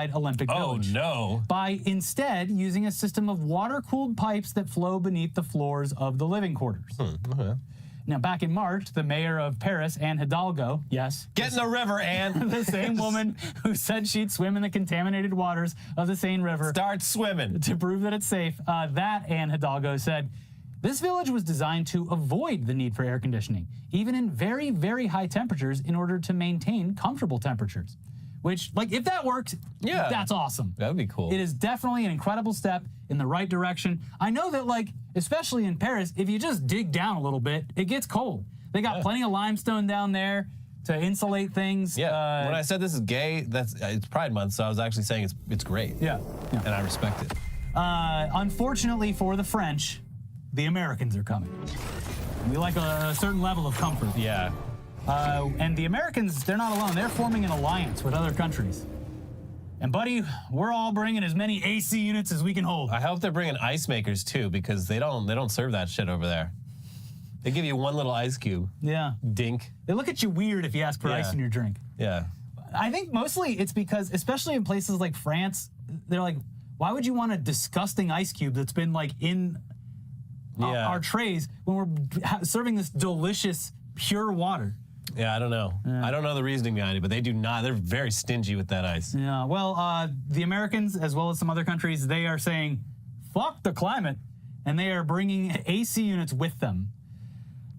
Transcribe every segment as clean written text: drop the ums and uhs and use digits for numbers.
unified Olympic Village. Oh, no. By instead using a system of water-cooled pipes that flow beneath the floors of the living quarters. Okay. Now, back in March, the mayor of Paris, Anne Hidalgo, yes. Get in the river, Anne. The same woman who said she'd swim in the contaminated waters of the Seine River. Start swimming. To prove that it's safe, that Anne Hidalgo said, this village was designed to avoid the need for air conditioning, even in very, very high temperatures, in order to maintain comfortable temperatures. Which, like, if that works, yeah, that's awesome. That would be cool. It is definitely an incredible step in the right direction. I know that, like, especially in Paris, if you just dig down a little bit, it gets cold. They got plenty of limestone down there to insulate things. Yeah. When I said this is gay, it's Pride Month, so I was actually saying it's great. Yeah. And I respect it. Unfortunately for the French, the Americans are coming. We like a certain level of comfort. Yeah. And the Americans, they're not alone. They're forming an alliance with other countries. And, buddy, we're all bringing as many AC units as we can hold. I hope they're bringing ice makers, too, because they don't serve that shit over there. They give you one little ice cube. Yeah. Dink. They look at you weird if you ask for ice in your drink. Yeah. I think mostly it's because, especially in places like France, they're like, why would you want a disgusting ice cube that's been, like, in our trays when we're serving this delicious, pure water? Yeah, I don't know. Yeah. I don't know the reasoning behind it, but they do not. They're very stingy with that ice. Yeah, well, the Americans, as well as some other countries, they are saying, fuck the climate, and they are bringing AC units with them.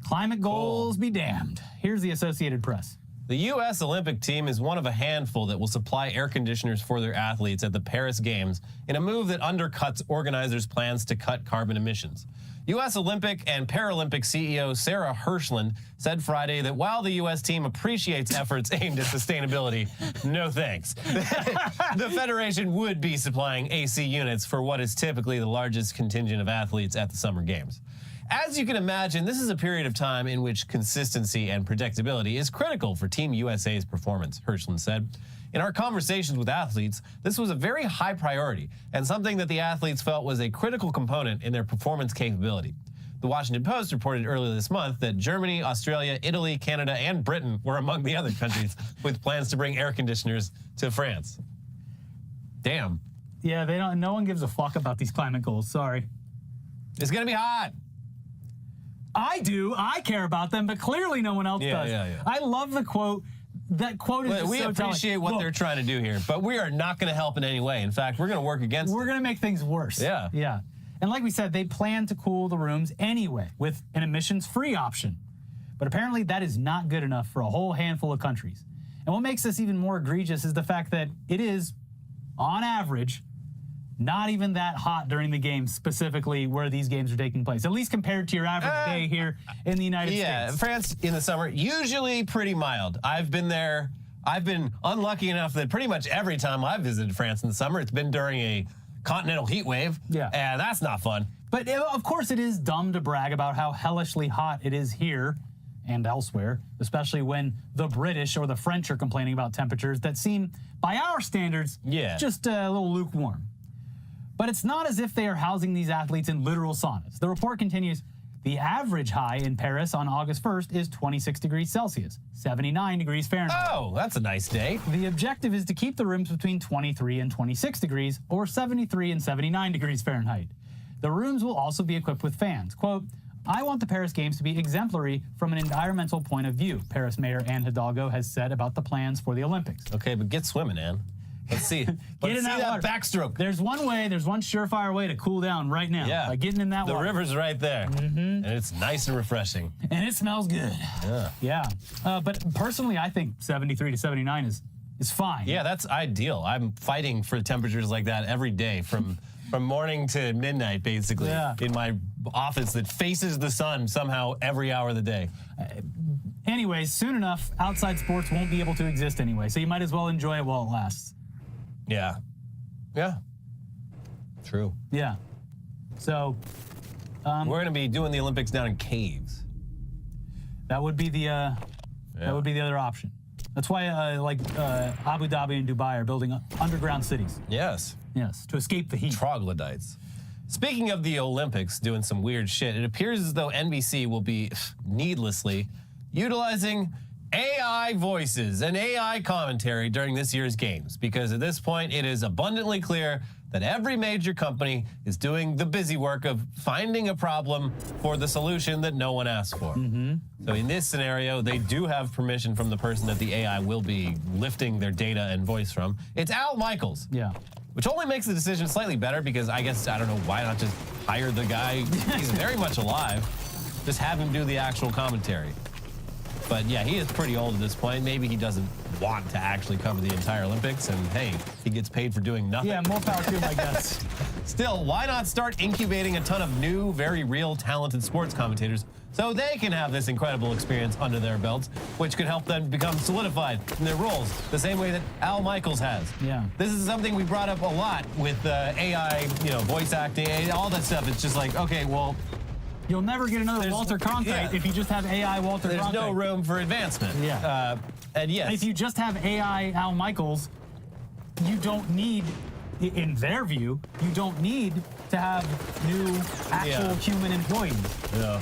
Climate goals be damned. Here's the Associated Press. The U.S. Olympic team is one of a handful that will supply air conditioners for their athletes at the Paris Games in a move that undercuts organizers' plans to cut carbon emissions. U.S. Olympic and Paralympic CEO Sarah Hirshland said Friday that while the U.S. team appreciates efforts aimed at sustainability, no thanks. The federation would be supplying AC units for what is typically the largest contingent of athletes at the Summer Games. As you can imagine, this is a period of time in which consistency and predictability is critical for Team USA's performance, Hirshland said. In our conversations with athletes, this was a very high priority and something that the athletes felt was a critical component in their performance capability. The Washington Post reported earlier this month that Germany, Australia, Italy, Canada, and Britain were among the other countries with plans to bring air conditioners to France. Damn. Yeah, no one gives a fuck about these climate goals, sorry. It's gonna be hot. I do, I care about them, but clearly no one else does. Yeah. I love the quote. That quote is we so appreciate telling. what they're trying to do here, but we are not going to help in any way. In fact, we're going to work against We're going to make things worse. Yeah. Yeah. And like we said, they plan to cool the rooms anyway with an emissions-free option. But apparently that is not good enough for a whole handful of countries. And what makes this even more egregious is the fact that it is, on average, not even that hot during the games, specifically where these games are taking place, at least compared to your average day here in the United States. Yeah, France in the summer, usually pretty mild. I've been there. I've been unlucky enough that pretty much every time I've visited France in the summer, it's been during a continental heat wave. Yeah. And that's not fun. But of course it is dumb to brag about how hellishly hot it is here and elsewhere, especially when the British or the French are complaining about temperatures that seem, by our standards, just a little lukewarm. But it's not as if they are housing these athletes in literal saunas. The report continues, the average high in Paris on August 1st is 26 degrees Celsius, 79 degrees Fahrenheit. Oh, that's a nice day. The objective is to keep the rooms between 23 and 26 degrees, or 73 and 79 degrees Fahrenheit. The rooms will also be equipped with fans. Quote, I want the Paris Games to be exemplary from an environmental point of view, Paris Mayor Anne Hidalgo has said about the plans for the Olympics. Okay, but get swimming, Anne. Let's see. Let's see that backstroke. There's one way, there's one surefire way to cool down right now. Yeah. By getting in that water. The river's right there. And it's nice and refreshing. And it smells good. Yeah. But personally, I think 73 to 79 is fine. Yeah, that's ideal. I'm fighting for temperatures like that every day from morning to midnight, basically, in my office that faces the sun somehow every hour of the day. Anyways, soon enough, outside sports won't be able to exist anyway, so you might as well enjoy it while it lasts. Yeah. Yeah. True. Yeah. So, we're going to be doing the Olympics down in caves. That would be the that would be the other option. That's why Abu Dhabi and Dubai are building underground cities. Yes. Yes, to escape the heat. Troglodytes. Speaking of the Olympics doing some weird shit, it appears as though NBC will be needlessly utilizing AI voices and AI commentary during this year's games, because at this point it is abundantly clear that every major company is doing the busy work of finding a problem for the solution that no one asked for. So in this scenario, they do have permission from the person that the AI will be lifting their data and voice from. It's Al Michaels. Yeah. Which only makes the decision slightly better because I guess, I don't know, why not just hire the guy? He's very much alive. Just have him do the actual commentary. But yeah, he is pretty old at this point. Maybe he doesn't want to actually cover the entire Olympics, and hey, he gets paid for doing nothing. Yeah, more power to him, I guess. Still, why not start incubating a ton of new, very real, talented sports commentators so they can have this incredible experience under their belts, which could help them become solidified in their roles, the same way that Al Michaels has. Yeah. This is something we brought up a lot with AI, voice acting, all that stuff. It's just like, okay, well, you'll never get another Walter Cronkite if you just have AI Walter Cronkite. There's no room for advancement. Yeah. And yes. If you just have AI Al Michaels, you don't need, in their view, you don't need to have new actual human employees. Yeah.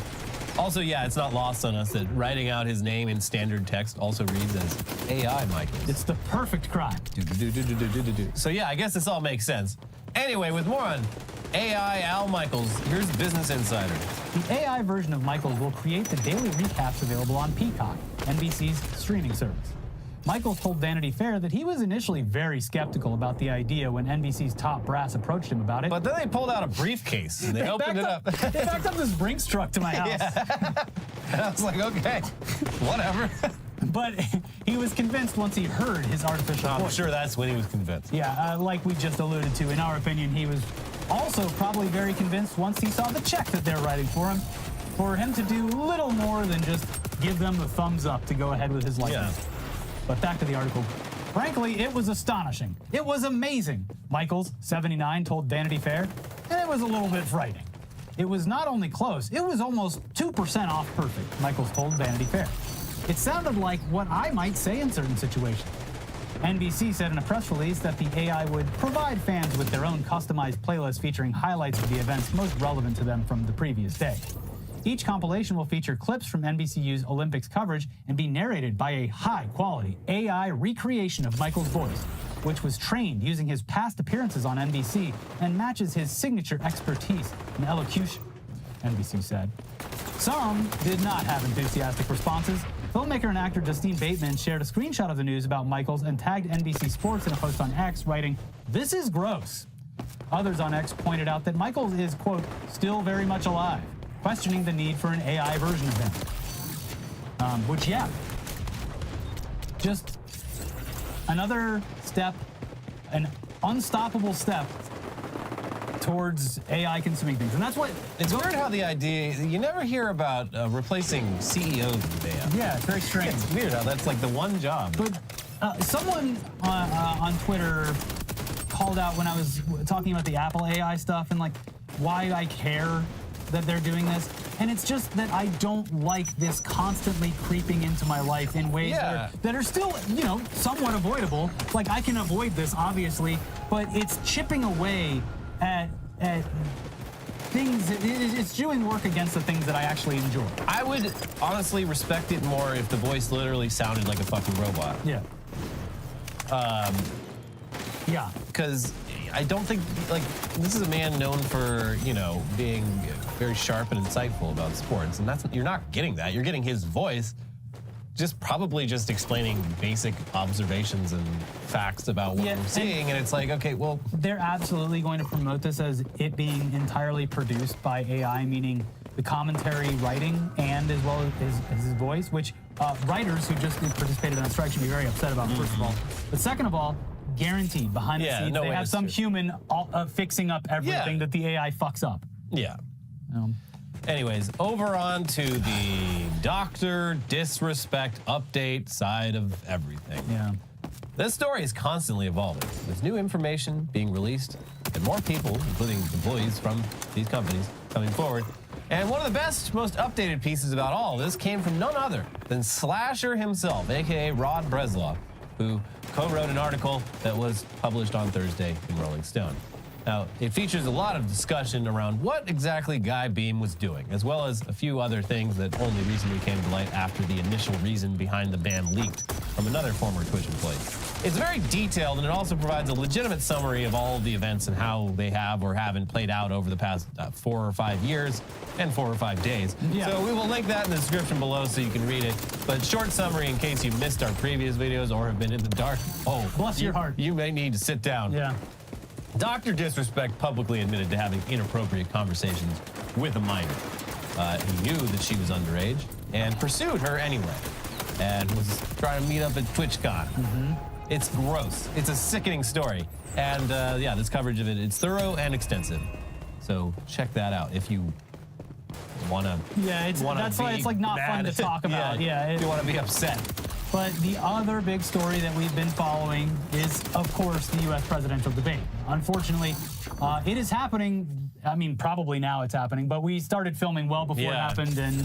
Also, yeah, it's not lost on us that writing out his name in standard text also reads as AI Michaels. It's the perfect crime. So yeah, I guess this all makes sense. Anyway, with more on AI Al Michaels, here's Business Insider. The AI version of Michaels will create the daily recaps available on Peacock, NBC's streaming service. Michaels told Vanity Fair that he was initially very skeptical about the idea when NBC's top brass approached him about it. But then they pulled out a briefcase and they opened it up. They backed up this Brinks truck to my house. Yeah. And I was like, okay, whatever. But he was convinced once he heard his artificial voice. I'm sure that's when he was convinced. Yeah, like we just alluded to, in our opinion, he was also probably very convinced once he saw the check that they're writing for him to do little more than just give them the thumbs up to go ahead with his likeness. Yeah. But back to the article. Frankly, it was astonishing. It was amazing, Michaels, 79, told Vanity Fair, and it was a little bit frightening. It was not only close, it was almost 2% off perfect, Michaels told Vanity Fair. It sounded like what I might say in certain situations. NBC said in a press release that the AI would provide fans with their own customized playlist featuring highlights of the events most relevant to them from the previous day. Each compilation will feature clips from NBCU's Olympics coverage and be narrated by a high-quality AI recreation of Michael's voice, which was trained using his past appearances on NBC and matches his signature expertise in elocution, NBC said. Some did not have enthusiastic responses. Filmmaker and actor Justine Bateman shared a screenshot of the news about Michaels and tagged NBC Sports in a post on X, writing, "This is gross." Others on X pointed out that Michaels is, quote, still very much alive, questioning the need for an AI version of him. Which, yeah, just another step, an unstoppable step towards AI consuming things. And that's what... It's weird how the idea... You never hear about replacing CEOs with AI. Yeah, it's very strange. It's weird how that's like the one job. But someone on Twitter called out when I was talking about the Apple AI stuff and like why I care that they're doing this. And it's just that I don't like this constantly creeping into my life in ways that are still, somewhat avoidable. Like I can avoid this, obviously, but it's chipping away at things. It's doing work against the things that I actually enjoy. I would honestly respect it more if the voice literally sounded like a fucking robot. Yeah. Yeah. Because I don't think, this is a man known for, being very sharp and insightful about sports, and you're not getting that. You're getting his voice, probably just explaining basic observations and facts about what we're seeing, and it's like, okay, well... They're absolutely going to promote this as it being entirely produced by AI, meaning the commentary writing and as well as his voice, which writers who just participated in a strike should be very upset about, first of all. But second of all, guaranteed behind the scenes they have some human fixing up everything that the AI fucks up. Yeah. Anyways, over on to the doctor disrespect update side of everything. Yeah. This story is constantly evolving. There's new information being released and more people, including employees from these companies, coming forward. And one of the best, most updated pieces about all of this came from none other than Slasher himself, aka Rod Bresloff, who co-wrote an article that was published on Thursday in Rolling Stone. Now, it features a lot of discussion around what exactly Guy Beam was doing, as well as a few other things that only recently came to light after the initial reason behind the ban leaked from another former Twitch employee. It's very detailed, and it also provides a legitimate summary of all of the events and how they have or haven't played out over the past 4 or 5 years and 4 or 5 days. Yeah. So we will link that in the description below so you can read it. But short summary in case you missed our previous videos or have been in the dark. Oh, bless your heart. You may need to sit down. Yeah. Dr. Disrespect publicly admitted to having inappropriate conversations with a minor. He knew that she was underage and pursued her anyway, and was trying to meet up at TwitchCon. It's gross. It's a sickening story. And yeah, this coverage of it's thorough and extensive. So check that out if you want to. Yeah, that's why it's like not fun to talk about. If you want to be upset. But the other big story that we've been following is, of course, the U.S. presidential debate. Unfortunately, it is happening. I mean, probably now it's happening, but we started filming well before it happened, and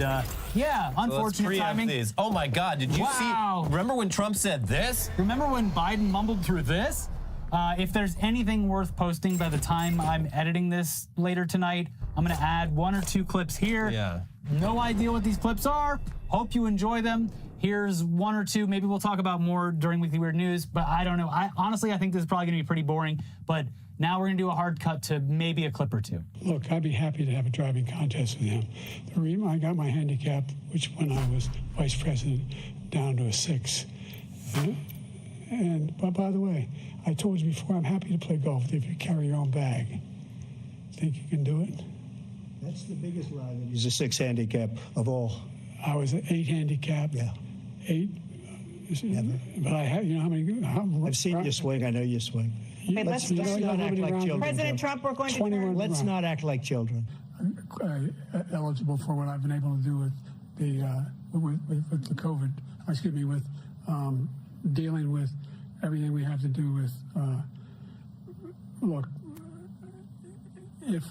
yeah, unfortunate timing. These. Oh my God, did you see? Remember when Trump said this? Remember when Biden mumbled through this? If there's anything worth posting by the time I'm editing this later tonight, I'm gonna add 1 or 2 clips here. Yeah. No idea what these clips are. Hope you enjoy them. Here's 1 or 2. Maybe we'll talk about more during Weekly Weird News, but I don't know. Honestly, I think this is probably gonna be pretty boring, but now we're gonna do a hard cut to maybe a clip or 2. Look, I'd be happy to have a driving contest with him. The reason I got my handicap, which when I was vice president, down to a 6. But by the way, I told you before, I'm happy to play golf if you carry your own bag. Think you can do it? That's the biggest lie that he's a 6 handicap of all. I was an 8 handicap. Yeah. 8. Never. But I have, you know how many? I've seen you swing. I know you swing. Hey, let's not act like children. President Trump, we're going to turn. Let's not act like children. Eligible for what I've been able to do with the with the COVID. Excuse me, with dealing with everything we have to do with. Look, if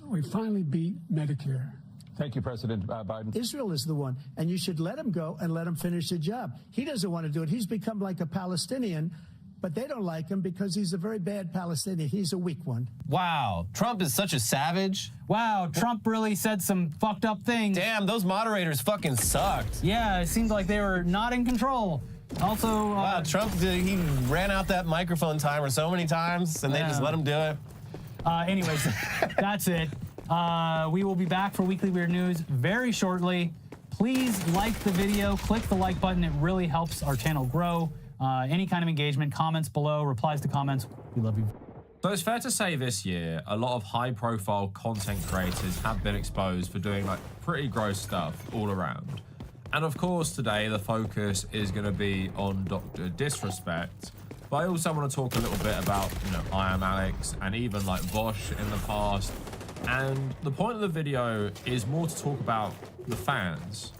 we finally beat Medicare. Thank you, President Biden. Israel is the one, and you should let him go and let him finish the job. He doesn't want to do it. He's become like a Palestinian, but they don't like him because he's a very bad Palestinian. He's a weak one. Wow, Trump is such a savage. Wow, Trump really said some fucked up things. Damn, those moderators fucking sucked. Yeah, it seemed like they were not in control. Also, wow, Trump, he ran out that microphone timer so many times, and they just let him do it. Anyways, that's it. We will be back for Weekly Weird News very shortly. Please like the video, click the like button. It really helps our channel grow. Any kind of engagement, comments below, replies to comments. We love you. So it's fair to say this year, a lot of high-profile content creators have been exposed for doing like pretty gross stuff all around. And of course, today the focus is going to be on Dr. Disrespect. But I also want to talk a little bit about, you know, I Am Alex and even like Bosch in the past. And the point of the video is more to talk about the fans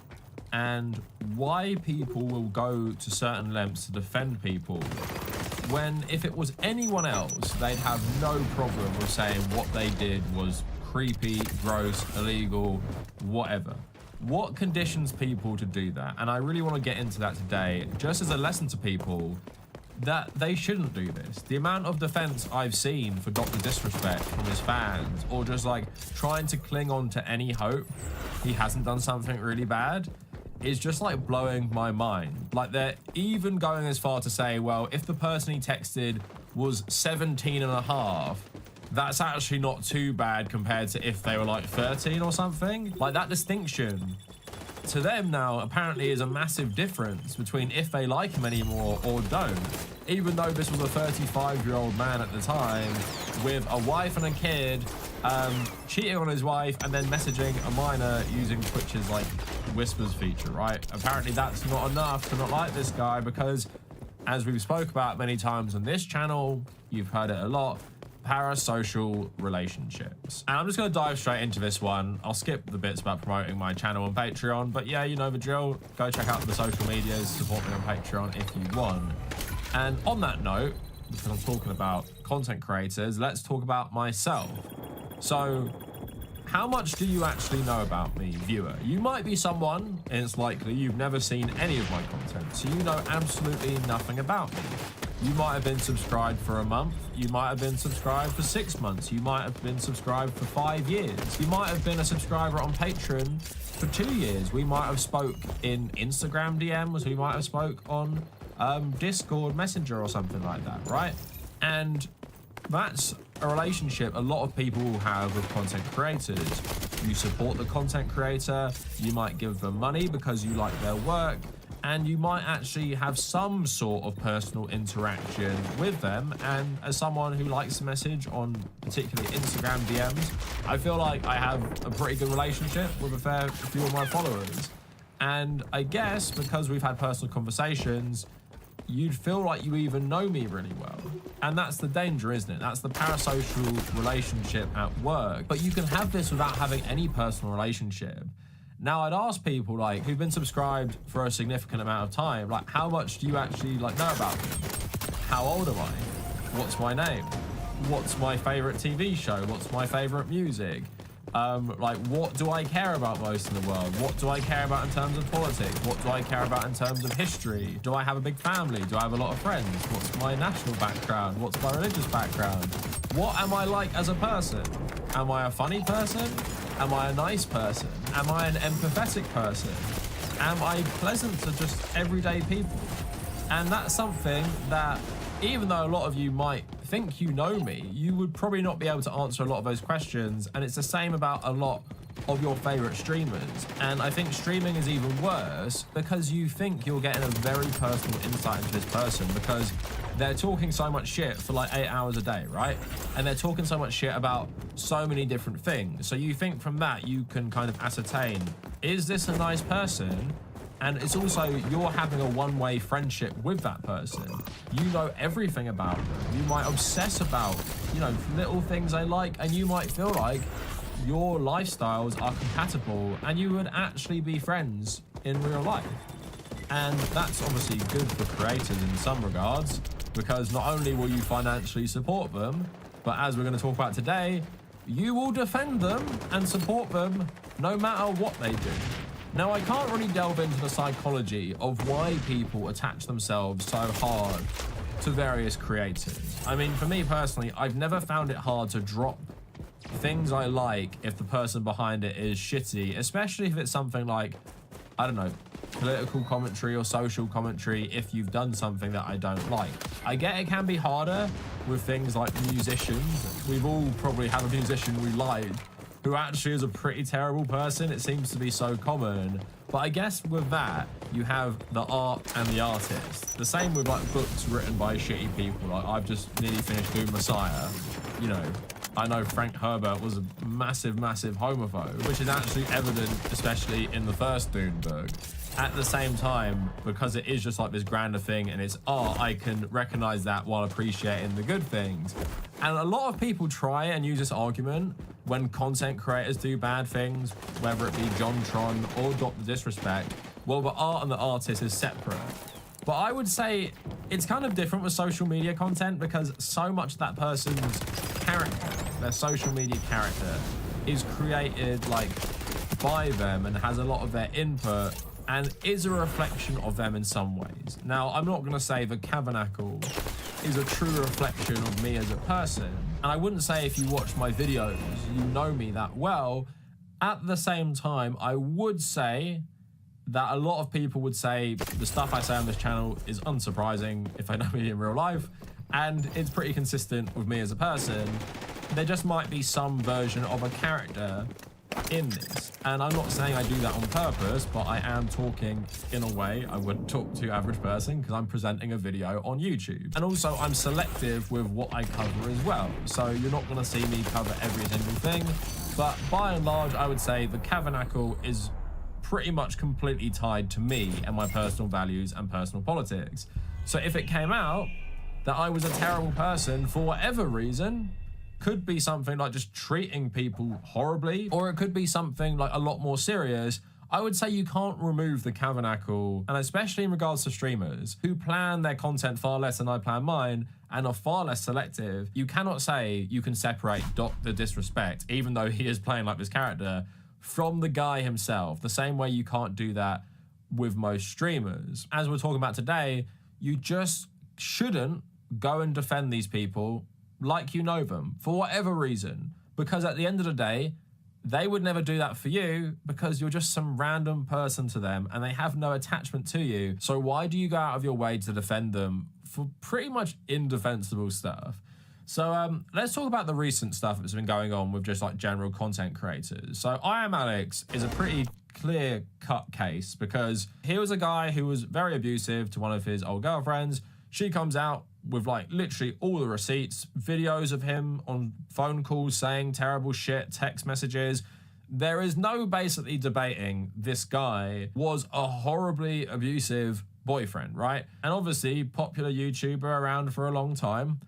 and why people will go to certain lengths to defend people when if it was anyone else, they'd have no problem with saying what they did was creepy, gross, illegal, whatever. What conditions people to do that? And I really want to get into that today, just as a lesson to people that they shouldn't do this. The amount of defense I've seen for Dr. Disrespect from his fans, or just like trying to cling on to any hope he hasn't done something really bad, is just like blowing my mind. Like they're even going as far to say, well, if the person he texted was 17 and a half, that's actually not too bad compared to if they were like 13 or something. Like that distinction to them now apparently is a massive difference between if they like him anymore or don't. Even though this was a 35-year-old man at the time with a wife and a kid, cheating on his wife and then messaging a minor using Twitch's like whispers feature, right? Apparently that's not enough to not like this guy because, as we've spoke about many times on this channel, you've heard it a lot, parasocial relationships. And I'm just going to dive straight into this one. I'll skip the bits about promoting my channel on Patreon, but yeah, you know the drill. Go check out the social medias, support me on Patreon if you want. And on that note, because I'm talking about content creators, let's talk about myself. So, how much do you actually know about me, viewer? You might be someone, and it's likely you've never seen any of my content, so you know absolutely nothing about me. You might have been subscribed for a month. You might have been subscribed for 6 months. You might have been subscribed for 5 years. You might have been a subscriber on Patreon for 2 years. We might have spoke in Instagram DMs. We might have spoke on Discord Messenger or something like that, right? And that's a relationship a lot of people will have with content creators. You support the content creator, you might give them money because you like their work, and you might actually have some sort of personal interaction with them. And as someone who likes to message on particularly Instagram DMs, I feel like I have a pretty good relationship with a fair few of my followers. And I guess because we've had personal conversations, you'd feel like you even know me really well. And that's the danger, isn't it? That's the parasocial relationship at work. But you can have this without having any personal relationship. Now, I'd ask people like who've been subscribed for a significant amount of time, like how much do you actually like know about me? How old am I? What's my name? What's my favorite TV show? What's my favorite music? Like, what do I care about most in the world? What do I care about in terms of politics? What do I care about in terms of history? Do I have a big family? Do I have a lot of friends? What's my national background? What's my religious background? What am I like as a person? Am I a funny person? Am I a nice person? Am I an empathetic person? Am I pleasant to just everyday people? And that's something that, even though a lot of you might think you know me, you would probably not be able to answer a lot of those questions. And it's the same about a lot of your favorite streamers. And I think streaming is even worse because you think you're getting a very personal insight into this person because they're talking so much shit for like 8 hours a day, right? And they're talking so much shit about so many different things. So you think from that you can kind of ascertain, is this a nice person? And it's also, you're having a one-way friendship with that person. You know everything about them. You might obsess about, you know, little things they like, and you might feel like your lifestyles are compatible and you would actually be friends in real life. And that's obviously good for creators in some regards, because not only will you financially support them, but as we're going to talk about today, you will defend them and support them no matter what they do. Now, I can't really delve into the psychology of why people attach themselves so hard to various creators. I mean, for me personally, I've never found it hard to drop things I like if the person behind it is shitty, especially if it's something like, I don't know, political commentary or social commentary if you've done something that I don't like. I get it can be harder with things like musicians. We've all probably had a musician we like who actually is a pretty terrible person. It seems to be so common. But I guess with that, you have the art and the artist. The same with like books written by shitty people. Like I've just nearly finished Doom Messiah. You know, I know Frank Herbert was a massive, massive homophobe, which is actually evident, especially in the first Dune book. At the same time, because it is just like this grander thing and it's art, I can recognize that while appreciating the good things. And a lot of people try and use this argument when content creators do bad things, whether it be JonTron or Dr. Disrespect. Well, the art and the artist is separate. But I would say it's kind of different with social media content because so much of that person's character, their social media character, is created like by them and has a lot of their input and is a reflection of them in some ways. Now, I'm not going to say the Tabernacle is a true reflection of me as a person, and I wouldn't say if you watch my videos, you know me that well. At the same time, I would say that a lot of people would say the stuff I say on this channel is unsurprising if I know me in real life, and it's pretty consistent with me as a person. There just might be some version of a character in this, and I'm not saying I do that on purpose, but I am talking in a way I wouldn't talk to average person because I'm presenting a video on YouTube. And also I'm selective with what I cover as well, so you're not going to see me cover every single thing, but by and large I would say the Tabernacle is pretty much completely tied to me and my personal values and personal politics. So if it came out that I was a terrible person for whatever reason, could be something like just treating people horribly, or it could be something like a lot more serious, I would say you can't remove the Tabernacle, and especially in regards to streamers who plan their content far less than I plan mine and are far less selective. You cannot say you can separate Dr. Disrespect, even though he is playing like this character, from the guy himself, the same way you can't do that with most streamers. As we're talking about today, you just shouldn't go and defend these people like you know them for whatever reason, because at the end of the day, they would never do that for you because you're just some random person to them and they have no attachment to you. So why do you go out of your way to defend them for pretty much indefensible stuff? So let's talk about the recent stuff that's been going on with just like general content creators. So MWIII is a pretty clear-cut case because here was a guy who was very abusive to one of his old girlfriends. She comes out with like literally all the receipts, videos of him on phone calls saying terrible shit, text messages. There is no basically debating this guy was a horribly abusive boyfriend, right? And obviously popular YouTuber around for a long time.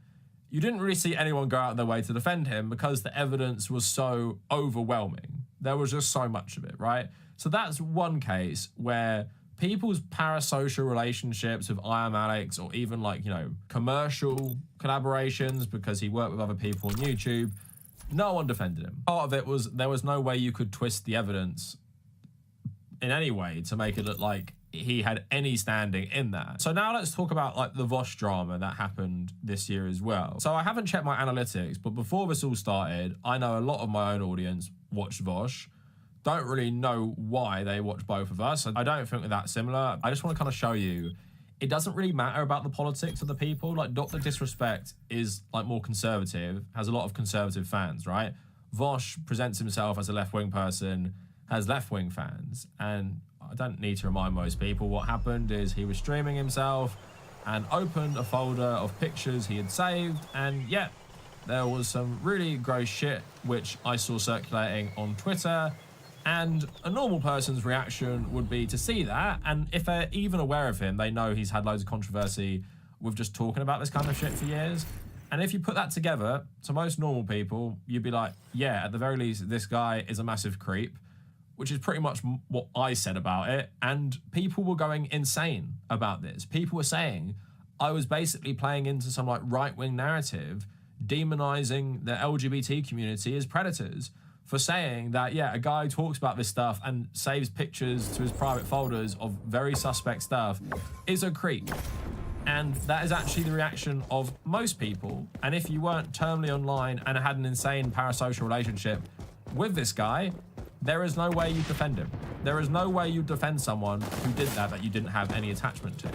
You didn't really see anyone go out of their way to defend him because the evidence was so overwhelming. There was just so much of it, right? So that's one case where people's parasocial relationships with MWIII or even like, you know, commercial collaborations because he worked with other people on YouTube, no one defended him. Part of it was there was no way you could twist the evidence in any way to make it look like he had any standing in that. So now let's talk about like the Vosh drama that happened this year as well. So I haven't checked my analytics, but before this all started, I know a lot of my own audience watched Vosh. Don't really know why they watch both of us. I don't think we're that similar. I just want to kind of show you, it doesn't really matter about the politics of the people. Like Dr. Disrespect is like more conservative, has a lot of conservative fans, right? Vosh presents himself as a left-wing person, has left-wing fans. And I don't need to remind most people what happened is he was streaming himself and opened a folder of pictures he had saved. And yeah, there was some really gross shit, which I saw circulating on Twitter. And a normal person's reaction would be to see that, and if they're even aware of him, they know he's had loads of controversy with just talking about this kind of shit for years. And if you put that together, to most normal people, you'd be like, yeah, at the very least, this guy is a massive creep, which is pretty much what I said about it. And people were going insane about this. People were saying I was basically playing into some like right-wing narrative, demonizing the LGBT community as predators, for saying that, yeah, a guy who talks about this stuff and saves pictures to his private folders of very suspect stuff is a creep. And that is actually the reaction of most people. And if you weren't terminally online and had an insane parasocial relationship with this guy, there is no way you defend him. There is no way you defend someone who did that you didn't have any attachment to.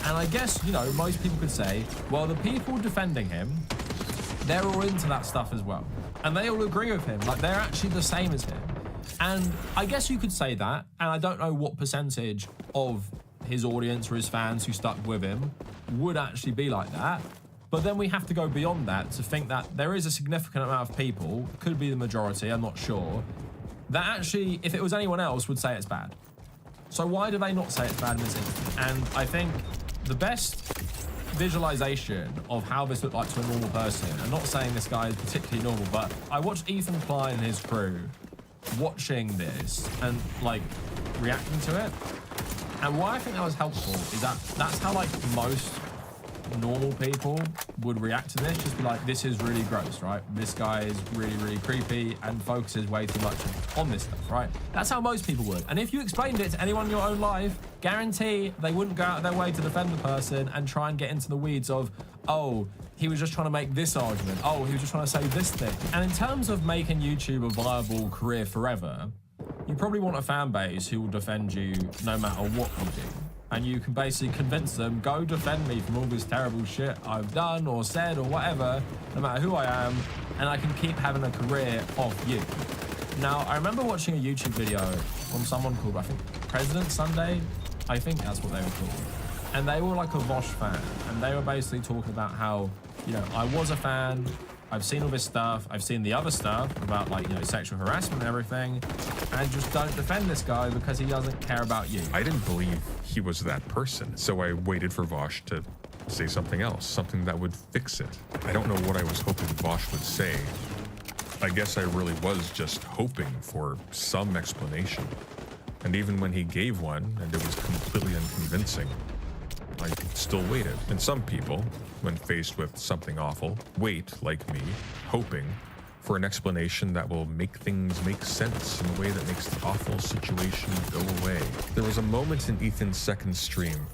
And I guess, you know, most people could say, well, the people defending him, they're all into that stuff as well. And they all agree with him, like they're actually the same as him. And I guess you could say that, and I don't know what percentage of his audience or his fans who stuck with him would actually be like that. But then we have to go beyond that to think that there is a significant amount of people, could be the majority, I'm not sure, that actually, if it was anyone else, would say it's bad. So why do they not say it's bad in this instance? And I think the best visualization of how this looked like to a normal person, I'm not saying this guy is particularly normal, but I watched Ethan Klein and his crew watching this and like reacting to it. And why I think that was helpful is that that's how like most normal people would react to this, just be like, this is really gross, right? This guy is really, really creepy and focuses way too much on this stuff, right? That's how most people would. And if you explained it to anyone in your own life, guarantee they wouldn't go out of their way to defend the person and try and get into the weeds of, oh, he was just trying to make this argument. Oh, he was just trying to say this thing. And in terms of making YouTube a viable career forever, you probably want a fan base who will defend you no matter what you do. And you can basically convince them, go defend me from all this terrible shit I've done or said or whatever, no matter who I am, and I can keep having a career off you. Now, I remember watching a YouTube video from someone called, I think, President Sunday. I think that's what they were called. And they were like a Vosh fan. And they were basically talking about how, you know, I was a fan, I've seen all this stuff, I've seen the other stuff about like, you know, sexual harassment and everything, and just don't defend this guy because he doesn't care about you. I didn't believe he was that person, so I waited for Vosh to say something else, something that would fix it. I don't know what I was hoping Vosh would say. I guess I really was just hoping for some explanation. And even when he gave one, and it was completely unconvincing, I still waited. And some people, when faced with something awful, wait, like me, hoping for an explanation that will make things make sense in a way that makes the awful situation go away. There was a moment in Ethan's second stream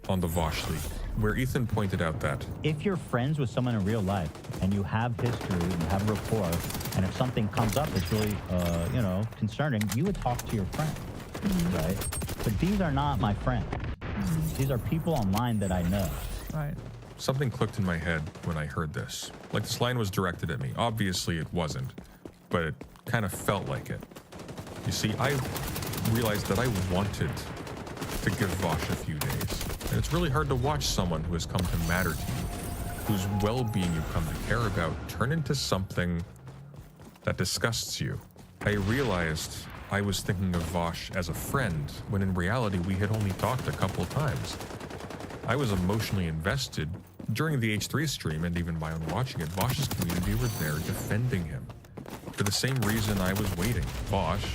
on the Vosh leak, where Ethan pointed out that if you're friends with someone in real life and you have history and you have rapport, and if something comes up that's really, you know, concerning, you would talk to your friend, right? But these are not my friends. These are people online that I know. Right. something clicked in my head when I heard this. Like this line was directed at me. Obviously it wasn't, but it kind of felt like it. You see, I realized that I wanted to give Vosh a few days. And it's really hard to watch someone who has come to matter to you, whose well-being you've come to care about, turn into something that disgusts you. I realized I was thinking of Vosh as a friend, when in reality we had only talked a couple times. I was emotionally invested. During the H3 stream, and even while watching it, Vosh's community were there defending him. For the same reason I was waiting. Vosh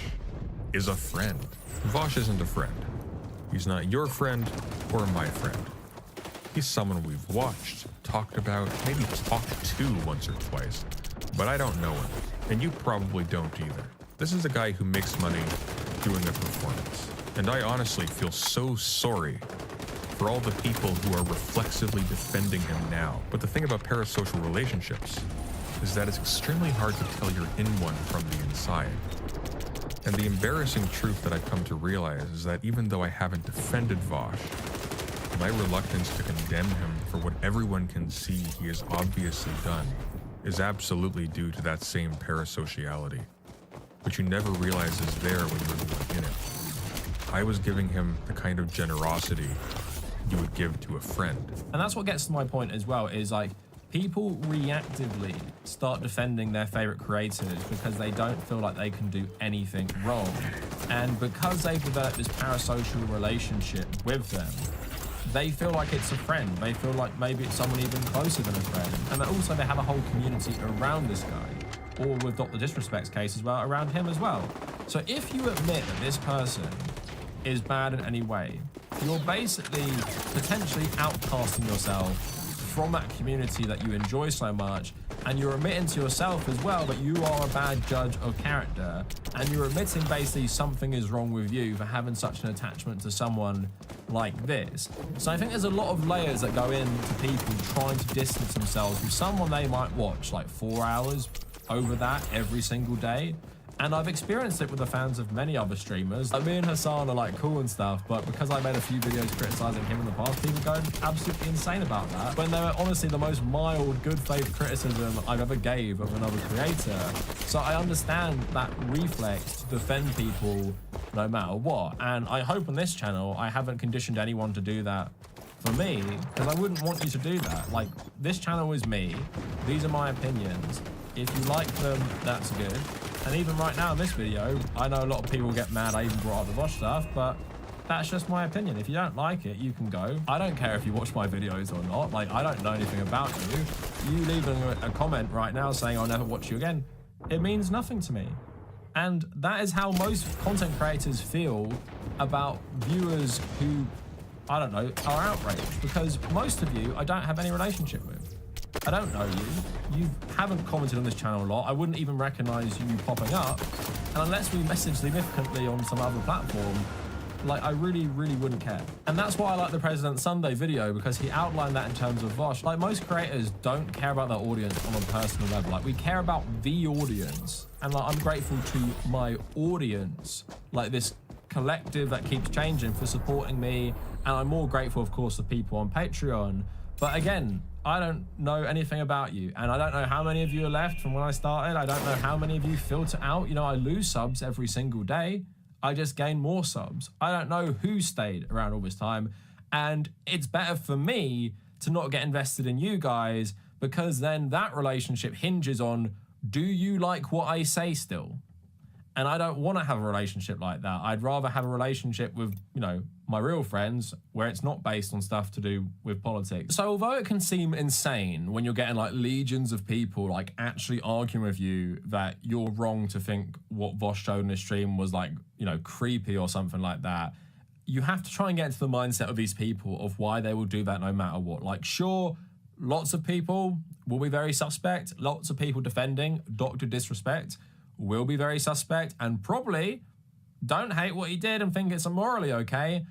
is a friend. Vosh isn't a friend. He's not your friend or my friend. He's someone we've watched, talked about, maybe talked to once or twice, but I don't know him, and you probably don't either. This is a guy who makes money doing a performance, and I honestly feel so sorry for all the people who are reflexively defending him now. But the thing about parasocial relationships is that it's extremely hard to tell you're in one from the inside. And the embarrassing truth that I've come to realize is that even though I haven't defended Vosh, my reluctance to condemn him for what everyone can see he has obviously done is absolutely due to that same parasociality, which you never realize is there when you're the one in it. I was giving him the kind of generosity you would give to a friend. And that's what gets to my point as well, is like, people reactively start defending their favorite creators because they don't feel like they can do anything wrong. And because they've developed this parasocial relationship with them, they feel like it's a friend. They feel like maybe it's someone even closer than a friend. And also they have a whole community around this guy, or with Dr. Disrespect's case as well, around him as well. So if you admit that this person is bad in any way, you're basically potentially outcasting yourself from that community that you enjoy so much, and you're admitting to yourself as well that you are a bad judge of character, and you're admitting basically something is wrong with you for having such an attachment to someone like this. So I think there's a lot of layers that go into people trying to distance themselves from someone they might watch like 4 hours over that every single day. And I've experienced it with the fans of many other streamers. Like, me and Hassan are like cool and stuff, but because I made a few videos criticizing him in the past, people go absolutely insane about that, when they were honestly the most mild, good faith criticism I've ever gave of another creator. So I understand that reflex to defend people no matter what. And I hope on this channel, I haven't conditioned anyone to do that for me, because I wouldn't want you to do that. Like, this channel is me. These are my opinions. If you like them, that's good. And even right now in this video, I know a lot of people get mad I even brought up the Vosh stuff, but that's just my opinion. If you don't like it, you can go. I don't care if you watch my videos or not. Like, I don't know anything about you. You leaving a comment right now saying I'll never watch you again, it means nothing to me. And that is how most content creators feel about viewers who, I don't know, are outraged, because most of you I don't have any relationship with. I don't know you. You haven't commented on this channel a lot. I wouldn't even recognize you popping up. And unless we message significantly on some other platform, like, I really, really wouldn't care. And that's why I like the President Sunday video, because he outlined that in terms of Vosh. Like, most creators don't care about their audience on a personal level. Like, we care about the audience. And like, I'm grateful to my audience, like this collective that keeps changing, for supporting me. And I'm more grateful, of course, to people on Patreon. But again, I don't know anything about you, and I don't know how many of you are left from when I started. I don't know how many of you filter out. You know, I lose subs every single day. I just gain more subs. I don't know who stayed around all this time, and it's better for me to not get invested in you guys, because then that relationship hinges on, do you like what I say still? And I don't want to have a relationship like that. I'd rather have a relationship with, you know, my real friends, where it's not based on stuff to do with politics. So although it can seem insane when you're getting like legions of people like actually arguing with you that you're wrong to think what Vosh showed in his stream was like, you know, creepy or something like that, you have to try and get into the mindset of these people of why they will do that no matter what. Like, sure, lots of people will be very suspect. Lots of people defending Dr. Disrespect will be very suspect, and probably don't hate what he did and think it's morally okay.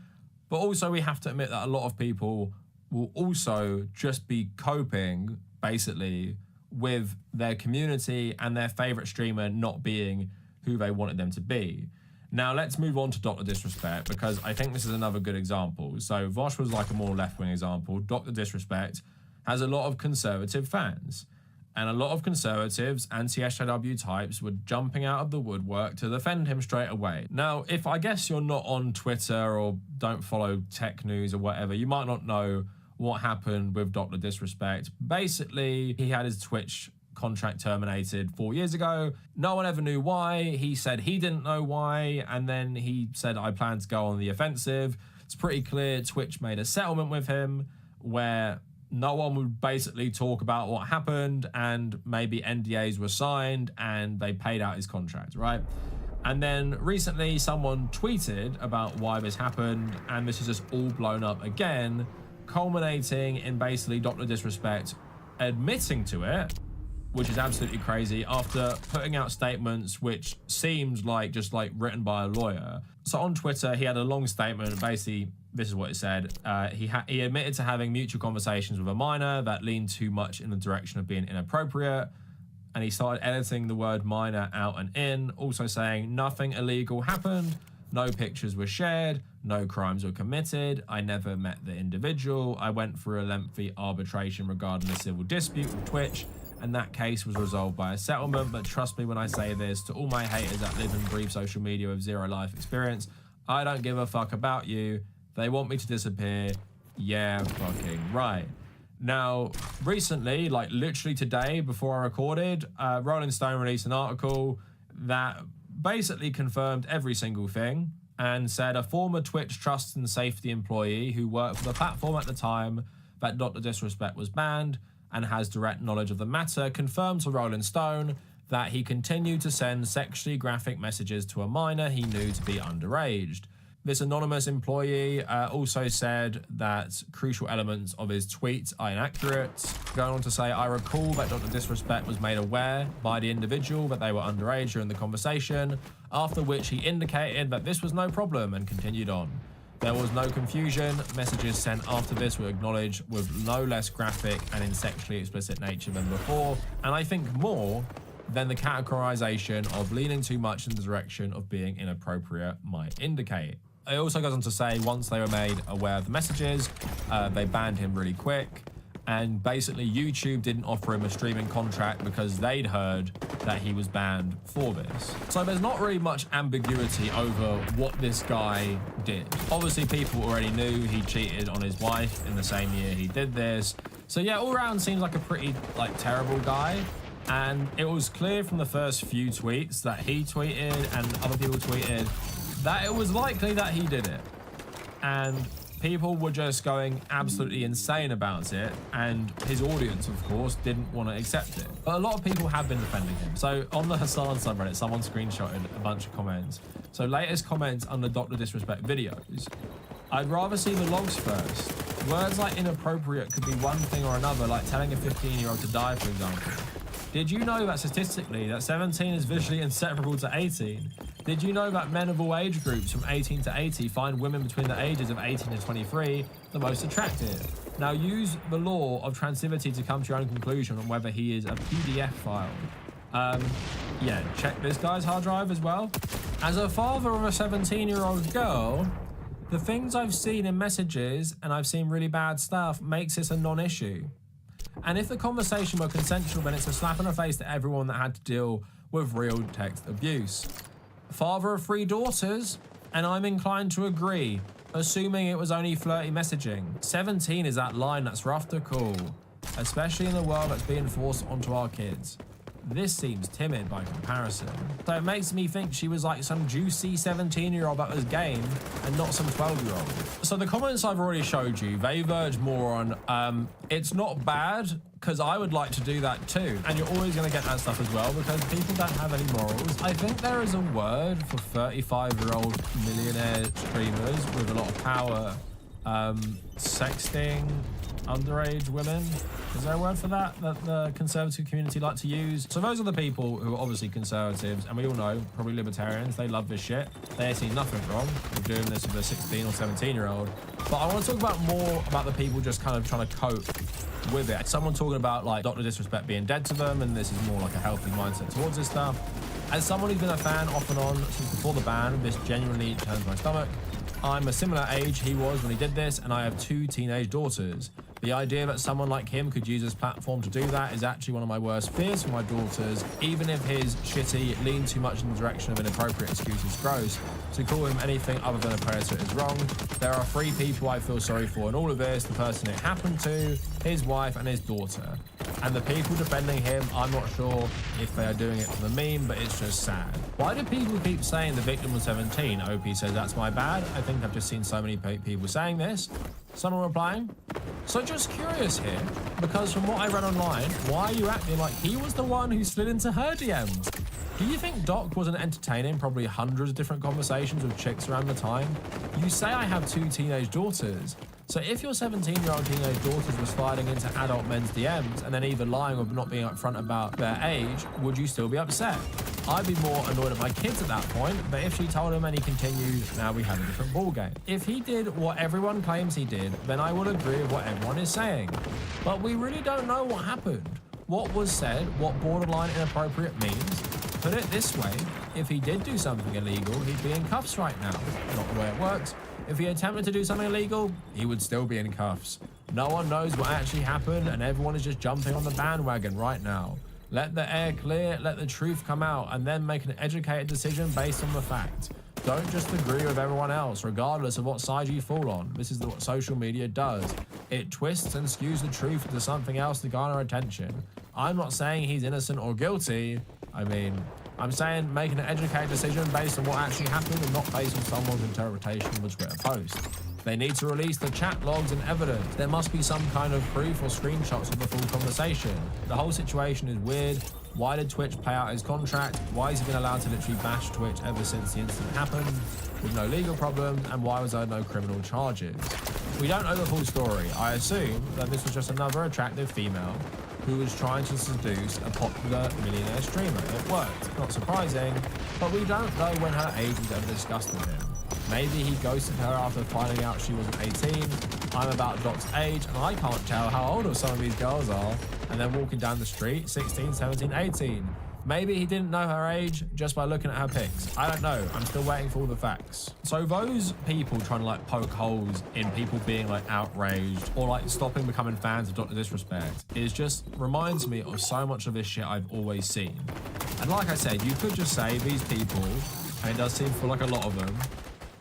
But also we have to admit that a lot of people will also just be coping, basically, with their community and their favorite streamer not being who they wanted them to be. Now, let's move on to Dr. Disrespect, because I think this is another good example. So Vosh was like a more left-wing example. Dr. Disrespect has a lot of conservative fans. And a lot of conservatives, anti-SJW types, were jumping out of the woodwork to defend him straight away. Now, if I guess you're not on Twitter or don't follow tech news or whatever, you might not know what happened with Dr. Disrespect. Basically, he had his Twitch contract terminated 4 years ago. No one ever knew why. He said he didn't know why, and then he said, I plan to go on the offensive. It's pretty clear Twitch made a settlement with him where no one would basically talk about what happened, and maybe NDAs were signed and they paid out his contract, right? And then recently someone tweeted about why this happened, and this is just all blown up again, culminating in basically Dr. Disrespect admitting to it, which is absolutely crazy, after putting out statements which seemed like just like written by a lawyer. So on Twitter, he had a long statement. Basically, this is what it said. He admitted to having mutual conversations with a minor that leaned too much in the direction of being inappropriate. And he started editing the word minor out and in, also saying nothing illegal happened, no pictures were shared, no crimes were committed, I never met the individual, I went through a lengthy arbitration regarding a civil dispute with Twitch, and that case was resolved by a settlement. But trust me when I say this, to all my haters that live and breathe social media with zero life experience, I don't give a fuck about you. They want me to disappear. Yeah, fucking right. Now, recently, like literally today before I recorded, Rolling Stone released an article that basically confirmed every single thing and said a former Twitch trust and safety employee who worked for the platform at the time that Dr. Disrespect was banned and has direct knowledge of the matter, confirmed to Rolling Stone that he continued to send sexually graphic messages to a minor he knew to be underage. This anonymous employee also said that crucial elements of his tweets are inaccurate, going on to say, I recall that Dr. Disrespect was made aware by the individual that they were underage during the conversation, after which he indicated that this was no problem and continued on. There was no confusion. Messages sent after this were acknowledged with no less graphic and in sexually explicit nature than before, and I think more than the categorization of leaning too much in the direction of being inappropriate might indicate. It also goes on to say once they were made aware of the messages, they banned him really quick, and basically YouTube didn't offer him a streaming contract because they'd heard that he was banned for this. So there's not really much ambiguity over what this guy did. Obviously people already knew he cheated on his wife in the same year he did this. So yeah, all around seems like a pretty terrible guy. And it was clear from the first few tweets that he tweeted and other people tweeted that it was likely that he did it. And people were just going absolutely insane about it, and his audience, of course, didn't want to accept it. But a lot of people have been defending him. So on the Hassan subreddit, someone screenshotted a bunch of comments. So latest comments on the Dr. Disrespect videos. I'd rather see the logs first. Words like inappropriate could be one thing or another, like telling a 15-year-old to die, for example. Did you know that statistically that 17 is visually inseparable to 18? Did you know that men of all age groups from 18 to 80 find women between the ages of 18 to 23 the most attractive? Now use the law of transitivity to come to your own conclusion on whether he is a PDF file. Yeah, check this guy's hard drive as well. As a father of a 17-year-old girl, the things I've seen in messages, and I've seen really bad stuff, makes this a non-issue. And if the conversation were consensual, then it's a slap in the face to everyone that had to deal with real text abuse. Father of 3 daughters, and I'm inclined to agree, assuming it was only flirty messaging. 17 is that line that's rough to call, especially in the world that's being forced onto our kids. This seems timid by comparison. So it makes me think she was like some juicy 17-year-old that was game and not some 12-year-old. So the comments I've already showed you, they verge more on, it's not bad, because I would like to do that too. And you're always going to get that stuff as well, because people don't have any morals. I think there is a word for 35-year-old millionaire streamers with a lot of power. Sexting, underage women. Is there a word for that the conservative community like to use? So those are the people who are obviously conservatives, and we all know, probably libertarians, they love this shit. They see nothing wrong with doing this with a 16 or 17-year-old. But I want to talk about more about the people just kind of trying to cope with it. Someone talking about like Dr. Disrespect being dead to them, and this is more like a healthy mindset towards this stuff. As someone who's been a fan off and on since before the ban, this genuinely turns my stomach. I'm a similar age he was when he did this, and I have 2 teenage daughters. The idea that someone like him could use his platform to do that is actually one of my worst fears for my daughters. Even if his shitty lean too much in the direction of inappropriate excuses gross, to call him anything other than a predator is wrong. There are 3 people I feel sorry for in all of this: the person it happened to, his wife, and his daughter. And the people defending him, I'm not sure if they are doing it for the meme, but it's just sad. Why do people keep saying the victim was 17? OP says that's my bad. I think I've just seen so many people saying this. Someone replying, so just curious here, because from what I read online, why are you acting like he was the one who slid into her DMs? Do you think Doc wasn't entertaining probably hundreds of different conversations with chicks around the time? You say I have 2 teenage daughters. So if your 17-year-old teenage daughters were sliding into adult men's DMs and then either lying or not being upfront about their age, would you still be upset? I'd be more annoyed at my kids at that point, but if she told him and he continued, now we have a different ballgame. If he did what everyone claims he did, then I would agree with what everyone is saying. But we really don't know what happened. What was said, what borderline inappropriate means. Put it this way, if he did do something illegal, he'd be in cuffs right now. Not the way it works. If he attempted to do something illegal, he would still be in cuffs. No one knows what actually happened, and everyone is just jumping on the bandwagon right now. Let the air clear, let the truth come out, and then make an educated decision based on the facts. Don't just agree with everyone else, regardless of what side you fall on. This is what social media does. It twists and skews the truth into something else to garner attention. I'm not saying he's innocent or guilty. I'm saying make an educated decision based on what actually happened and not based on someone's interpretation of a Twitter post. They need to release the chat logs and evidence. There must be some kind of proof or screenshots of the full conversation. The whole situation is weird. Why did Twitch pay out his contract? Why has he been allowed to literally bash Twitch ever since the incident happened with no legal problems? And why was there no criminal charges? We don't know the full story. I assume that this was just another attractive female who was trying to seduce a popular millionaire streamer. It worked, not surprising, but we don't know when her age was ever discussed with him. Maybe he ghosted her after finding out she wasn't 18. I'm about Doc's age, and I can't tell how old some of these girls are. And then walking down the street, 16, 17, 18. Maybe he didn't know her age just by looking at her pics. I don't know. I'm still waiting for all the facts. So those people trying to like poke holes in people being like outraged or like stopping becoming fans of Dr. Disrespect is just reminds me of so much of this shit I've always seen. And like I said, you could just say these people, and it does seem for like a lot of them,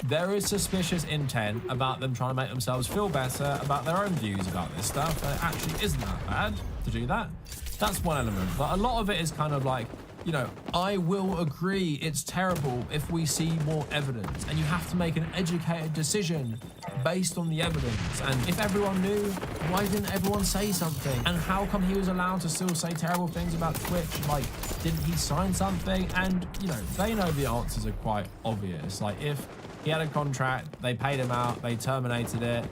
there is suspicious intent about them trying to make themselves feel better about their own views about this stuff. And it actually isn't that bad to do that. That's one element, but a lot of it is kind of like, you know, I will agree it's terrible if we see more evidence, and you have to make an educated decision based on the evidence. And if everyone knew, why didn't everyone say something? And how come he was allowed to still say terrible things about Twitch? Like, didn't he sign something? And, you know, they know the answers are quite obvious. Like, if he had a contract, they paid him out, they terminated it,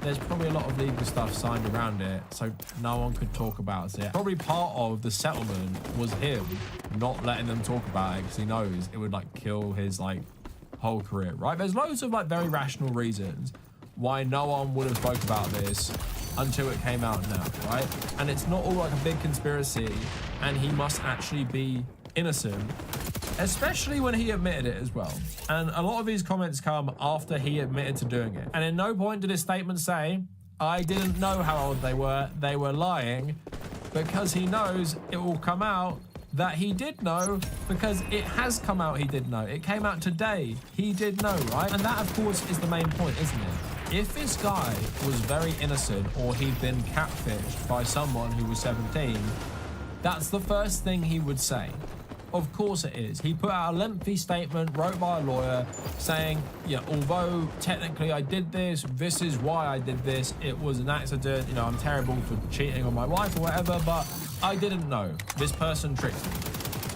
there's probably a lot of legal stuff signed around it, so no one could talk about it. Probably part of the settlement was him not letting them talk about it because he knows it would like kill his like whole career, right? There's loads of like very rational reasons why no one would have spoke about this until it came out now, right? And it's not all like a big conspiracy, and he must actually be innocent, especially when he admitted it as well. And a lot of these comments come after he admitted to doing it. And in no point did his statement say, I didn't know how old they were lying, because he knows it will come out that he did know, because it has come out he did know. It came out today. He did know, right? And that, of course, is the main point, isn't it? If this guy was very innocent or he'd been catfished by someone who was 17, that's the first thing he would say. Of course it is. He put out a lengthy statement wrote by a lawyer saying, yeah, although technically I did this is why I did this. It was an accident. You know, I'm terrible for cheating on my wife or whatever, but I didn't know. This person tricked me.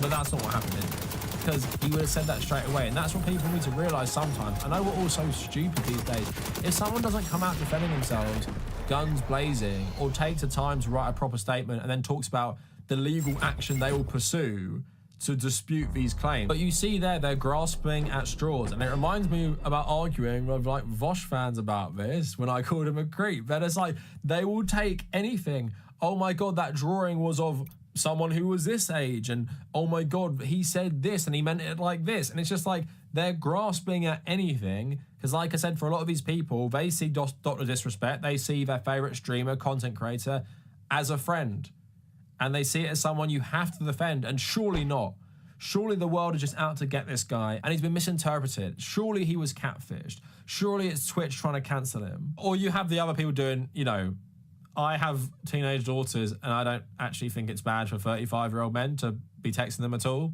But that's not what happened, is it? Because he would have said that straight away. And that's what people need to realize sometimes. I know we're all so stupid these days. If someone doesn't come out defending themselves, guns blazing, or takes the time to write a proper statement and then talks about the legal action they will pursue to dispute these claims. But you see there, they're grasping at straws. And it reminds me about arguing with like Vosh fans about this when I called him a creep. But it's like, they will take anything. Oh my God, that drawing was of someone who was this age. And oh my God, he said this and he meant it like this. And it's just like, they're grasping at anything. Because like I said, for a lot of these people, they see Dr. Disrespect. They see their favorite streamer, content creator as a friend. And they see it as someone you have to defend, and surely not. Surely the world is just out to get this guy, and he's been misinterpreted. Surely he was catfished. Surely it's Twitch trying to cancel him. Or you have the other people doing, you know, I have teenage daughters, and I don't actually think it's bad for 35-year-old men to be texting them at all.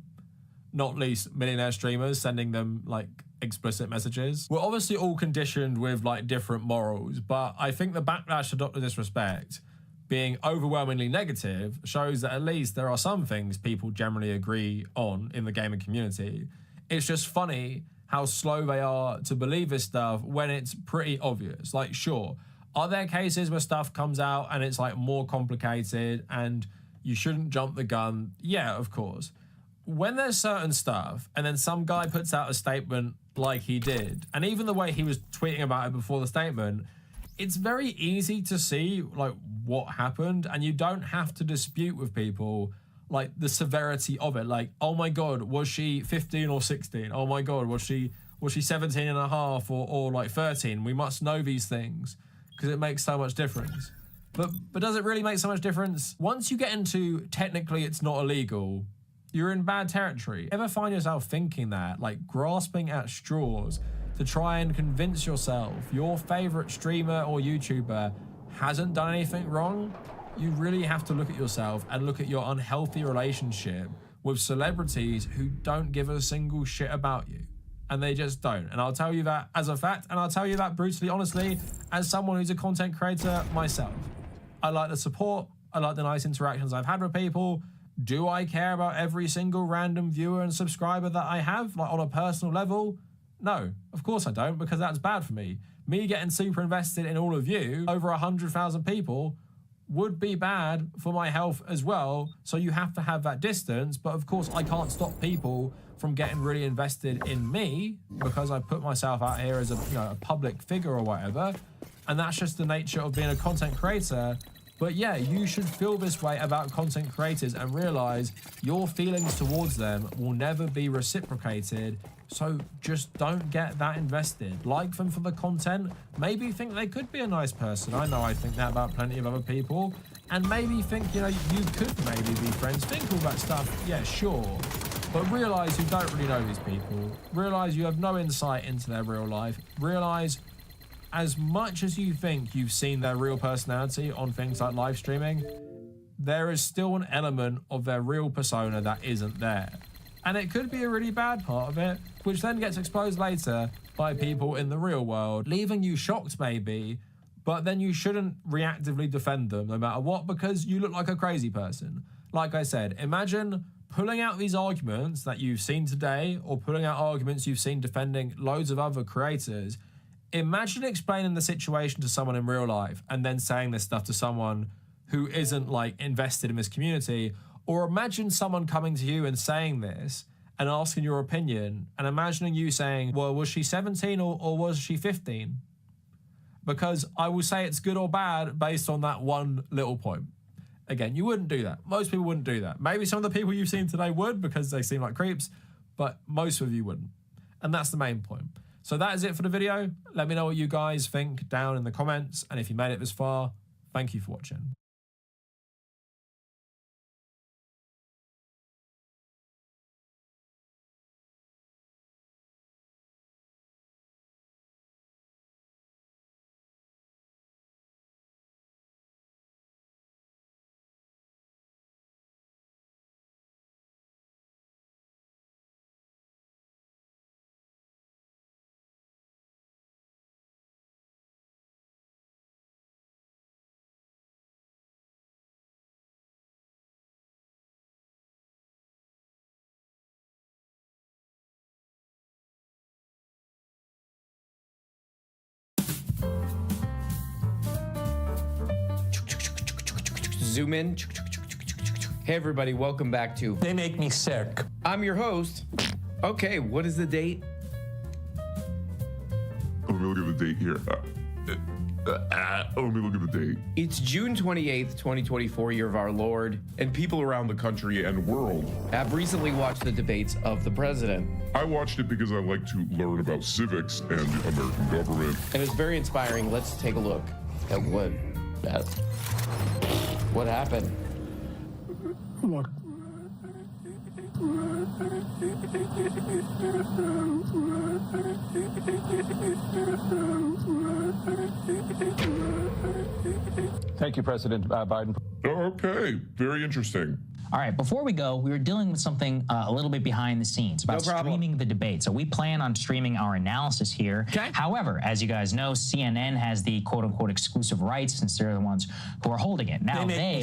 Not least millionaire streamers sending them, like, explicit messages. We're obviously all conditioned with, like, different morals, but I think the backlash to Dr. Disrespect being overwhelmingly negative shows that at least there are some things people generally agree on in the gaming community. It's just funny how slow they are to believe this stuff when it's pretty obvious. Like, sure, are there cases where stuff comes out and it's like more complicated and you shouldn't jump the gun? Yeah, of course. When there's certain stuff and then some guy puts out a statement like he did, and even the way he was tweeting about it before the statement, it's very easy to see like what happened, and you don't have to dispute with people like the severity of it. Like, oh my God, was she 15 or 16? Oh my God, was she 17 and a half or like 13? We must know these things because it makes so much difference. But does it really make so much difference? Once you get into technically it's not illegal, you're in bad territory. Ever find yourself thinking that, like grasping at straws to try and convince yourself your favorite streamer or YouTuber hasn't done anything wrong? You really have to look at yourself and look at your unhealthy relationship with celebrities who don't give a single shit about you. And they just don't. And I'll tell you that as a fact, and I'll tell you that brutally honestly as someone who's a content creator myself. I like the support, I like the nice interactions I've had with people. Do I care about every single random viewer and subscriber that I have, like on a personal level? No, of course I don't, because that's bad for me. Me getting super invested in all of you, over 100,000 people, would be bad for my health as well. So you have to have that distance. But of course, I can't stop people from getting really invested in me because I put myself out here as a public figure or whatever. And that's just the nature of being a content creator. But yeah, you should feel this way about content creators and realize your feelings towards them will never be reciprocated. So just don't get that invested. Like them for the content. Maybe think they could be a nice person. I know I think that about plenty of other people. And maybe think, you could maybe be friends. Think all that stuff. Yeah, sure. But realize you don't really know these people. Realize you have no insight into their real life. Realize as much as you think you've seen their real personality on things like live streaming, there is still an element of their real persona that isn't there. And it could be a really bad part of it, which then gets exposed later by people in the real world, leaving you shocked maybe, but then you shouldn't reactively defend them no matter what, because you look like a crazy person. Like I said, imagine pulling out these arguments that you've seen today, or pulling out arguments you've seen defending loads of other creators. Imagine explaining the situation to someone in real life and then saying this stuff to someone who isn't like invested in this community. Or imagine someone coming to you and saying this and asking your opinion, and imagining you saying, well, was she 17 or was she 15? Because I will say it's good or bad based on that one little point. Again, you wouldn't do that. Most people wouldn't do that. Maybe some of the people you've seen today would because they seem like creeps, but most of you wouldn't. And that's the main point. So that is it for the video. Let me know what you guys think down in the comments. And if you made it this far, thank you for watching. zoom in. Hey everybody, welcome back to They Make Me Sick. I'm your host. Okay, what is the date? Let me look at the date here. Let me look at the date. It's June 28th, 2024, year of our Lord, and people around the country and world have recently watched the debates of the president. I watched it because I like to learn about civics and the American government. And it's very inspiring. Let's take a look at what happened. Look. Thank you, President Biden. Okay, very interesting. All right, before we go, we were dealing with something a little bit behind the scenes about streaming the debate. So we plan on streaming our analysis here. Okay. However, as you guys know, CNN has the quote-unquote exclusive rights since they're the ones who are holding it. Now they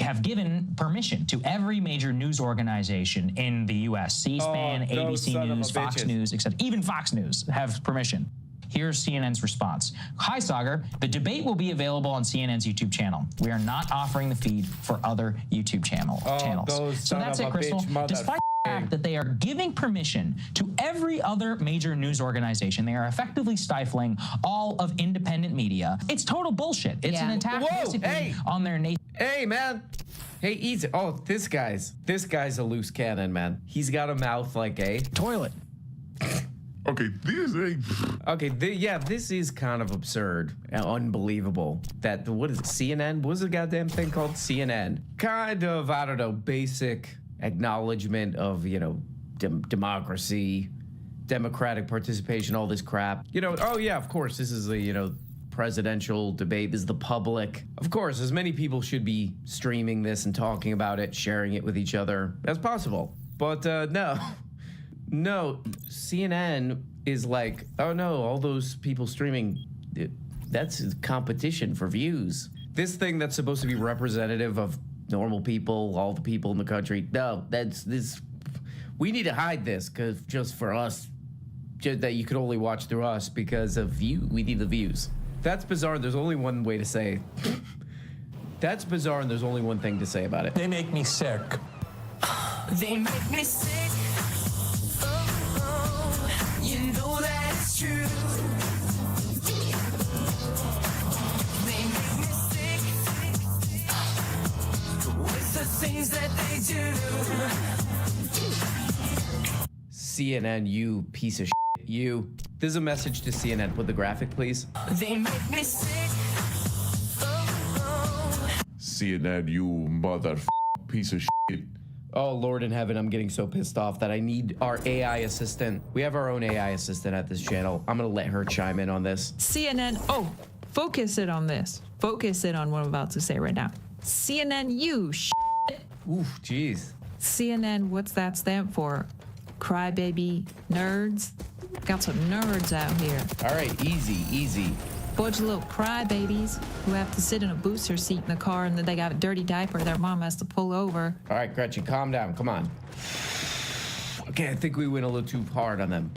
have given permission to every major news organization in the U.S. C-SPAN, ABC News, Fox News, etc. Even Fox News have permission. Here's CNN's response. Hi, Sagar. The debate will be available on CNN's YouTube channel. We are not offering the feed for other YouTube channels. So that's it, Crystal. Despite the fact that they are giving permission to every other major news organization, they are effectively stifling all of independent media. It's total bullshit. It's an attack basically on their nation. Hey, man. Hey, easy. Oh, this guy's a loose cannon, man. He's got a mouth like a toilet. Okay, this is kind of absurd and unbelievable. That, what is it, CNN? What was the goddamn thing called? CNN. Kind of, I don't know, basic acknowledgement of, democracy, democratic participation, all this crap. Oh yeah, of course, this is a, presidential debate. This is the public. Of course, as many people should be streaming this and talking about it, sharing it with each other as possible. But no, CNN is like, oh no, all those people streaming, that's competition for views. This thing that's supposed to be representative of normal people, all the people in the country, no, we need to hide this because just for us, just that you could only watch through us because of we need the views. That's bizarre. There's only one way to say. That's bizarre and there's only one thing to say about it. They make me sick. They make me sick. You know that it's true. They make me sick with the things that they do. CNN, you piece of shit. You. There's a message to CNN. Put the graphic, please. They make me sick. CNN, you mother piece of shit. Oh, Lord in heaven, I'm getting so pissed off that I need our AI assistant. We have our own AI assistant at this channel. I'm going to let her chime in on this. CNN, focus it on this. Focus it on what I'm about to say right now. CNN, you shit. Oof, jeez. CNN, what's that stand for? Crybaby nerds? Got some nerds out here. All right, easy. Bunch of little crybabies who have to sit in a booster seat in the car and then they got a dirty diaper their mom has to pull over. All right, Gretchen, calm down. Come on. Okay, I think we went a little too hard on them.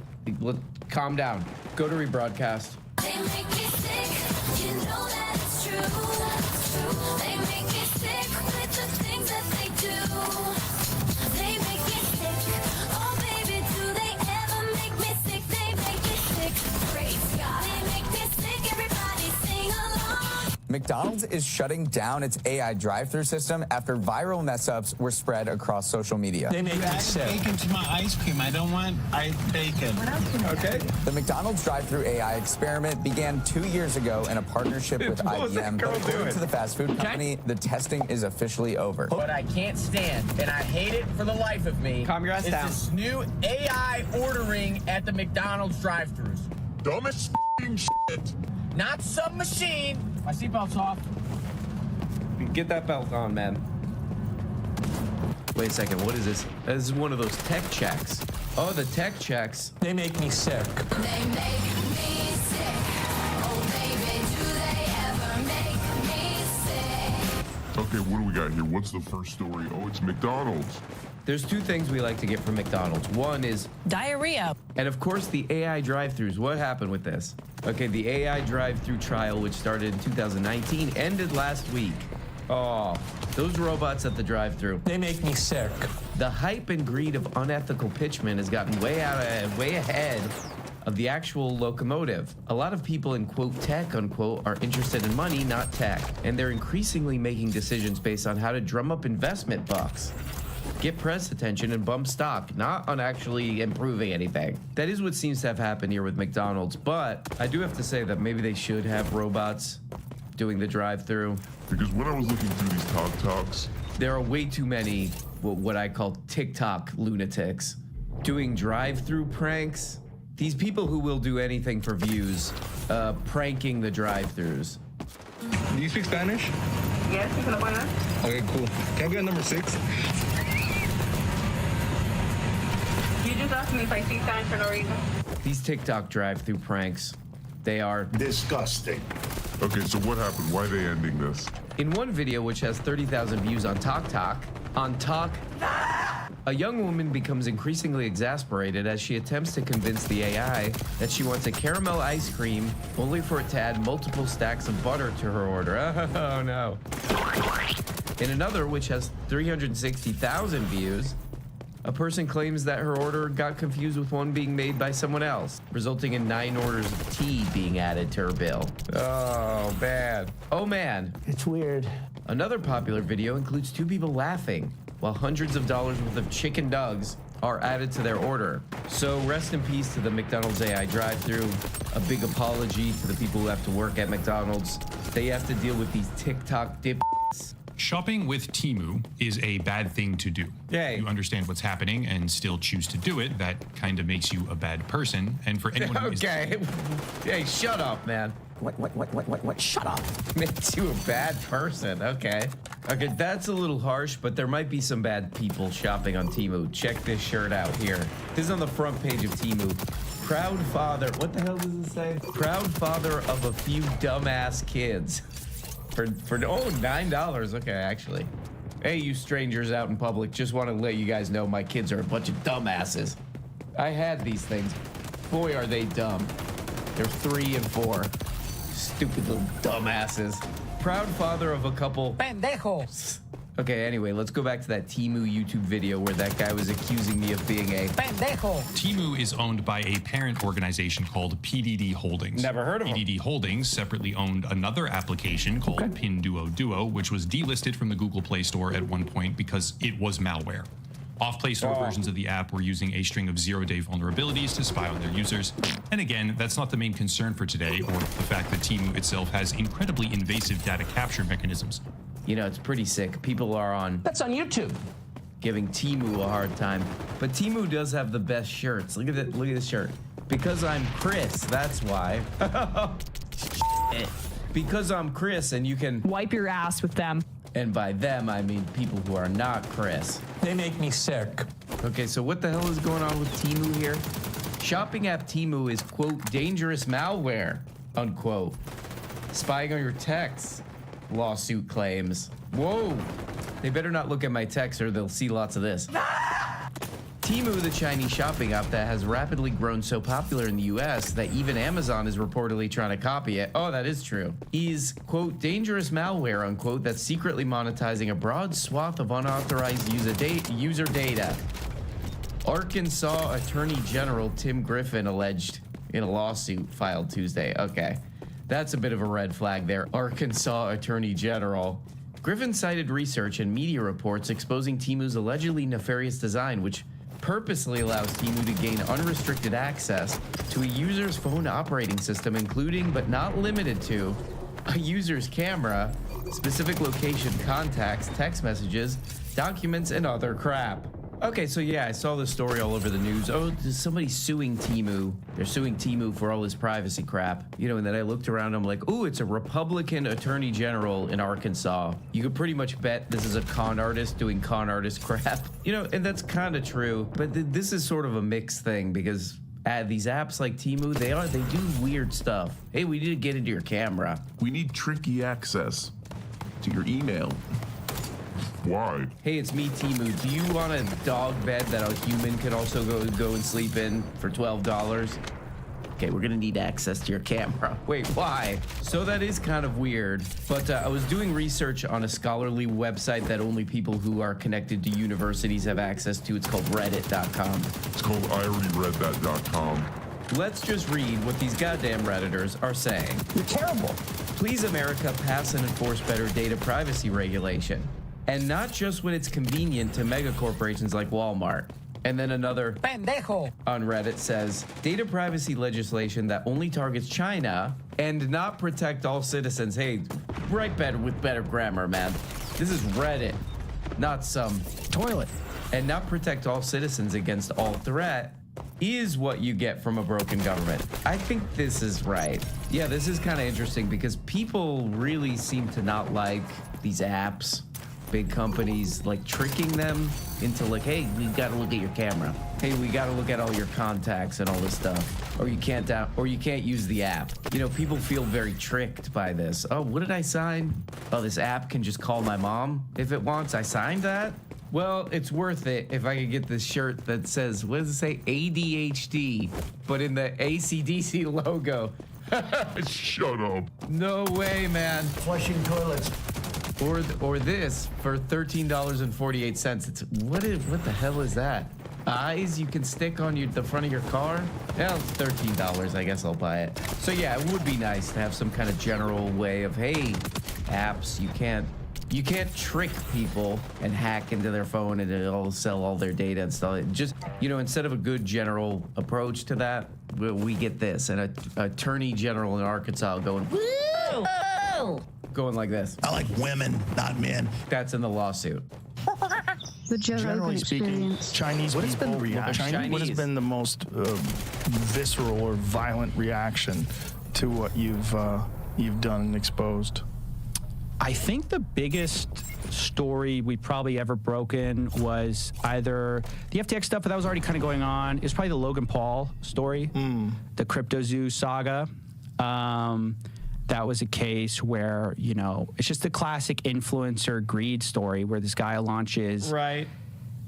Calm down. Go to rebroadcast. They make me sick. You know that it's true. They make me sick with the things that they do. They make me sick. Oh, baby, do they ever make me sick? They make me sick. Praise God. They make me sick. Everybody sing along. McDonald's is shutting down its AI drive-thru system after viral mess-ups were spread across social media. They make me sick. Bacon to my ice cream. I don't want bacon. Okay. The McDonald's drive-thru AI experiment began 2 years ago in a partnership with IBM. But according to the fast food company, the testing is officially over. What I can't stand, and I hate it for the life of me, calm your ass down. This new AI ordering at the McDonald's drive-thrus. Dumbest shit. Not some machine. My seatbelt's off. Get that belt on, man. Wait a second, what is this? This is one of those tech checks. Oh, the tech checks. They make me sick. They make me sick. Oh, baby, do they ever make me sick? Okay, what do we got here? What's the first story? Oh, it's McDonald's. There's two things we like to get from McDonald's. One is diarrhea. And of course, the AI drive-thrus. What happened with this? Okay, the AI drive-thru trial, which started in 2019, ended last week. Oh, those robots at the drive-thru. They make me sick. The hype and greed of unethical pitchmen has gotten way ahead of the actual locomotive. A lot of people in quote tech unquote are interested in money, not tech, and they're increasingly making decisions based on how to drum up investment bucks, get press attention, and bump stock, not on actually improving anything. That is what seems to have happened here with McDonald's, but I do have to say that maybe they should have robots doing the drive-thru. Because when I was looking through these talks, there are way too many what I call TikTok lunatics doing drive-thru pranks. These people who will do anything for views, pranking the drive-thrus. Do you speak Spanish? Yes, you can apply that. Okay, cool. Can I get number 6? You just asked me if I speak Spanish for no reason. These TikTok drive-thru pranks, they are disgusting. Okay, so what happened? Why are they ending this? In one video, which has 30,000 views on TikTok, a young woman becomes increasingly exasperated as she attempts to convince the AI that she wants a caramel ice cream, only for it to add multiple stacks of butter to her order. Oh no. In another, which has 360,000 views, a person claims that her order got confused with one being made by someone else, resulting in 9 orders of tea being added to her bill. Oh, bad. Oh, man. It's weird. Another popular video includes 2 people laughing while hundreds of dollars worth of chicken nugs are added to their order. So rest in peace to the McDonald's AI drive-thru. A big apology to the people who have to work at McDonald's. They have to deal with these TikTok dip***s. Shopping with Temu is a bad thing to do. Yay. You understand what's happening and still choose to do it. That kind of makes you a bad person. And for anyone who is... Okay. Hey, shut up, man. What? Shut up. Makes you a bad person. Okay. Okay, that's a little harsh, but there might be some bad people shopping on Temu. Check this shirt out here. This is on the front page of Temu. Proud father. What the hell does it say? Proud father of a few dumbass kids. For $9. Okay, actually. Hey, you strangers out in public, just want to let you guys know my kids are a bunch of dumbasses. I had these things. Boy, are they dumb. They're 3 and 4. Stupid little dumbasses. Proud father of a couple pendejos. Okay, anyway, let's go back to that Temu YouTube video where that guy was accusing me of being a pendejo. Temu is owned by a parent organization called PDD Holdings. Never heard of them. PDD Holdings separately owned another application called Pinduoduo, which was delisted from the Google Play Store at one point because it was malware. Off-Play Store versions of the app were using a string of zero-day vulnerabilities to spy on their users. And again, that's not the main concern for today, or the fact that Temu itself has incredibly invasive data capture mechanisms. You know, it's pretty sick. People are on... That's on YouTube. Giving Temu a hard time. But Temu does have the best shirts. Look at it. Look at this shirt. Because I'm Chris, that's why. Because I'm Chris and you can... Wipe your ass with them. And by them, I mean people who are not Chris. They make me sick. Okay, so what the hell is going on with Temu here? Shopping app Temu is, quote, dangerous malware, unquote. Spying on your texts, lawsuit claims. Whoa, they better not look at my texts or they'll see lots of this. Temu, the Chinese shopping app that has rapidly grown so popular in the US that even Amazon is reportedly trying to copy it. Oh, that is true. Is, quote, dangerous malware, unquote, that's secretly monetizing a broad swath of unauthorized user data. Arkansas Attorney General Tim Griffin alleged in a lawsuit filed Tuesday. Okay, that's a bit of a red flag there. Arkansas Attorney General. Griffin cited research and media reports exposing Temu's allegedly nefarious design, which purposely allows Temu to gain unrestricted access to a user's phone operating system, including but not limited to a user's camera, specific location, contacts, text messages, documents, and other crap. Okay, so yeah, I saw this story all over the news. Oh, there's somebody suing Temu. They're suing Temu for all this privacy crap. You know, and then I looked around, I'm like, ooh, it's a Republican attorney general in Arkansas. You could pretty much bet this is a con artist doing con artist crap. You know, and that's kind of true, but this is sort of a mixed thing because these apps like Temu, they do weird stuff. Hey, we need to get into your camera. We need tricky access to your email. Why? Hey, it's me, Temu. Do you want a dog bed that a human can also go and sleep in for $12? Okay, we're gonna need access to your camera. Wait, why? So that is kind of weird. But I was doing research on a scholarly website that only people who are connected to universities have access to. It's called reddit.com. It's called ireadread.com. Let's just read what these goddamn Redditors are saying. You're terrible. Please, America, pass and enforce better data privacy regulation. And not just when it's convenient to mega corporations like Walmart. And then another Pendejo on Reddit says, data privacy legislation that only targets China and not protect all citizens. Hey, write better with better grammar, man. This is Reddit, not some toilet. And not protect all citizens against all threat is what you get from a broken government. I think this is right. Yeah, this is kind of interesting because people really seem to not like these apps. Big companies like tricking them into like, hey, we got to look at your camera. Hey, we got to look at all your contacts and all this stuff. Or you can't use the app. You know, people feel very tricked by this. Oh, what did I sign? Oh, this app can just call my mom if it wants. I signed that? Well, it's worth it if I could get this shirt that says, what does it say? ADHD, but in the AC/DC logo. Shut up. No way, man. flushing toilets. Or this for $13.48. It's what the hell is that? Eyes you can stick on the front of your car? Yeah, it's $13. I guess I'll buy it. So yeah, it would be nice to have some kind of general way of, hey, apps, you can't trick people and hack into their phone and it'll sell all their data and stuff. Just, you know, instead of a good general approach to that, we get this. And an attorney general in Arkansas going, woo! Going like this. I like women, not men. That's in the lawsuit. The Joe Generally Rogan speaking, experience. Chinese What has people been reaction. What has been the most visceral or violent reaction to what you've done and exposed? I think the biggest story we probably ever broken was either the FTX stuff, but that was already kind of going on. It was probably the Logan Paul story, the CryptoZoo saga. That was a case where, you know, it's just a classic influencer greed story where this guy launches an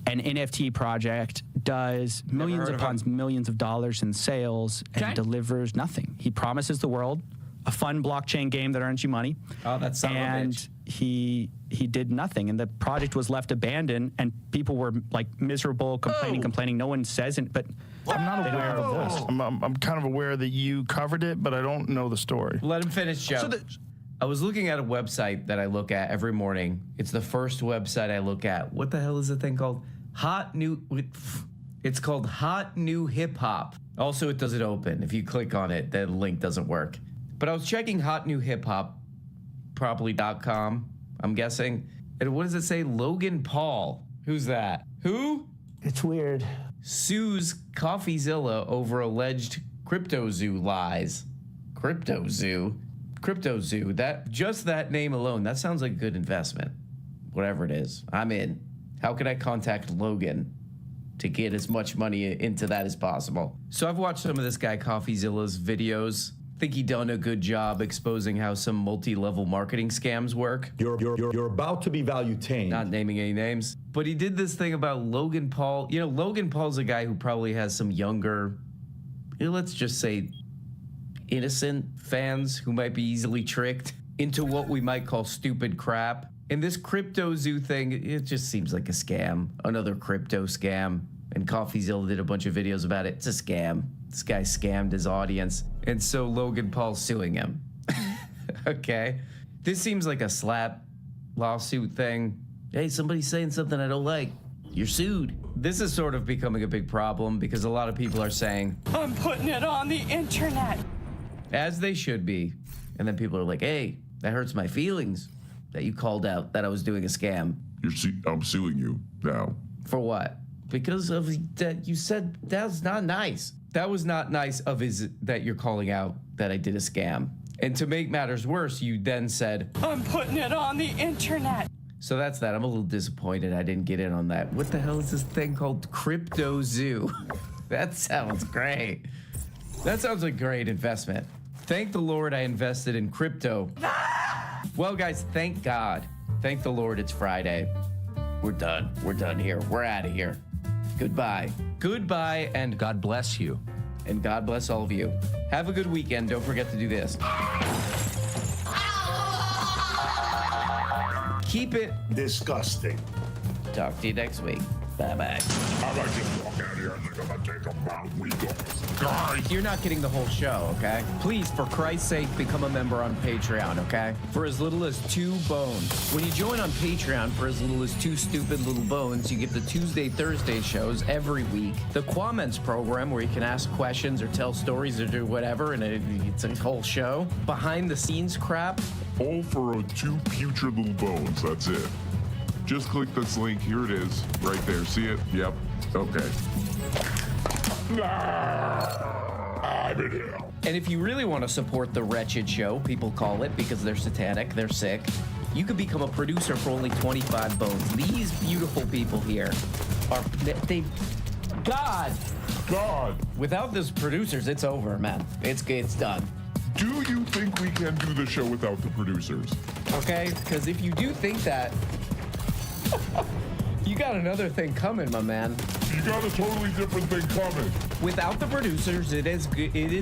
NFT project, does millions upon millions of dollars in sales, and delivers nothing. He promises the world a fun blockchain game that earns you money. Oh, that's son of a bitch. And he did nothing, and the project was left abandoned, and people were like miserable, complaining. No one says it, but I'm not aware of this. I'm kind of aware that you covered it, but I don't know the story. Let him finish, Joe. I was looking at a website that I look at every morning. It's the first website I look at. What the hell is the thing called? It's called Hot New Hip Hop. Also, it doesn't open. If you click on it, the link doesn't work. But I was checking Hot New Hip Hop, properly.com, I'm guessing. And what does it say? Logan Paul. Who's that? Who? It's weird. Sues CoffeeZilla over alleged CryptoZoo lies. CryptoZoo? CryptoZoo. That name alone, that sounds like a good investment. Whatever it is, I'm in. How can I contact Logan to get as much money into that as possible? So I've watched some of this guy CoffeeZilla's videos. I think he done a good job exposing how some multi-level marketing scams work. You're about to be value tamed. Not naming any names. But he did this thing about Logan Paul. You know, Logan Paul's a guy who probably has some younger, let's just say, innocent fans who might be easily tricked into what we might call stupid crap. And this CryptoZoo thing, it just seems like a scam. Another crypto scam. And CoffeeZilla did a bunch of videos about it. It's a scam. This guy scammed his audience. And so Logan Paul's suing him. Okay. This seems like a slap lawsuit thing. Hey, somebody's saying something I don't like. You're sued. This is sort of becoming a big problem because a lot of people are saying, I'm putting it on the internet. As they should be. And then people are like, hey, that hurts my feelings that you called out that I was doing a scam. I'm suing you now. For what? Because of that you said that's not nice. That was not nice of that you're calling out that I did a scam. And to make matters worse, you then said, I'm putting it on the internet. So that's that. I'm a little disappointed I didn't get in on that. What the hell is this thing called CryptoZoo? That sounds great. That sounds like a great investment. Thank the Lord I invested in crypto. Well, guys, thank God. Thank the Lord it's Friday. We're done. We're done here. We're out of here. Goodbye. Goodbye and God bless you. and God bless all of you. Have a good weekend. Don't forget to do this. Keep it disgusting. Talk to you next week. Bye-bye. I might just walk out here and think I'm gonna take a MWIII. Guys, you're not getting the whole show, okay? Please, for Christ's sake, become a member on Patreon, okay? For as little as 2 bones. When you join on Patreon for as little as 2 stupid little bones, you get the Tuesday, Thursday shows every week. The Quaments program, where you can ask questions or tell stories or do whatever, and it's a whole show. Behind the scenes crap. All for 2 putrid little bones, that's it. Just click this link. Here it is. Right there. See it? Yep. Okay. I'm in hell. And if you really want to support the wretched show, people call it, because they're satanic, they're sick, you could become a producer for only 25 bones. These beautiful people here are... God! Without those producers, it's over, man. It's done. Do you think we can do the show without the producers? Okay, because if you do think that... You got another thing coming, my man. You got a totally different thing coming. Without the producers, it is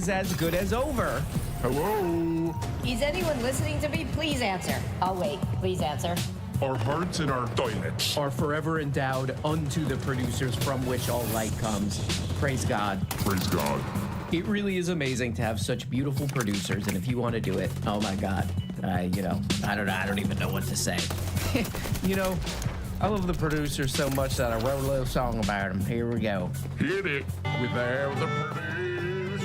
as good as over. Hello? Is anyone listening to me? Please answer. I'll wait. Please answer. Our hearts and our toilets are forever endowed unto the producers from which all light comes. Praise God. Praise God. It really is amazing to have such beautiful producers, and if you want to do it, oh my God, I don't even know what to say. I love the producers so much that I wrote a little song about them. Here we go. Hit it. Without the producers,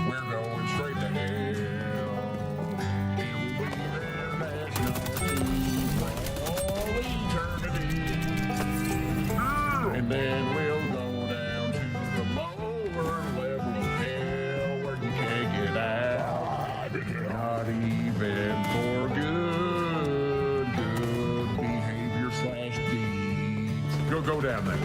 we're going straight to hell. It will be their national team for all eternity. And then we'll go down to the lower level of hell where you can't get out. Not even for good behavior / deeds. Go down there.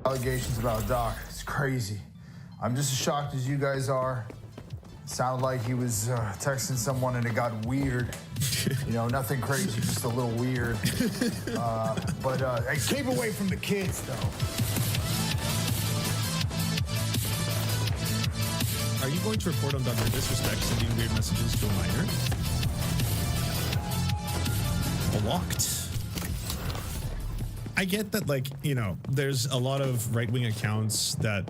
Allegations about Doc. It's crazy. I'm just as shocked as you guys are. It sounded like he was texting someone and it got weird. Nothing crazy, just a little weird. But keep away from the kids, though. Are you going to report on Dr. Disrespect sending weird messages to a minor? Blocked. I get that, there's a lot of right-wing accounts that,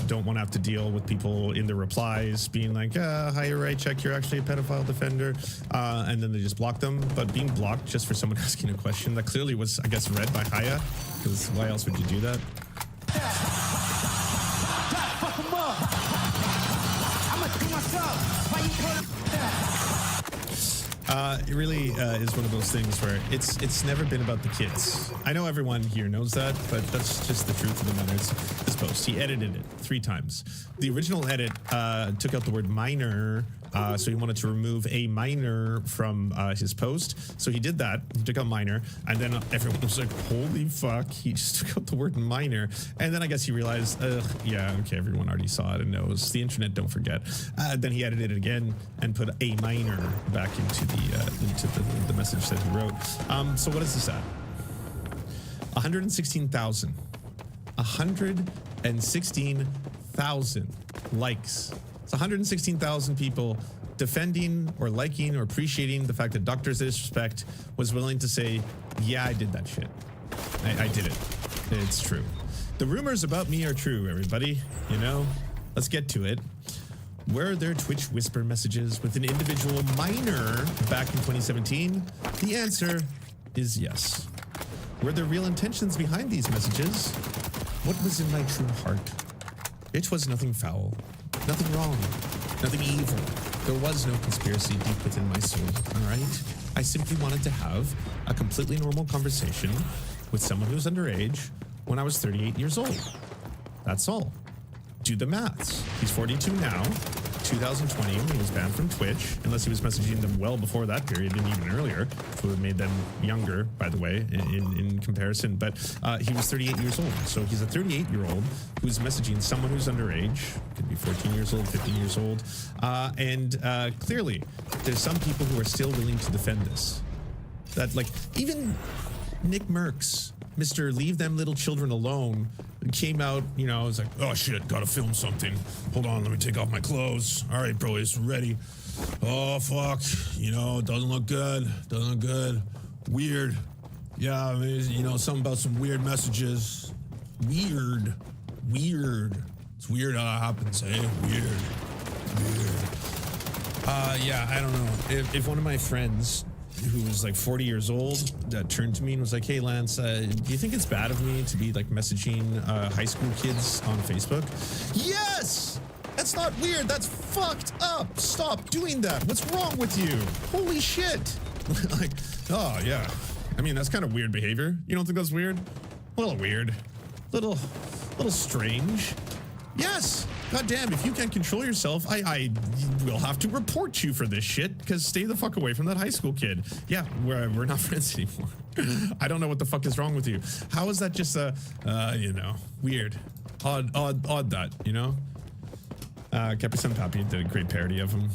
don't want to have to deal with people in their replies being like, hi, you're right, check, you're actually a pedophile defender. And then they just block them. But being blocked just for someone asking a question that clearly was, I guess, read by Haya, because why else would you do that? It really is one of those things where it's never been about the kids. I know everyone here knows that, but that's just the truth of the matter. It's this post. He edited it 3 times. The original edit took out the word minor, so he wanted to remove a minor from his post. So he did that. He took out minor, and then everyone was like, holy fuck, he just took out the word minor. And then I guess he realized, yeah, okay, everyone already saw it and knows. The internet, don't forget. Then he edited it again and put a minor back into the message that he wrote. So what is this at? 116,000. 116,000 likes. It's 116,000 people defending or liking or appreciating the fact that Dr. Disrespect was willing to say, yeah, I did that shit. I did it. It's true. The rumors about me are true, everybody. You know, let's get to it. Were there Twitch whisper messages with an individual minor back in 2017? The answer is yes. Were there real intentions behind these messages? What was in my true heart? It was nothing foul, nothing wrong, nothing evil. There was no conspiracy deep within my soul, all right? I simply wanted to have a completely normal conversation with someone who's underage when I was 38 years old. That's all. Do the maths. He's 42 now. 2020 when he was banned from Twitch, unless he was messaging them well before that period and even earlier, which would have made them younger, by the way, in comparison. But he was 38 years old. So he's a 38-year-old who's messaging someone who's underage, could be 14 years old, 15 years old. And clearly, there's some people who are still willing to defend this. That, like, even Nick Merckx, Mr. Leave Them Little Children Alone, came out, you know, was like, oh shit, gotta film something. Hold on, let me take off my clothes. All right, bro, it's ready. Oh, fuck. You know, doesn't look good. Doesn't look good. Weird. Yeah, I mean, you know, something about some weird messages. Weird. It's weird how it happens, eh? Weird. Yeah, I don't know. If one of my friends who was like 40 years old that turned to me and was like, hey Lance, do you think it's bad of me to be like messaging high school kids on Facebook? Yes! That's not weird, that's fucked up. Stop doing that. What's wrong with you? Holy shit. Like, oh yeah. I mean, that's kind of weird behavior. You don't think that's weird? A little weird. Little strange. Yes! God damn, if you can't control yourself, I will have to report you for this shit, because stay the fuck away from that high school kid. Yeah, we're not friends anymore. I don't know what the fuck is wrong with you. How is that just you know, weird. Odd that, you know? Capri Pappy did a great parody of him.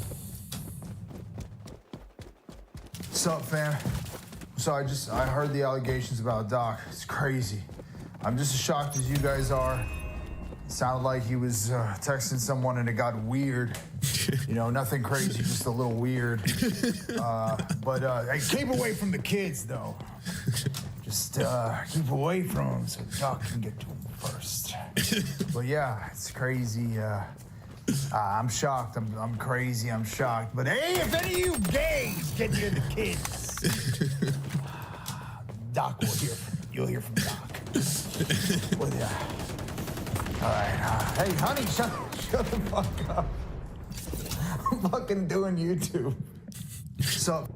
Sup, fam? So I heard the allegations about Doc. It's crazy. I'm just as shocked as you guys are. Sounded like he was texting someone and it got weird. You know, nothing crazy, just a little weird. Hey, keep away from the kids, though. Just keep away from them so Doc can get to them first. But yeah, it's crazy. I'm shocked. I'm crazy. I'm shocked. But hey, if any of you gays get near the kids, Doc will hear from you. You'll hear from Doc. But yeah. All right. Hey, honey, shut the fuck up. I'm fucking doing YouTube. So.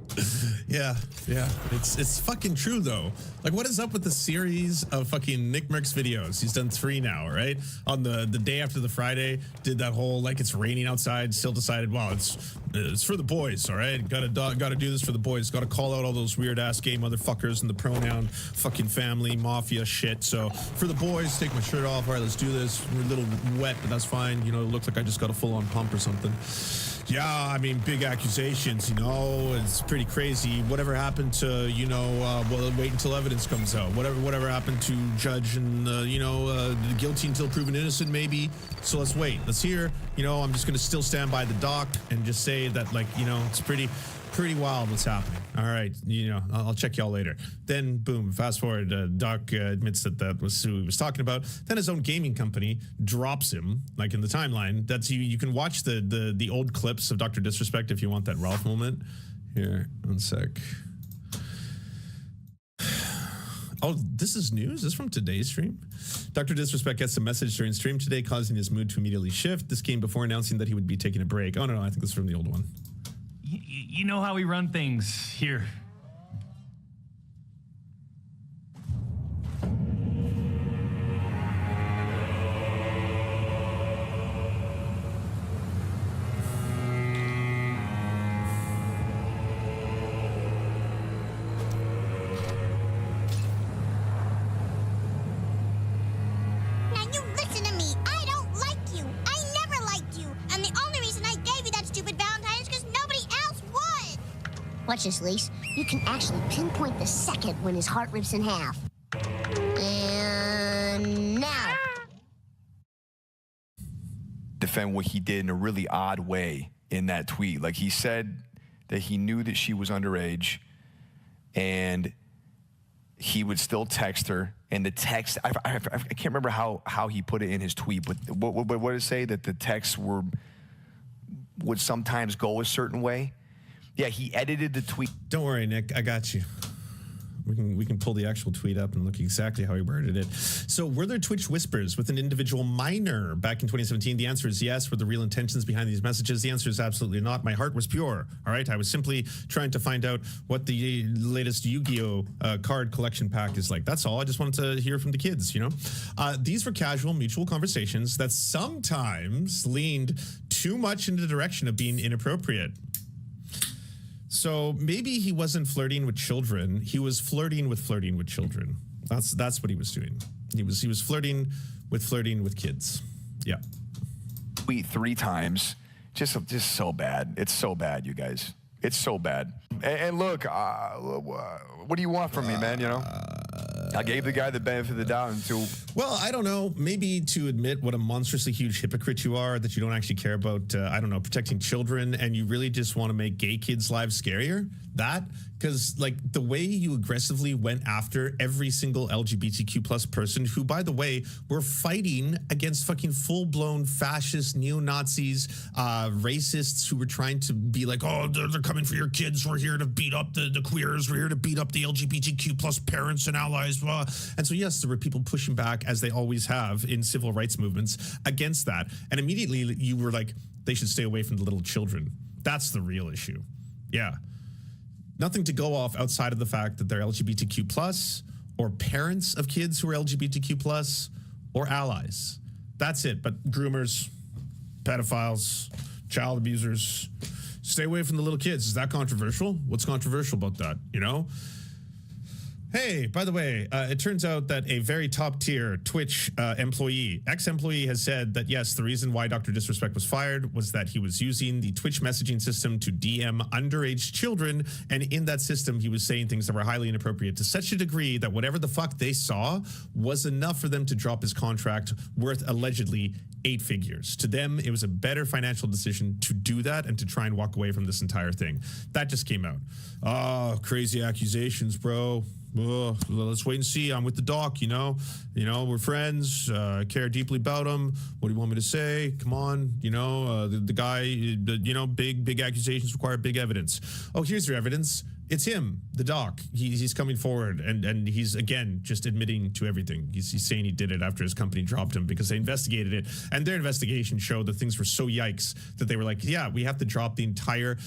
Yeah. It's fucking true though. Like, what is up with the series of fucking Nick Merckx videos? He's done 3 now, right? On the day after the Friday, did that whole like it's raining outside. Still decided, wow, it's for the boys, all right? Got to do this for the boys. Got to call out all those weird ass gay motherfuckers and the pronoun fucking family mafia shit. So for the boys, take my shirt off. All right, let's do this. We're a little wet, but that's fine. You know, it looks like I just got a full on pump or something. Yeah, I mean, big accusations, you know, it's pretty crazy. Whatever happened to, you know, well, wait until evidence comes out. Whatever happened to judge and, you know, guilty until proven innocent, maybe. So let's wait. Let's hear. You know, I'm just going to still stand by the doc and just say that, like, you know, it's pretty wild what's happening. All right, you know, I'll check y'all later. Then, boom, fast forward, Doc admits that was who he was talking about. Then his own gaming company drops him, like in the timeline. That's you can watch the old clips of Dr. Disrespect if you want that Ralph moment. Here, one sec. Oh, this is news? This is from today's stream? Dr. Disrespect gets a message during stream today, causing his mood to immediately shift. This came before announcing that he would be taking a break. Oh, no, I think this is from the old one. You know how we run things here. Watch this, Lise. You can actually pinpoint the second when his heart rips in half. And now. Defend what he did in a really odd way in that tweet. Like, he said that he knew that she was underage and he would still text her, and the text, I can't remember how he put it in his tweet, but what did it say? That the texts would sometimes go a certain way? Yeah, he edited the tweet. Don't worry, Nick, I got you. We can pull the actual tweet up and look exactly how he worded it. So, were there Twitch whispers with an individual minor back in 2017? The answer is yes. Were the real intentions behind these messages? The answer is absolutely not. My heart was pure. All right, I was simply trying to find out what the latest Yu-Gi-Oh card collection pack is like. That's all. I just wanted to hear from the kids. You know, these were casual, mutual conversations that sometimes leaned too much in the direction of being inappropriate. So maybe he wasn't flirting with children. He was flirting with children. That's what he was doing. He was flirting with kids. Yeah. Tweet 3 times. Just so bad. It's so bad, you guys. It's so bad. And look, what do you want from me, man? You know, I gave the guy the benefit of the doubt until. Well, I don't know. Maybe to admit what a monstrously huge hypocrite you are, that you don't actually care about, I don't know, protecting children, and you really just want to make gay kids' lives scarier. That, because like the way you aggressively went after every single LGBTQ plus person who, by the way, were fighting against fucking full-blown fascist neo-Nazis, racists who were trying to be like, oh, they're coming for your kids. We're here to beat up the queers. We're here to beat up the LGBTQ plus parents and allies. And so, yes, there were people pushing back, as they always have in civil rights movements, against that. And immediately you were like, they should stay away from the little children. That's the real issue. Yeah. Nothing to go off outside of the fact that they're LGBTQ plus or parents of kids who are LGBTQ plus or allies. That's it. But groomers, pedophiles, child abusers, stay away from the little kids. Is that controversial? What's controversial about that? You know? Hey, by the way, it turns out that a very top-tier Twitch ex-employee has said that, yes, the reason why Dr. Disrespect was fired was that he was using the Twitch messaging system to DM underage children, and in that system, he was saying things that were highly inappropriate to such a degree that whatever the fuck they saw was enough for them to drop his contract worth allegedly 8 figures. To them, it was a better financial decision to do that and to try and walk away from this entire thing. That just came out. Oh, crazy accusations, bro. Oh, let's wait and see. I'm with the doc, you know, we're friends. I care deeply about him. What do you want me to say? Come on, the guy, big accusations require big evidence. Oh, here's your evidence. It's him, the doc. He's coming forward, and he's, again, just admitting to everything. He's saying he did it after his company dropped him because they investigated it, and their investigation showed that things were so yikes that they were like, yeah, we have to drop the entire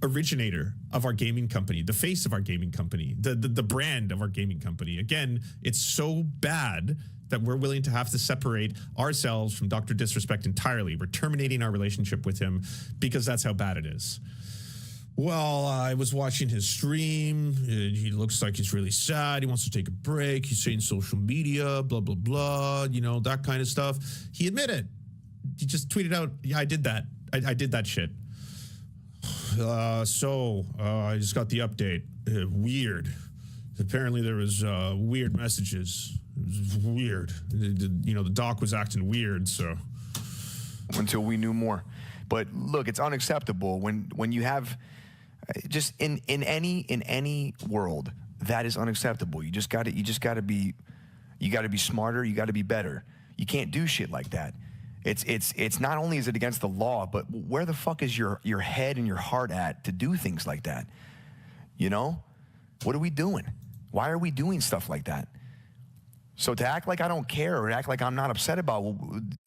originator of our gaming company, the face of our gaming company, the brand of our gaming company. Again, it's so bad that we're willing to have to separate ourselves from Dr. Disrespect entirely. We're terminating our relationship with him because that's how bad it is. Well, I was watching his stream. He looks like he's really sad. He wants to take a break. He's saying social media, blah, blah, blah, that kind of stuff. He admitted. He just tweeted out, yeah, I did that. I did that shit. I just got the update. Weird. Apparently there was weird messages. It was weird. The doc was acting weird, so. Until we knew more. But look, it's unacceptable when you have just in any world, that is unacceptable. You gotta be smarter, you gotta be better. You can't do shit like that. It's not only is it against the law, but where the fuck is your head and your heart at to do things like that? What are we doing? Why are we doing stuff like that? So to act like I don't care or act like I'm not upset about.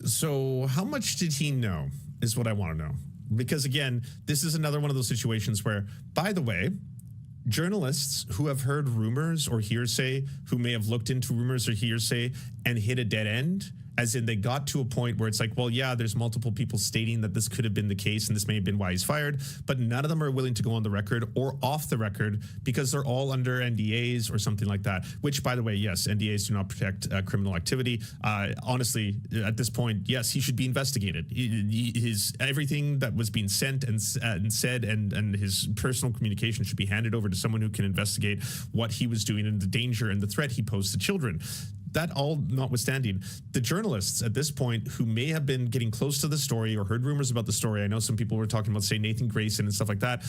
So how much did he know is what I want to know. Because again, this is another one of those situations where, by the way, journalists who have heard rumors or hearsay, who may have looked into rumors or hearsay and hit a dead end, as in they got to a point where it's like, well, yeah, there's multiple people stating that this could have been the case and this may have been why he's fired, but none of them are willing to go on the record or off the record because they're all under NDAs or something like that, which, by the way, yes, NDAs do not protect criminal activity. Honestly, at this point, yes, he should be investigated. His everything that was being sent and said and his personal communication should be handed over to someone who can investigate what he was doing and the danger and the threat he posed to children. That all notwithstanding, the journalists at this point who may have been getting close to the story or heard rumors about the story, I know some people were talking about, say, Nathan Grayson and stuff like that.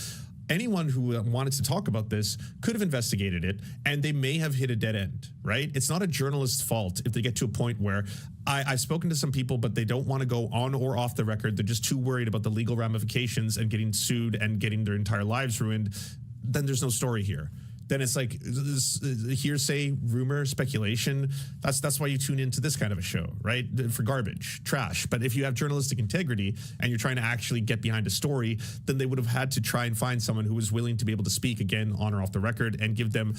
anyone who wanted to talk about this could have investigated it, and they may have hit a dead end, right? It's not a journalist's fault if they get to a point where I've spoken to some people, but they don't want to go on or off the record. They're just too worried about the legal ramifications and getting sued and getting their entire lives ruined. Then there's no story here. Then it's like hearsay, rumor, speculation. That's why you tune into this kind of a show, right? For garbage, trash. But if you have journalistic integrity and you're trying to actually get behind a story, then they would have had to try and find someone who was willing to be able to speak again on or off the record and give them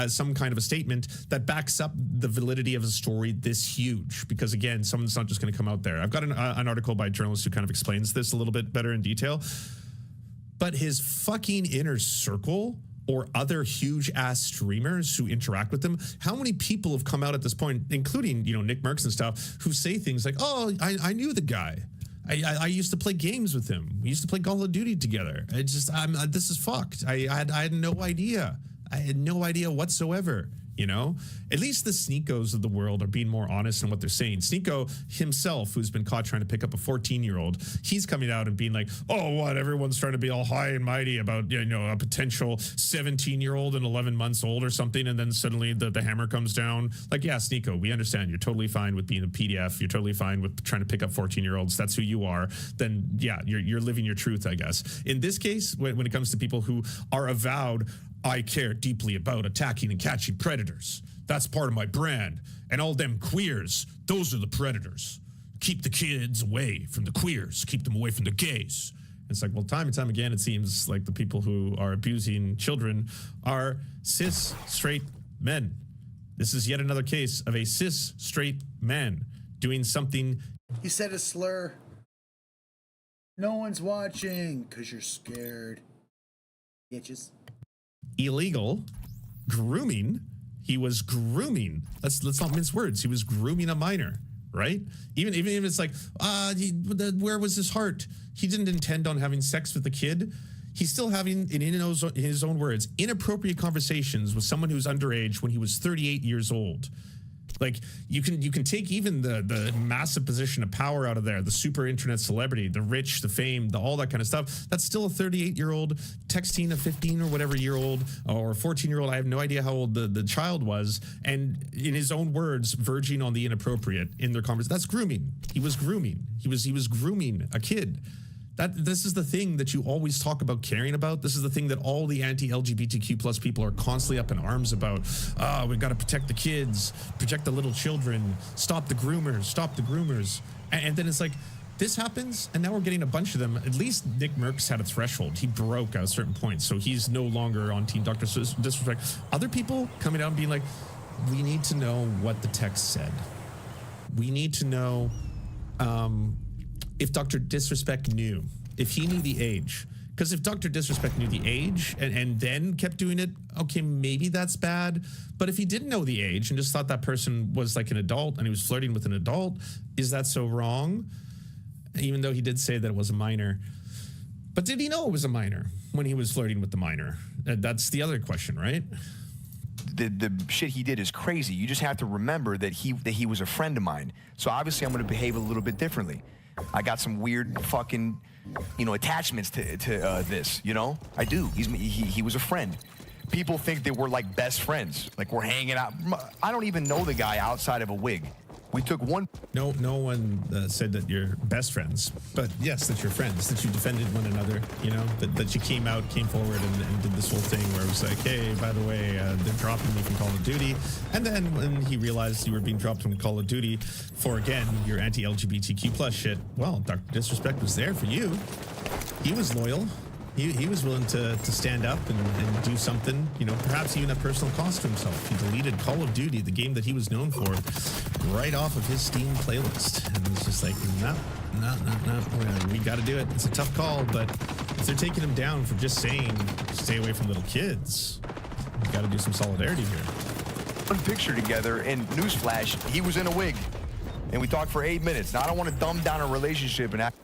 some kind of a statement that backs up the validity of a story this huge. Because again, someone's not just going to come out there. I've got an article by a journalist who kind of explains this a little bit better in detail. But his fucking inner circle, or other huge ass streamers who interact with them, how many people have come out at this point, including, you know, Nick Merckx and stuff, who say things like, oh, I knew the guy. I used to play games with him. We used to play Call of Duty together. This is fucked. I had no idea. I had no idea whatsoever. You know, at least the Sneakos of the world are being more honest in what they're saying. Sneako himself, who's been caught trying to pick up a 14-year-old, he's coming out and being like, oh, what? Everyone's trying to be all high and mighty about, you know, a potential 17-year-old and 11 months old or something. And then suddenly the hammer comes down. Like, yeah, Sneako, we understand. You're totally fine with being a PDF. You're totally fine with trying to pick up 14-year-olds. That's who you are. Then, yeah, you're living your truth, I guess. In this case, when it comes to people who are avowed, I care deeply about attacking and catching predators. That's part of my brand. And all them queers, those are the predators. Keep the kids away from the queers. Keep them away from the gays. It's like, well, time and time again, it seems like the people who are abusing children are cis, straight men. This is yet another case of a cis, straight man doing something. He said a slur. No one's watching because you're scared. Bitches. Illegal, grooming. He was grooming. Let's not mince words. He was grooming a minor, right? Even if it's like, where was his heart? He didn't intend on having sex with the kid. He's still having, in his own words, inappropriate conversations with someone who's underage when he was 38 years old. Like, you can take even the massive position of power out of there, the super internet celebrity, the rich, the fame, all that kind of stuff. That's still a 38-year-old texting a 15 or whatever year old or a 14-year-old. I have no idea how old the child was. And in his own words, verging on the inappropriate in their conversation. That's grooming. He was grooming. He was grooming a kid. This is the thing that you always talk about caring about. This is the thing that all the anti-LGBTQ plus people are constantly up in arms about. We've got to protect the kids, protect the little children, stop the groomers. And then it's like, this happens, and now we're getting a bunch of them. At least Nick Merckx had a threshold. He broke at a certain point, so he's no longer on Team Dr. Disrespect. Other people coming out and being like, we need to know what the text said. We need to know if Dr. Disrespect knew, if he knew the age. Because if Dr. Disrespect knew the age and then kept doing it, okay, maybe that's bad. But if he didn't know the age and just thought that person was like an adult and he was flirting with an adult, is that so wrong? Even though he did say that it was a minor. But did he know it was a minor when he was flirting with the minor? That's the other question, right? The shit he did is crazy. You just have to remember that he was a friend of mine. So obviously I'm going to behave a little bit differently. I got some weird fucking, attachments to this, I do. He was a friend. People think that we're like best friends, like we're hanging out. I don't even know the guy outside of a wig. We took one. No one said that you're best friends, but yes, that you're friends, that you defended one another, that you came forward and did this whole thing where it was like, hey, by the way, they're dropping me from Call of Duty. And then when he realized you were being dropped from Call of Duty for, again, your anti-LGBTQ plus shit, well, Dr. Disrespect was there for you. He was loyal. He was willing to stand up and do something, perhaps even at personal cost to himself. He deleted Call of Duty, the game that he was known for, right off of his Steam playlist. And it's just like, no, we got to do it. It's a tough call, but if they're taking him down for just saying, stay away from little kids, we got to do some solidarity here. One picture together, and newsflash, he was in a wig. And we talked for 8 minutes. Now, I don't want to dumb down a relationship and act.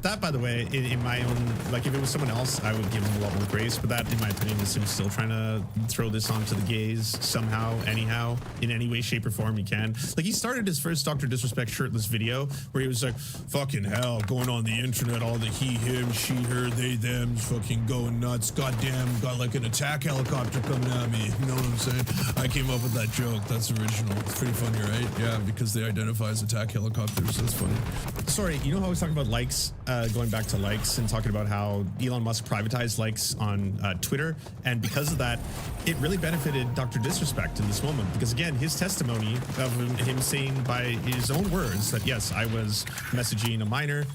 That, by the way, in my own, like, if it was someone else, I would give him a lot more grace. But that, in my opinion, is him still trying to throw this onto the gays somehow, anyhow, in any way, shape, or form he can. Like, he started his first Dr. Disrespect shirtless video where he was like, fucking hell, going on the internet, all the he, him, she, her, they, them, fucking going nuts. Goddamn, got like an attack helicopter coming at me. You know what I'm saying? I came up with that joke. That's original. It's pretty funny, right? Yeah, because they identify as attack helicopters. That's funny. Sorry, you know how I was talking about likes, going back to likes and talking about how Elon Musk privatized likes on Twitter, and because of that, it really benefited Dr. Disrespect in this moment, because again, his testimony of him saying by his own words that yes, I was messaging a minor,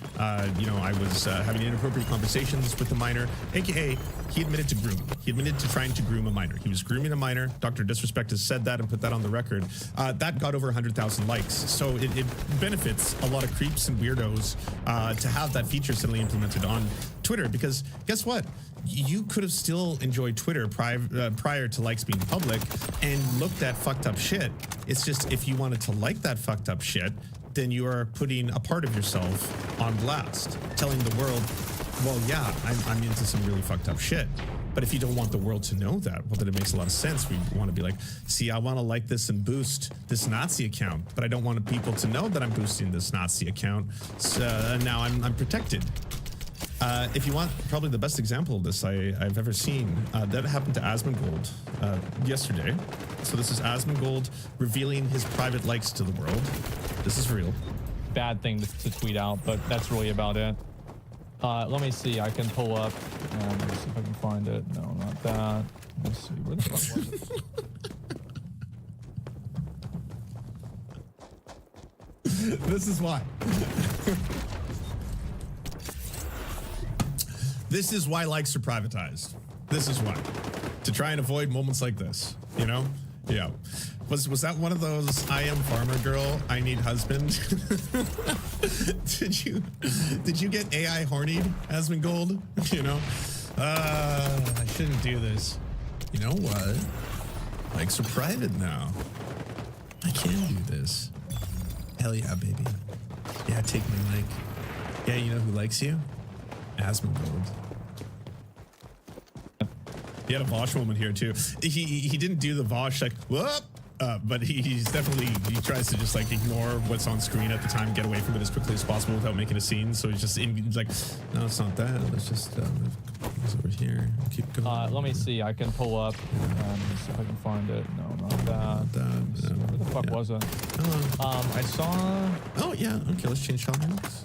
you know, I was having inappropriate conversations with a minor, aka he admitted to grooming. He admitted to trying to groom a minor. He was grooming a minor. Dr. Disrespect has said that and put that on the record. That got over 100,000 likes. So it benefits a lot of creeps and weirdos to have that feature suddenly implemented on Twitter, because guess what? You could have still enjoyed Twitter prior to likes being public and looked at fucked up shit. It's just if you wanted to like that fucked up shit, then you are putting a part of yourself on blast, telling the world, well, yeah, I'm into some really fucked up shit. But if you don't want the world to know that, well, then it makes a lot of sense. We want to be like, see, I want to like this and boost this Nazi account, but I don't want people to know that I'm boosting this Nazi account. So now I'm protected. If you want probably the best example of this I've ever seen, that happened to Asmongold yesterday. So this is Asmongold revealing his private likes to the world. This is real. Bad thing to tweet out, but that's really about it. Let me see. I can pull up. Let me see if I can find it. No, not that. Let me see. Where the fuck was it? This is why. This is why likes are privatized. This is why. To try and avoid moments like this, you know? Yeah. Was that one of those I am farmer girl, I need husband? Did you get AI hornied, Asmongold? You know? I shouldn't do this. You know what? Likes are private now. I can do this. Hell yeah, baby. Yeah, take my like. Yeah, you know who likes you? Asmongold. He had a Vosh moment here too. He didn't do the Vosh like whoop, but he's definitely, he tries to just like ignore what's on screen at the time, get away from it as quickly as possible without making a scene. So he's just he's like, no, it's not that. Let's just it's over here. Keep going. Let me see. I can pull up. See if I can find it. No, not that. Where the fuck was it? I saw. Oh yeah. Okay, let's change topics.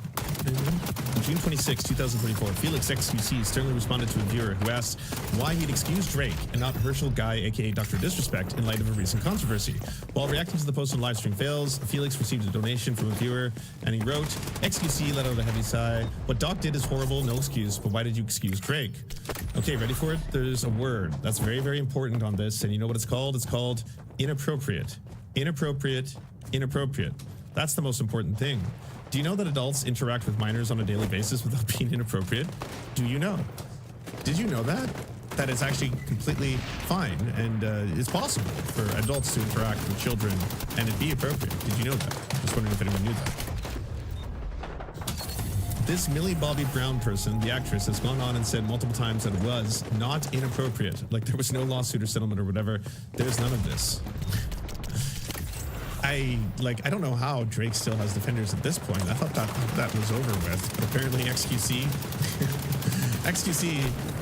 June 26, 2024, Felix XQC sternly responded to a viewer who asked why he'd excused Drake and not Herschel Guy, aka Dr. Disrespect, in light of a recent controversy. While reacting to the post on livestream fails, Felix received a donation from a viewer, and he wrote, XQC let out a heavy sigh. What Doc did is horrible, no excuse, but why did you excuse Drake? Okay, ready for it? There's a word that's very, very important on this, and you know what it's called? It's called inappropriate. Inappropriate. Inappropriate. That's the most important thing. Do you know that adults interact with minors on a daily basis without being inappropriate? Do you know? Did you know that? That it's actually completely fine and it's possible for adults to interact with children and it be appropriate. Did you know that? Just wondering if anyone knew that. This Millie Bobby Brown person, the actress, has gone on and said multiple times that it was not inappropriate. Like there was no lawsuit or settlement or whatever. There's none of this. I don't know how Drake still has defenders at this point. I thought that was over with, but apparently XQC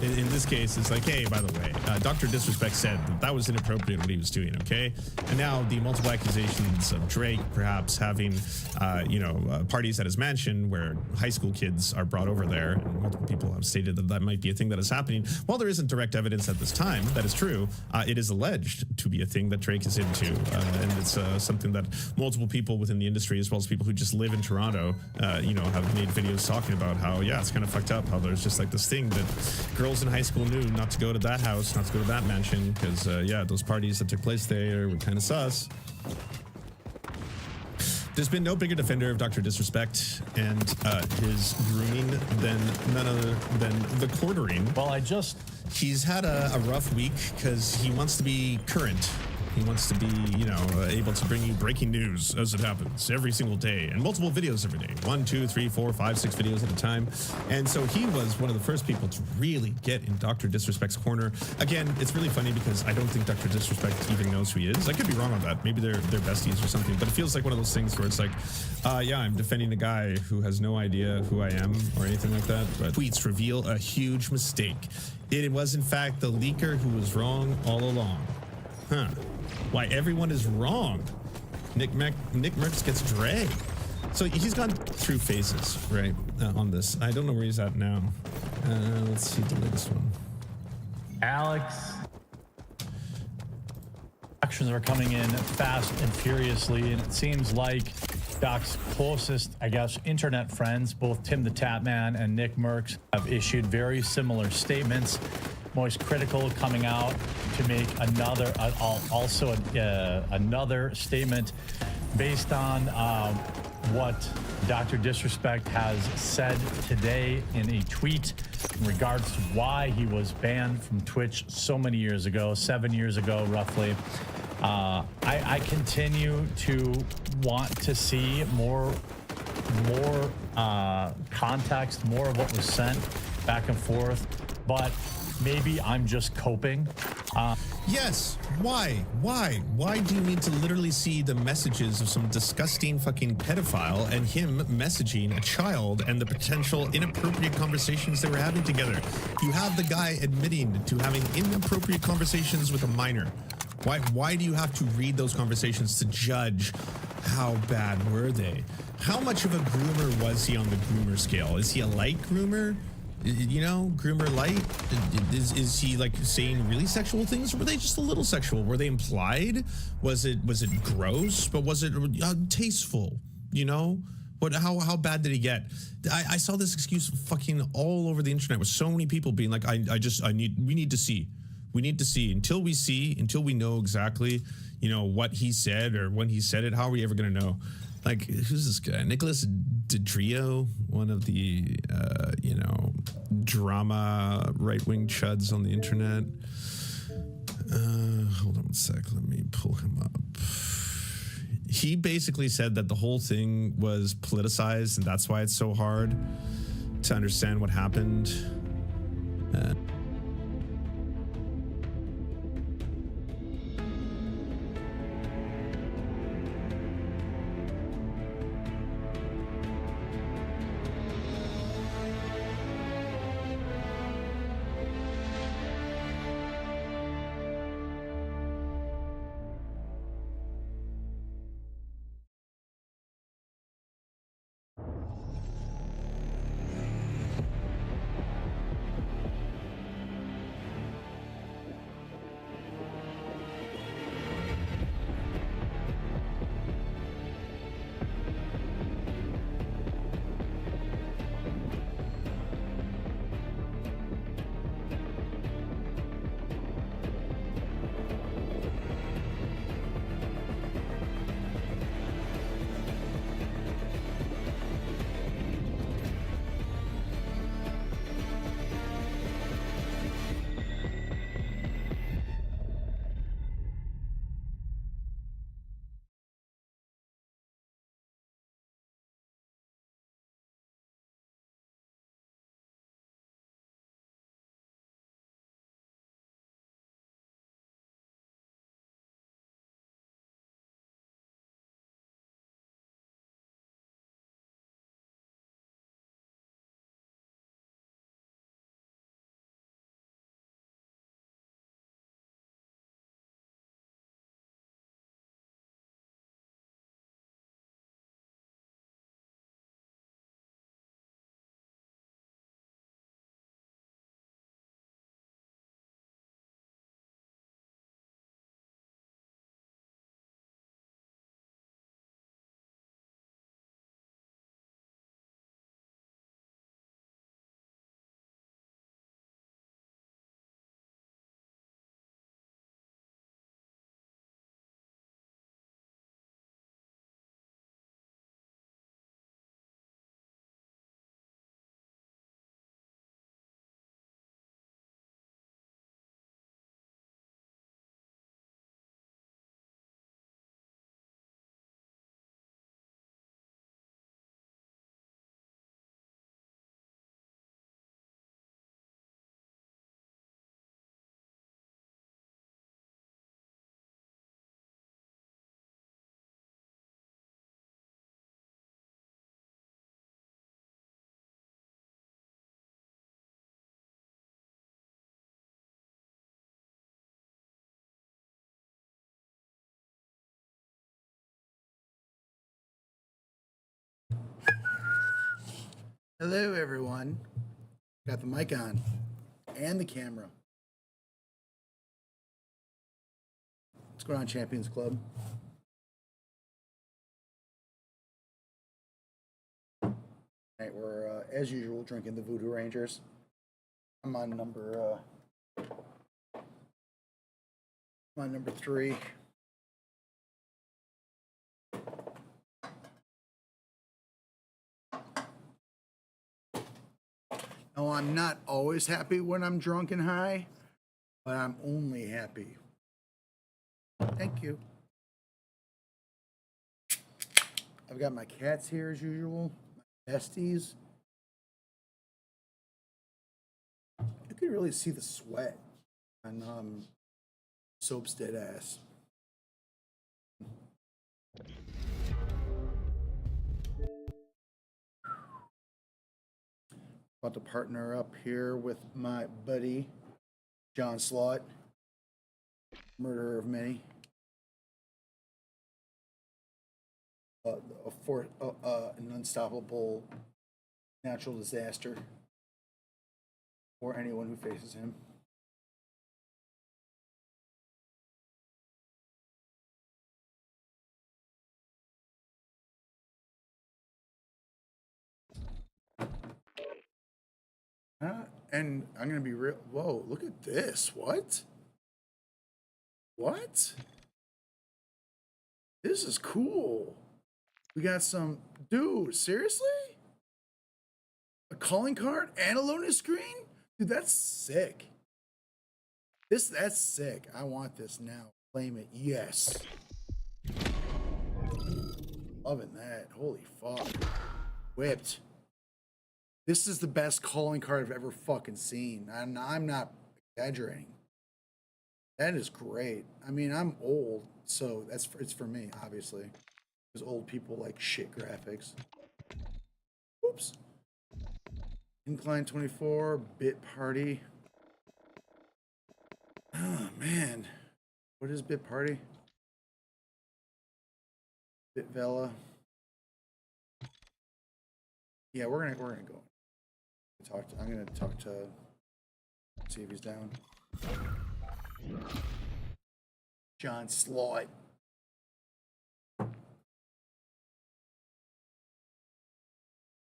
in this case is like, hey, by the way, Dr. Disrespect said that was inappropriate what he was doing, okay? And now the multiple accusations of Drake perhaps having, parties at his mansion where high school kids are brought over there, and multiple people have stated that might be a thing that is happening. While there isn't direct evidence at this time that is true, it is alleged to be a thing that Drake is into, and it's something that multiple people within the industry, as well as people who just live in Toronto, have made videos talking about how, yeah, it's kind of fucked up how there's just like this thing that girls in high school knew not to go to that house, not to go to that mansion, because, those parties that took place there were kind of sus. There's been no bigger defender of Dr. Disrespect and his grooming than none other than the quartering. Well, he's had a rough week because he wants to be current He wants to be, you know, able to bring you breaking news as it happens every single day and multiple videos every day. 1, 2, 3, 4, 5, 6 videos at a time. And so he was one of the first people to really get in Dr. Disrespect's corner. Again, it's really funny because I don't think Dr. Disrespect even knows who he is. I could be wrong on that. Maybe they're besties or something, but it feels like one of those things where it's like, yeah, I'm defending a guy who has no idea who I am or anything like that. But tweets reveal a huge mistake. It was, in fact, the leaker who was wrong all along. Huh. Why everyone is wrong. Nick Merckx gets dragged. So he's gone through phases, right, on this. I don't know where he's at now. Let's see the latest one. Alex. Actions are coming in fast and furiously, and it seems like Doc's closest, I guess, internet friends, both Tim the Tatman and Nick Merckx, have issued very similar statements. Most critical coming out to make another, another statement based on what Dr. Disrespect has said today in a tweet in regards to why he was banned from Twitch so many years ago, 7 years ago, roughly. I continue to want to see more context, more of what was sent back and forth, but maybe I'm just coping. Yes. Why? Why do you need to literally see the messages of some disgusting fucking pedophile and him messaging a child and the potential inappropriate conversations they were having together? You have the guy admitting to having inappropriate conversations with a minor. Why do you have to read those conversations to judge how bad were they? How much of a groomer was he on the groomer scale? Is he a light groomer? You know, groomer light? Is he like saying really sexual things, or were they just a little sexual? Were they implied? Was it gross? But was it tasteful? You know, how bad did he get? I saw this excuse fucking all over the internet with so many people being like, we need to see until we know exactly, you know, what he said or when he said it. How are we ever going to know? Like, who's this guy? Nicholas DeDrio, one of the, you know, drama right-wing chuds on the internet. Hold on one sec. Let me pull him up. He basically said that the whole thing was politicized, and that's why it's so hard to understand what happened. Hello, everyone. Got the mic on and the camera. What's going on, Champions Club? All right, we're as usual drinking the Voodoo Rangers. I'm on number 3. No, I'm not always happy when I'm drunk and high, but I'm only happy. Thank you. I've got my cats here as usual, my besties. You can really see the sweat on Soap's dead ass. About to partner up here with my buddy, John Slott, murderer of many. An unstoppable natural disaster for anyone who faces him. And I'm gonna be real. Whoa, look at this. What? What? This is cool. We got some. Dude, seriously? A calling card and a loading screen? Dude, that's sick. That's sick. I want this now. Claim it. Yes. Loving that. Holy fuck. Whipped. This is the best calling card I've ever fucking seen. I'm not exaggerating. That is great. I mean, I'm old, so it's for me, obviously. Because old people like shit graphics. Oops. Incline 24, Bit Party. Oh man. What is Bit Party? Bit Vela. Yeah, we're gonna go. I'm gonna talk to see if he's down. John Slott.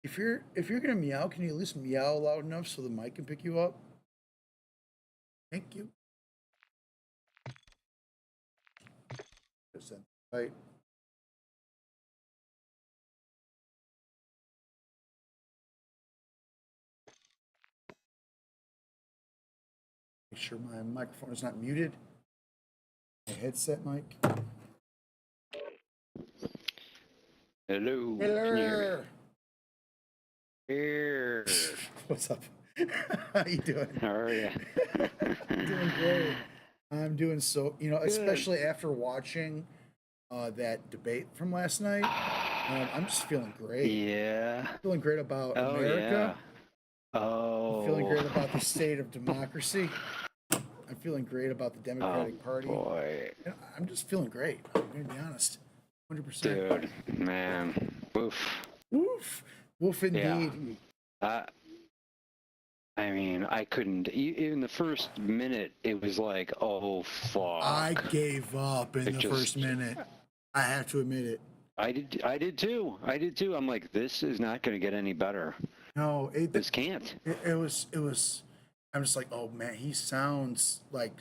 If you're gonna meow, can you at least meow loud enough so the mic can pick you up? Thank you. Right. Make sure my microphone is not muted. My headset mic. Hello. Hello. Here. What's up? How you doing? How are you? Doing great. I'm doing so, especially after watching that debate from last night. I'm just feeling great. Yeah. Feeling great about America. Yeah. I'm feeling great about the state of democracy. I'm feeling great about the Democratic Party. Boy. I'm just feeling great. I'm going to be honest. 100%. Dude, man. Woof. Woof. Woof indeed. Yeah. I mean, I couldn't. In the first minute, it was like, oh, fuck. I gave up in the first minute. I have to admit it. I did too. I'm like, this is not going to get any better. No, this can't. It was. I'm just like, oh man, he sounds like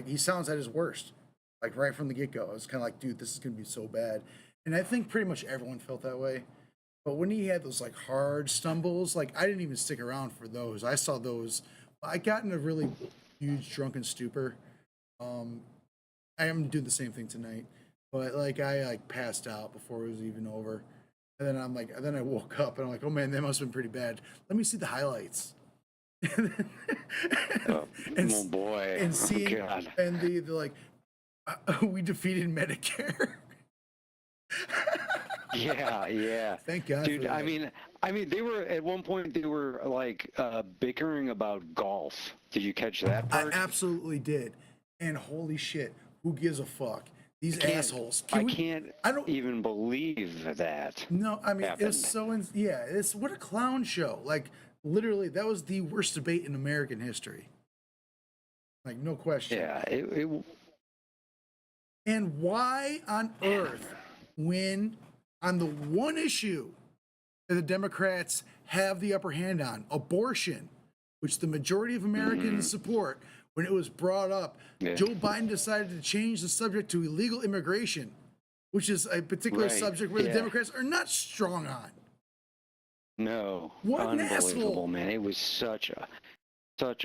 he sounds at his worst, like right from the get go. I was kind of like, dude, this is gonna be so bad, and I think pretty much everyone felt that way. But when he had those like hard stumbles, like I didn't even stick around for those. I saw those. I got in a really huge drunken stupor. I am doing the same thing tonight, but like I passed out before it was even over, and then I woke up and I'm like, oh man, that must have been pretty bad. Let me see the highlights. Oh boy! And seeing God. and the like, we defeated Medicare. Yeah. Thank God, dude. for that. I mean, they were at one point. They were like bickering about golf. Did you catch that part? I absolutely did. And holy shit, who gives a fuck? These assholes. I can't even believe that. No, I mean happened. it's so. Yeah, it's what a clown show. Like literally, that was the worst debate in American history. Like no question. Yeah. And why on earth, when on the one issue that the Democrats have the upper hand on, abortion, which the majority of Americans support, when it was brought up, Joe Biden decided to change the subject to illegal immigration, which is a particular subject where the Democrats are not strong on. No. What an Unbelievable, asshole. man. It was such a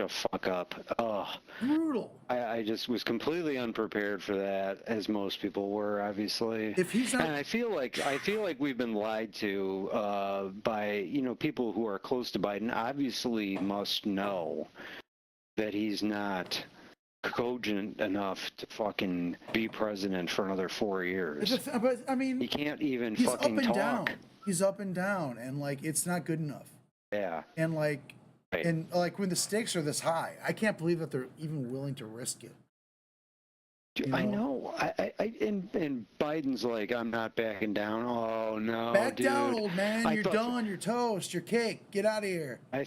fuck up. Oh, brutal. I just was completely unprepared for that, as most people were, obviously. If he's not, and I feel like we've been lied to by people who are close to Biden. Obviously, must know that he's not cogent enough to fucking be president for another 4 years. But I mean, he can't even he's fucking up and talk. down. He's up and down, and like it's not good enough. Yeah. And like. And like when the stakes are this high, I can't believe that they're even willing to risk it. I know. And Biden's like, I'm not backing down. Oh no, Back dude. down, old man. You're done. You're toast. You're cake. Get out of here. I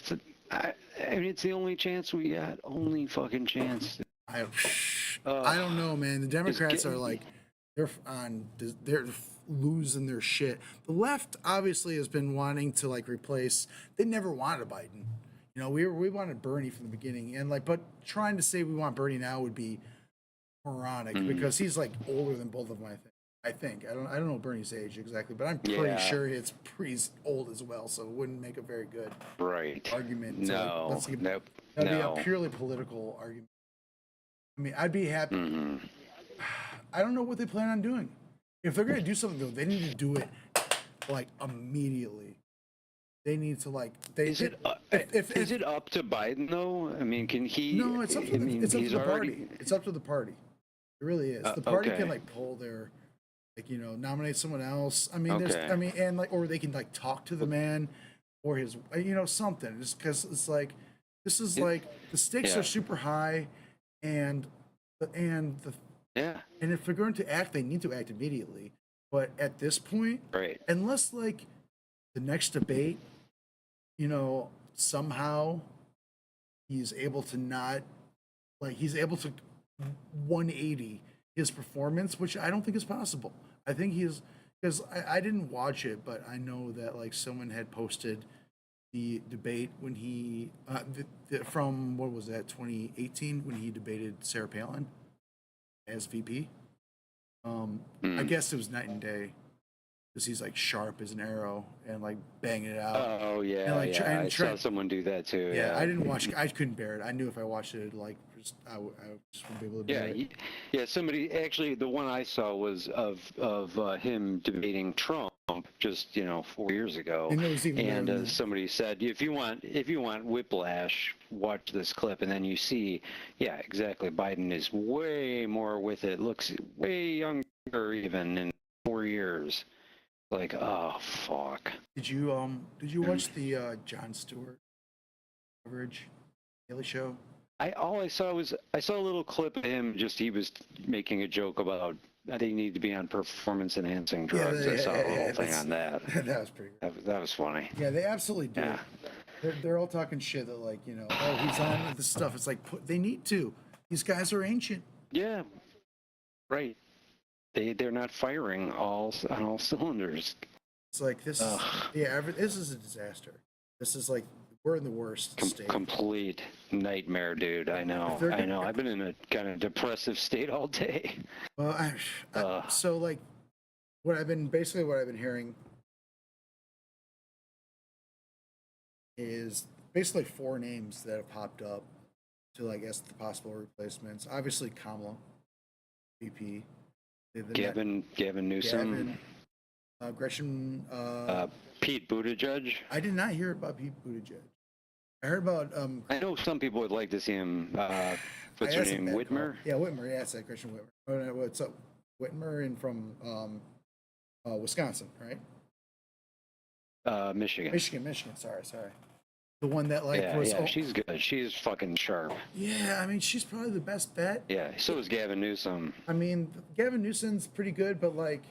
mean, it's the only chance we got. Only fucking chance. I don't know, man. The Democrats are like, they're losing their shit. The left obviously has been wanting to like replace. They never wanted a Biden. You know, we wanted Bernie from the beginning, and like, but trying to say we want Bernie now would be moronic because he's like older than both of them. I think. I don't know Bernie's age exactly, but I'm pretty sure it's pretty old as well, so it wouldn't make a very good argument. No, that'd be a purely political argument. I mean, I'd be happy. I don't know what they plan on doing. If they're going to do something, though, they need to do it like immediately. They need to like. Is it up to Biden though? I mean, can he? No, it's up to the party. It's up to the party. It really is. The party can like pull their, like nominate someone else. I mean, and like, or they can like talk to the man, or his, something. Just because it's like, this is like the stakes are super high, and and if they're going to act, they need to act immediately. But at this point, unless like the next debate, somehow he's able to not, like, he's able to 180 his performance, which I don't think is possible. I think he is, because I didn't watch it, but I know that, like, someone had posted the debate when he, from, what was that, 2018, when he debated Sarah Palin as VP. I guess it was night and day. Because he's like sharp as an arrow and like banging it out. Oh yeah, and, like, I saw someone do that too. Yeah, I didn't watch. I couldn't bear it. I knew if I watched it, like, I just wouldn't be able to bear it. Yeah. Somebody actually, the one I saw was of him debating Trump just 4 years ago. And, it was even somebody said, if you want whiplash, watch this clip, and then you see, exactly. Biden is way more with it. Looks way younger even in 4 years. Like, oh fuck. Did you watch the Jon Stewart coverage, Daily Show? All I saw was a little clip of him. Just he was making a joke about they need to be on performance enhancing drugs. I saw a whole thing on that. That was pretty good. That was funny. Yeah, they absolutely do. Yeah. They're all talking shit that, like, oh, he's on this stuff. It's like, they need to. These guys are ancient. Yeah. Right. They're not firing on all cylinders. It's like this. This is a disaster. This is like, we're in the worst state. Complete nightmare, dude. I know. I've been in a kind of depressive state all day. Well, so like, what I've been hearing is basically 4 names that have popped up to, I guess, the possible replacements. Obviously, Kamala, VP. Gavin Newsom. Gretchen. Pete Buttigieg. I did not hear about Pete Buttigieg. I heard about. I know some people would like to see him. What's her name? Whitmer. Yeah, Whitmer. Yeah, it's like Gretchen Whitmer. What's up, Whitmer? And from Wisconsin, right? Michigan. Michigan. Sorry. The one that like was. Yeah, she's good. She's fucking sharp. Yeah, I mean, she's probably the best bet. Yeah, so is Gavin Newsom. I mean, Gavin Newsom's pretty good, but like,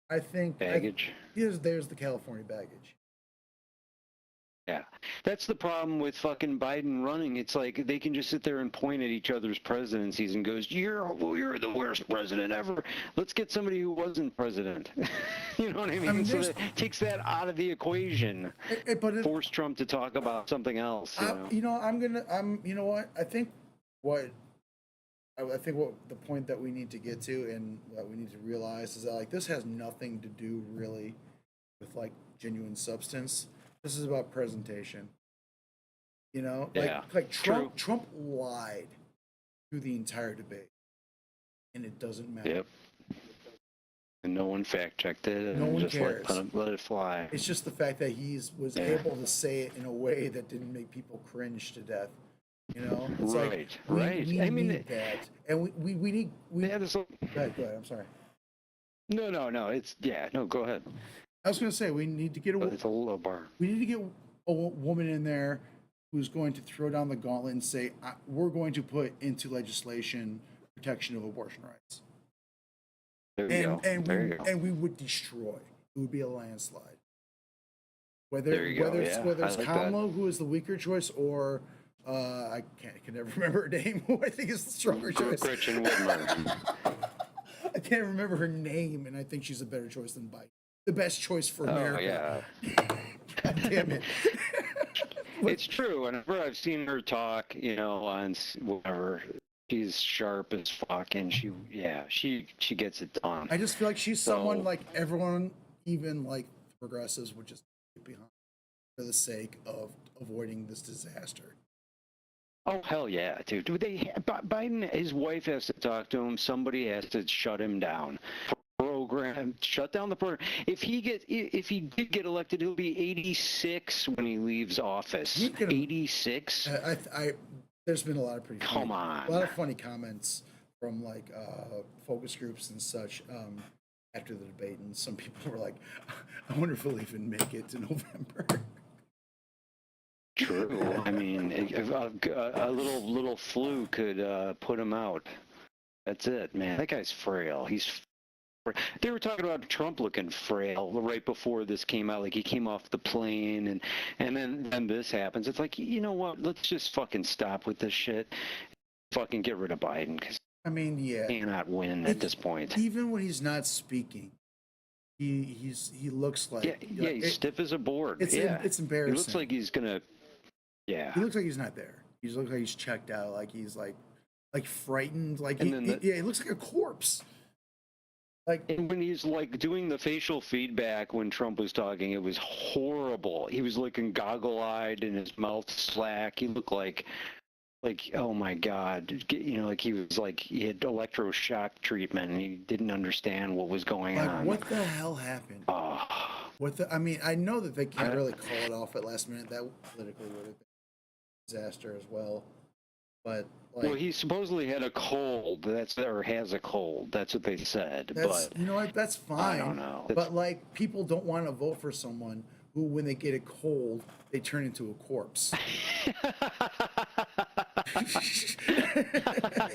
I think Baggage. There's the California baggage. Yeah, that's the problem with fucking Biden running. It's like they can just sit there and point at each other's presidencies and goes, "You're the worst president ever. Let's get somebody who wasn't president." You know what I mean? So that takes that out of the equation. Force Trump to talk about something else. You know, you know what? I think what the point that we need to get to and that we need to realize is that like this has nothing to do really with like genuine substance. This is about presentation. You know, like Trump lied through the entire debate, and it doesn't matter. Yep. And no one fact checked it. And no one just cares. Let it fly. It's just the fact that he was able to say it in a way that didn't make people cringe to death. You know, it's right. We I mean, need that, and we need. Go ahead. I'm sorry. No. No, go ahead. I was going to say we need to get It's a low bar. We need to get a woman in there who's going to throw down the gauntlet and say, "We're going to put into legislation protection of abortion rights." And we would destroy. It would be a landslide. Whether it's Kamala, who is the weaker choice, or I can never remember her name. Who I think is the stronger choice. Gretchen Whitmer. I can't remember her name, and I think she's a better choice than Biden. The best choice for America. Yeah. God damn it. It's true. Whenever I've seen her talk, you know, on whatever, she's sharp as fuck, and she gets it done. I just feel like she's someone like everyone, even like progressives, would just get behind for the sake of avoiding this disaster. Oh hell yeah, dude! Biden, his wife has to talk to him. Somebody has to shut him down. Shut down the program. If he did get elected, he'll be 86 when he leaves office. 86. There's been a lot of a lot of funny comments from like focus groups and such after the debate, and some people were like, "I wonder if he'll even make it to November." True. I mean, a little flu could put him out. That's it, man. That guy's frail. They were talking about Trump looking frail right before this came out. Like he came off the plane, and then this happens. It's like, you know what? Let's just fucking stop with this shit. Fucking get rid of Biden, because I mean, he cannot win at this point. Even when he's not speaking, he looks like he's stiff as a board. It's embarrassing. He looks like he's gonna. Yeah. He looks like he's not there. He looks like he's checked out. Like he's like frightened. Like he looks like a corpse. And when he's like doing the facial feedback when Trump was talking, it was horrible. He was looking goggle-eyed and his mouth slack. He looked like oh my god, you know, like he had electroshock treatment and he didn't understand what was going on. What the hell happened? I mean, I know that they can't really call it off at last minute. That politically would have been a disaster as well. But well, he supposedly had a cold. Has a cold. That's what they said. But you know what? That's fine. I don't know. But like, people don't want to vote for someone who, when they get a cold, they turn into a corpse.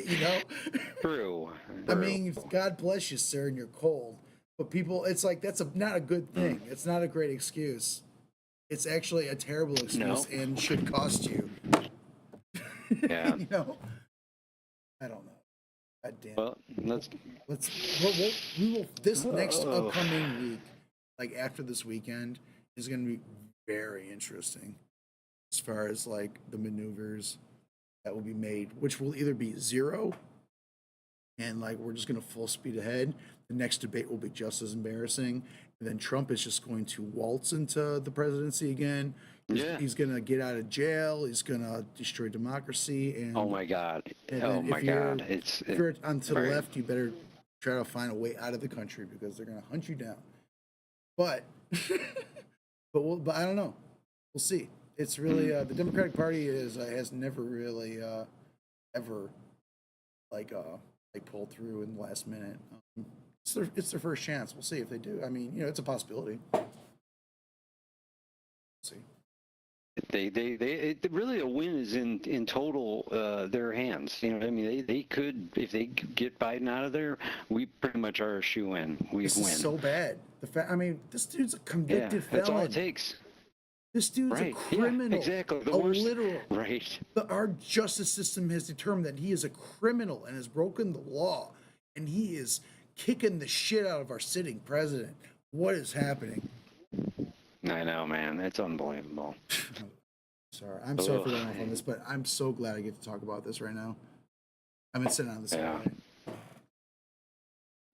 You know? True. I mean, God bless you, sir, and you're cold. But people, it's like that's not a good thing. It's not a great excuse. It's actually a terrible excuse and should cost you. Yeah. You know, I don't know. God damn. Well, we will. This next upcoming week, like after this weekend, is going to be very interesting as far as like the maneuvers that will be made, which will either be zero, and like we're just going to full speed ahead. The next debate will be just as embarrassing, and then Trump is just going to waltz into the presidency again. He's going to get out of jail. He's going to destroy democracy. And oh my God! If you're onto the left, you better try to find a way out of the country because they're going to hunt you down. But, but I don't know. We'll see. It's really the Democratic Party has never really ever pulled through in the last minute. It's their first chance. We'll see if they do. I mean, you know, it's a possibility. See. Really, a win is in total their hands. You know what I mean? They could, if they get Biden out of there, we pretty much are a shoe-in. We This win. is so bad. I mean, this dude's a convicted felon. That's all it takes. This dude's Right. a criminal. Yeah, exactly. The a worst. literal. Right. Our justice system has determined that he is a criminal and has broken the law, and he is kicking the shit out of our sitting president. What is happening? I know, man. It's unbelievable. Sorry, I'm sorry for going off on this, but I'm so glad I get to talk about this right now. I've been sitting on this. Yeah.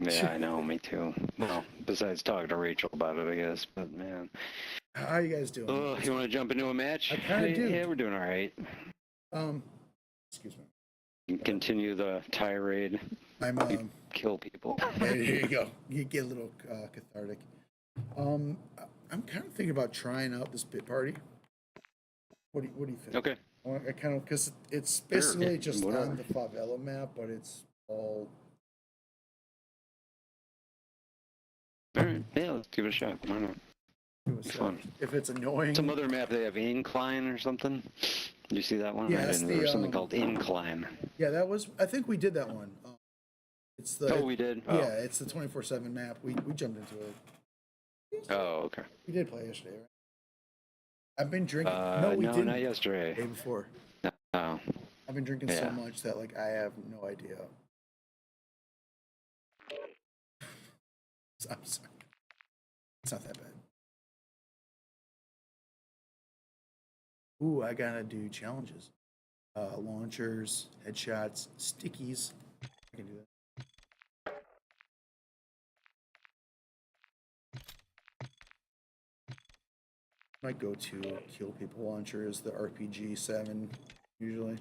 Yeah, I know. Me too. Well, besides talking to Rachel about it, I guess. But man, how are you guys doing? Oh, you want to jump into a match? I kind of do. Yeah, we're doing all right. Excuse me. You can continue the tirade. I'm kill people. There you go. You get a little cathartic. I'm kind of thinking about trying out this bit party. What do you think? Okay. I kind of, because it's basically just on the favela map, but it's all. All right. Yeah, let's give it a shot. Why not? It's fun. If it's annoying. Some other map they have Incline or something. Did you see that one? Yeah, I that's didn't. There was something the, called Incline. Yeah, that was. I think we did that one. It's the. Oh, we did. Oh. Yeah, it's the 24/7 map. We jumped into it. Oh, okay. We did play yesterday, right? I've been drinking. No, we didn't. not yesterday. The day before. Oh. I've been drinking so much that like I have no idea. I'm sorry. It's not that bad. Ooh, I gotta do challenges. Launchers, headshots, stickies. I can do that. My go-to kill people launcher is the RPG 7, usually.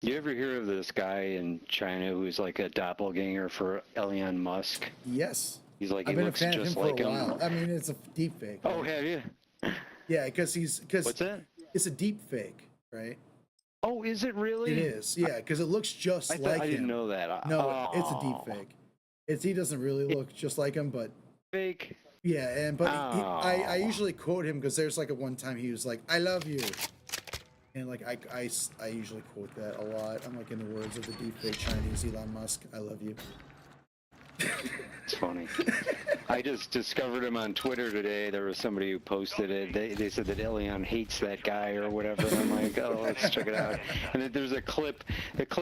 You ever hear of this guy in China who's like a doppelganger for Elon Musk? Yes. He's like, I've he been looks a fan of him just for like a him. while. I mean, it's a deep fake. Oh, have you? Yeah, because What's that? It's a deep fake, right? Oh, is it really? It is, yeah, because it looks just like him. I didn't know that. No, it's a deep fake. He doesn't really look just like him, but fake. Yeah, I usually quote him because there's like a one time he was like, "I love you," and like I usually quote that a lot. I'm like, in the words of the deep fake Chinese Elon Musk, "I love you." It's funny. I just discovered him on Twitter today. There was somebody who posted it. They said that Elion hates that guy or whatever. And I'm like, oh, let's check it out. And then there's a clip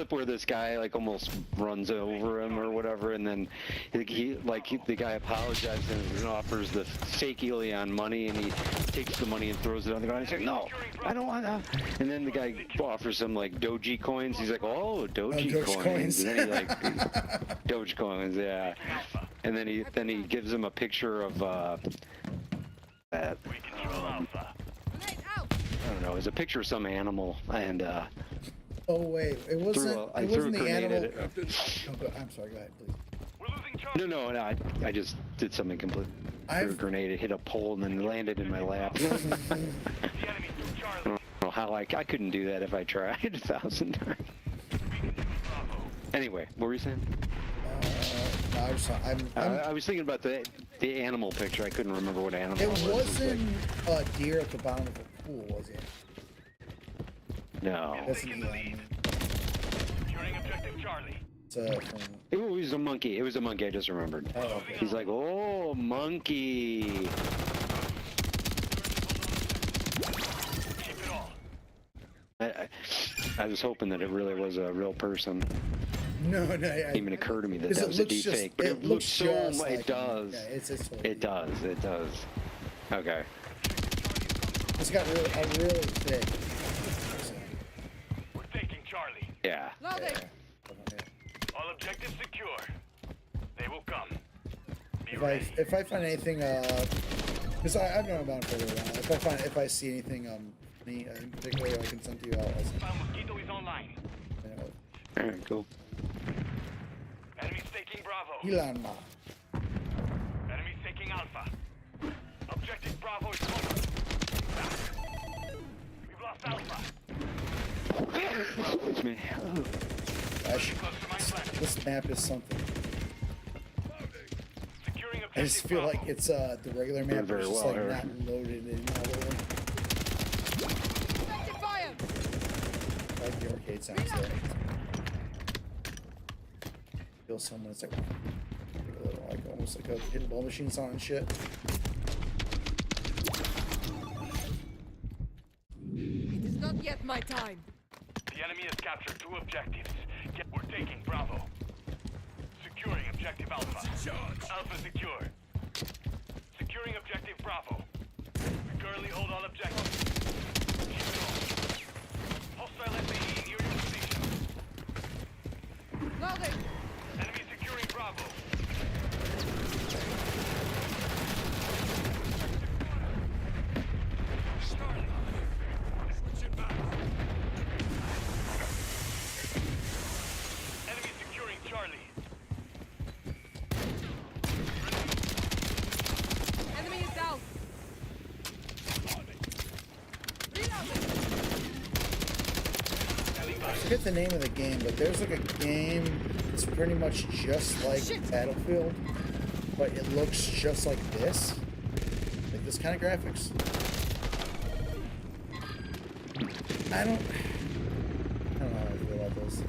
where this guy like almost runs over him or whatever, and then the guy apologizes and offers the fake Elion money, and he takes the money and throws it on the ground. He's like, no, I don't want that. And then the guy offers him like Doji coins. He's like, oh, Doji coins. And then he like Doge coins, yeah. And then he gives him a picture of that. I don't know. It's a picture of some animal, and oh wait, it wasn't. I It threw a wasn't the grenade animal. at it. I'm sorry. Go ahead, please. No. I just did something completely. Threw a grenade. It hit a pole and then landed in my lap. I don't know how I couldn't do that if I tried 1,000 times. Anyway, what were you saying? I was thinking about the animal picture. I couldn't remember what animal it was. It wasn't a deer at the bottom of a pool, was it? No. That's an Elon. It was a monkey. It was a monkey. I just remembered. Oh, okay. He's like, oh, monkey. I was hoping that it really was a real person. No, It didn't even occur to me that that was a deep fake. But it looks so. It does. Yeah, it's it does. It does. Okay. It's got really thick. We're taking Charlie. Yeah. All objectives secure. They will come. If I find anything, because I've known about it for a while. If I see anything funny in particular, I can send to you. Mosquito is online. All right, cool. Enemies taking Bravo. Elon Ma. Enemies taking Alpha. Objective Bravo is close. We've lost Alpha. Excuse me. gosh, this map is something. I just feel like it's the regular map, but it's just like not loaded in all the way. I like the arcade sounds there. Feel someone, it's like a little, like almost like a hidden ball machine song and shit. It is not yet my time. The enemy has captured 2 objectives. We're taking Bravo. Securing objective Alpha. Alpha secure. Securing objective Bravo. We currently hold all objectives. Keep it on. Hostile SAE near your position. Loading. Enemy securing Bravo. Switching back. Enemy securing Charlie. Enemy is down. I forget the name of the game, but there's like a game that's pretty much just like Battlefield, but it looks just like this. Like this kind of graphics. I don't know how I feel about this.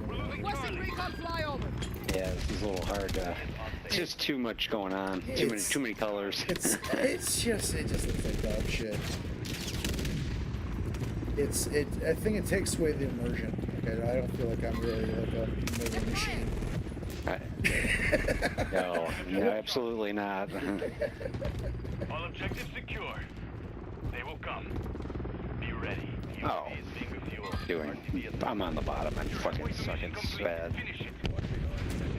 Requesting recon flyover. Yeah, this is a little hard. It's just too much going on. Too many colors. It just looks like dog shit. I think it takes away the immersion. Okay, I don't feel like I'm really like a moving machine. No, absolutely not. All objectives secure. They will come. Be ready. Oh, I'm on the bottom. I'm fucking sucking so bad.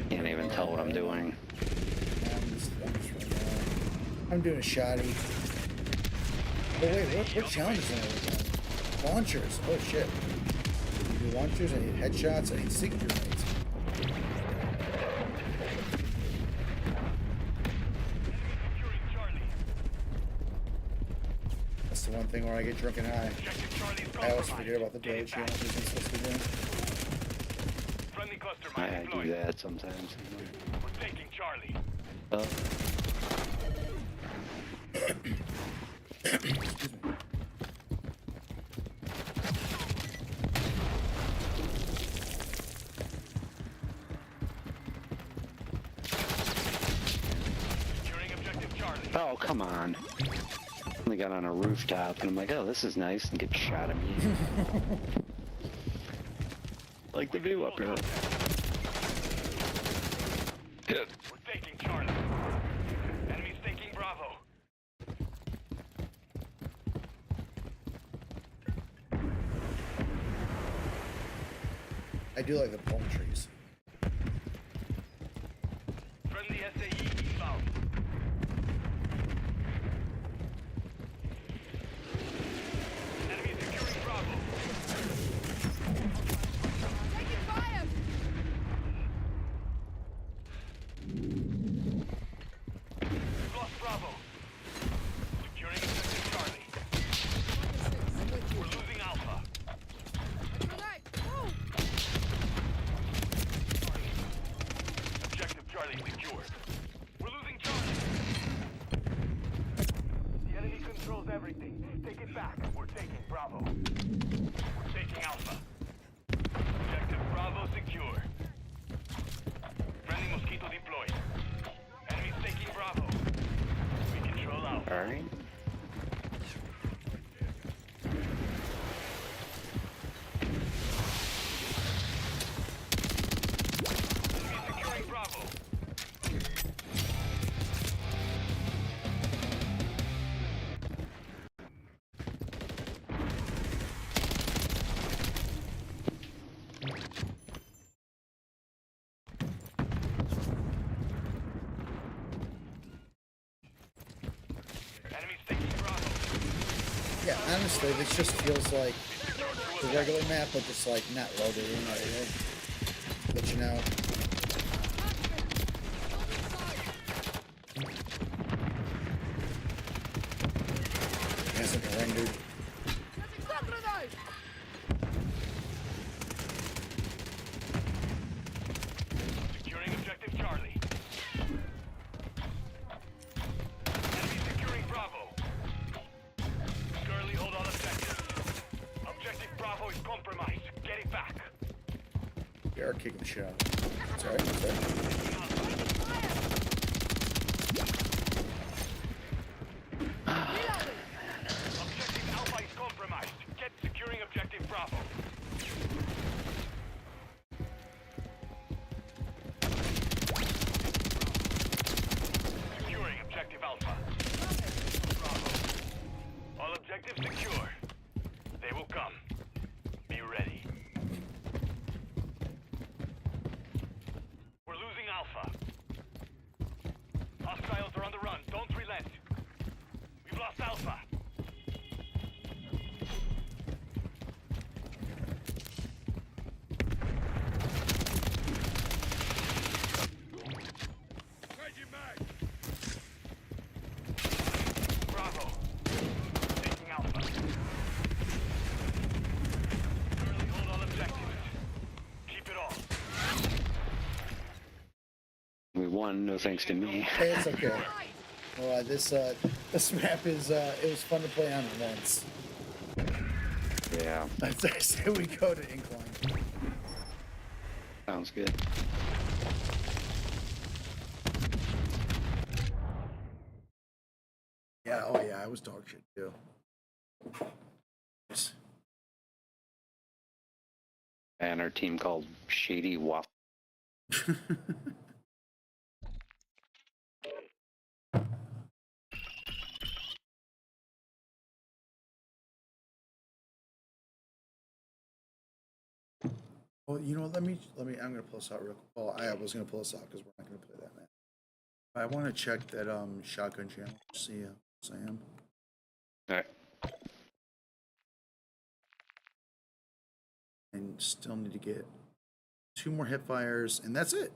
Can't even tell what I'm doing. I'm doing a shoddy. Oh wait, what challenges am I working on? Launchers. Oh shit. I need launchers, I need headshots, I need sig grenades. That's the one thing where I get drunk and high. I always forget about the daily challenges I'm supposed to be doing. I do that sometimes. We're taking Charlie. Oh, come on. I got on a rooftop and I'm like, oh, this is nice, and get shot immediately. Like the view up here. We're taking Charlie. Enemy's taking Bravo. I do like the palm trees. Friendly SAE inbound. Enemy securing Bravo. Taking fire. Lost Bravo. Securing objective Charlie. We're losing Alpha. Objective Charlie secured. We're losing Charlie. The enemy controls everything. Take it back. We're taking Bravo. We're taking Alpha. Objective Bravo secure. Friendly Mosquito deployed. Enemy's taking Bravo. We control Alpha. Alright. Enemy securing Bravo. Enemy's taking Bravo. Yeah, honestly, this just feels like the regular map, but just like not loaded in or anything. But you know. Hasn't rendered. air kicking the shit out of me. It's alright, it's alright. Objective Alpha is compromised. Get securing objective Bravo. Securing objective Alpha. Bravo. All objectives secure. They will come. Be ready. We're losing Alpha. Hostiles are on the run. Don't relent. We've lost Alpha. Bravo. Taking Alpha. Currently hold all objectives. Keep it all. We won, no thanks to me. Hey, it's okay. Well, this map is it was fun to play on once. Yeah, I say we go to Incline. sounds good. Yeah, oh yeah, I was dog shit too. Nice. And our team called Shady Waffle. Well, you know what? Let me. I'm gonna pull this out real quick. Well, I was gonna pull this out because we're not gonna play that map. I want to check that shotgun channel. See Sam. All right. And still need to get 2 more hip fires, and that's it.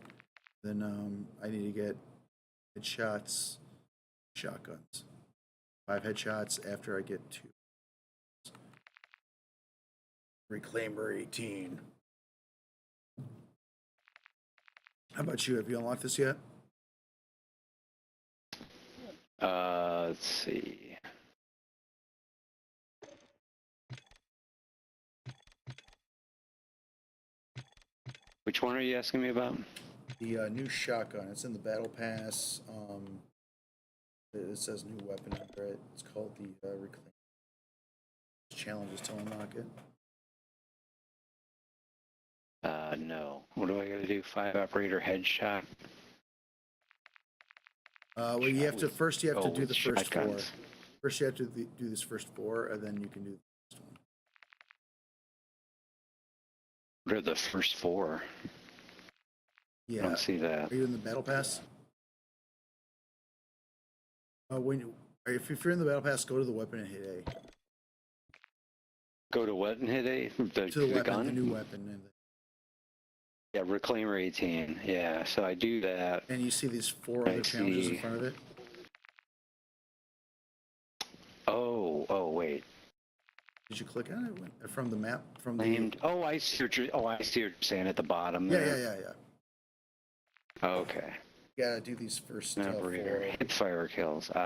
Then I need to get headshots, shotguns. 5 headshots after I get 2. Reclaimer 18. How about you? Have you unlocked this yet? Let's see. Which one are you asking me about? The new shotgun. It's in the battle pass. It says new weapon under it. It's called the Reclaim. Challenges to unlock it. No. What do I gotta do? 5 operator headshot? Well, you have to first. You have to do with the first 4. shotguns. First, you have to do this first 4, and then you can do the next one. What are the first 4? Yeah. I don't see that. Are you in the battle pass? If you're in the battle pass, go to the weapon and hit A. Go to what and hit A? To the weapon, gun? the new weapon. Yeah, Reclaimer 18. Yeah, so I do that. And you see these 4 other challenges in front of it? Oh, wait. Did you click on it from the map? From the Named. Oh, I see what you're saying at the bottom. Yeah, there. yeah. Okay. You gotta do these first 4. Hip fire kills. Oh,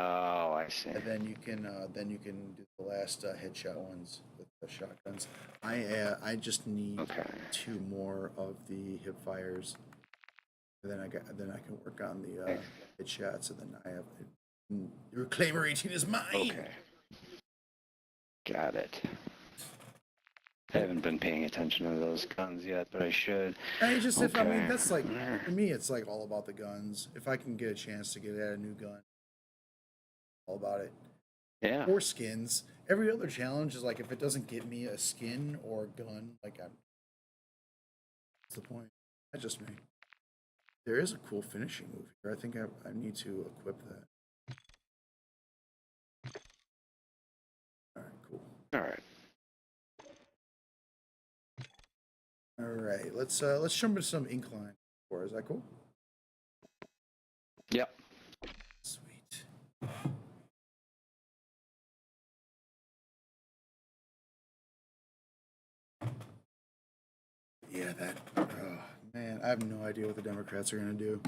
I see. And then you can do the last headshot ones with the shotguns. I just need 2 more of the hip fires, and then I can work on the headshots, and then I have the Reclaimer 18 is mine. Okay. Got it. I haven't been paying attention to those guns yet, but I should. I just if I mean that's like for me it's like all about the guns. If I can get a chance to get at a new gun, all about it. Yeah. Or skins. Every other challenge is like if it doesn't get me a skin or a gun, like what's the point? That's just me. There is a cool finishing move here. I think I need to equip that. All right, cool. All right. All right, let's jump into some incline. Is that cool? Yep. Sweet. Yeah, oh man, I have no idea what the Democrats are gonna do.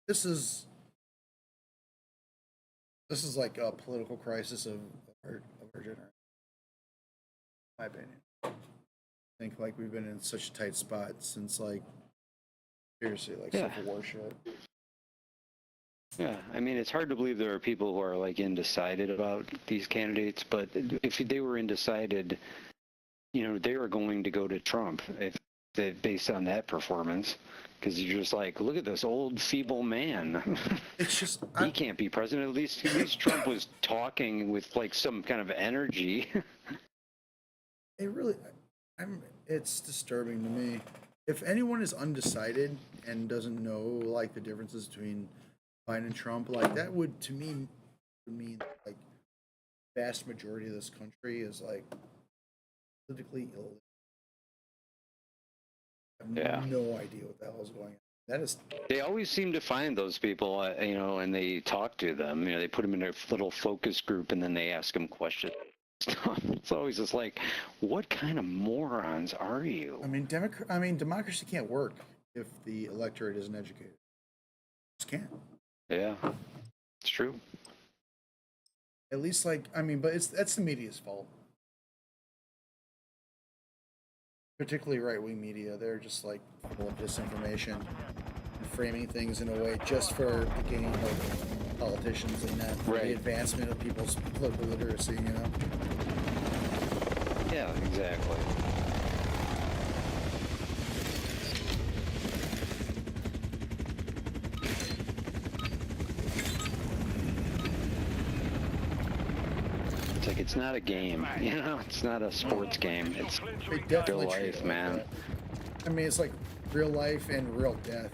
This is like a political crisis of our generation, in my opinion. think like we've been in such a tight spot since like seriously like Yeah. Civil War shit. Yeah, I mean, it's hard to believe there are people who are like undecided about these candidates, but if they were undecided, you know, they were going to go to Trump if they, based on that performance, because you're just like, look at this old feeble man. It's just he can't be president. At least Trump was talking with like some kind of energy. It really, it's disturbing to me. If anyone is undecided and doesn't know like the differences between Biden and Trump, like that would to me would mean like vast majority of this country is like politically ill. I have no idea what the hell is going on. That is They always seem to find those people, you know, and they talk to them. You know, they put them in a little focus group, and then they ask them questions. It's always just like, what kind of morons are you? I mean, democracy can't work if the electorate isn't educated. It just can't. Yeah, it's true. At least, like, I mean, but that's the media's fault. Particularly right-wing media, they're just like full of disinformation and framing things in a way just for the gain of politicians and that for the advancement of people's political literacy, you know? Yeah, exactly. It's like it's not a game, you know? It's not a sports game. It's They real definitely treat life, it like man. that. I mean, it's like real life and real death.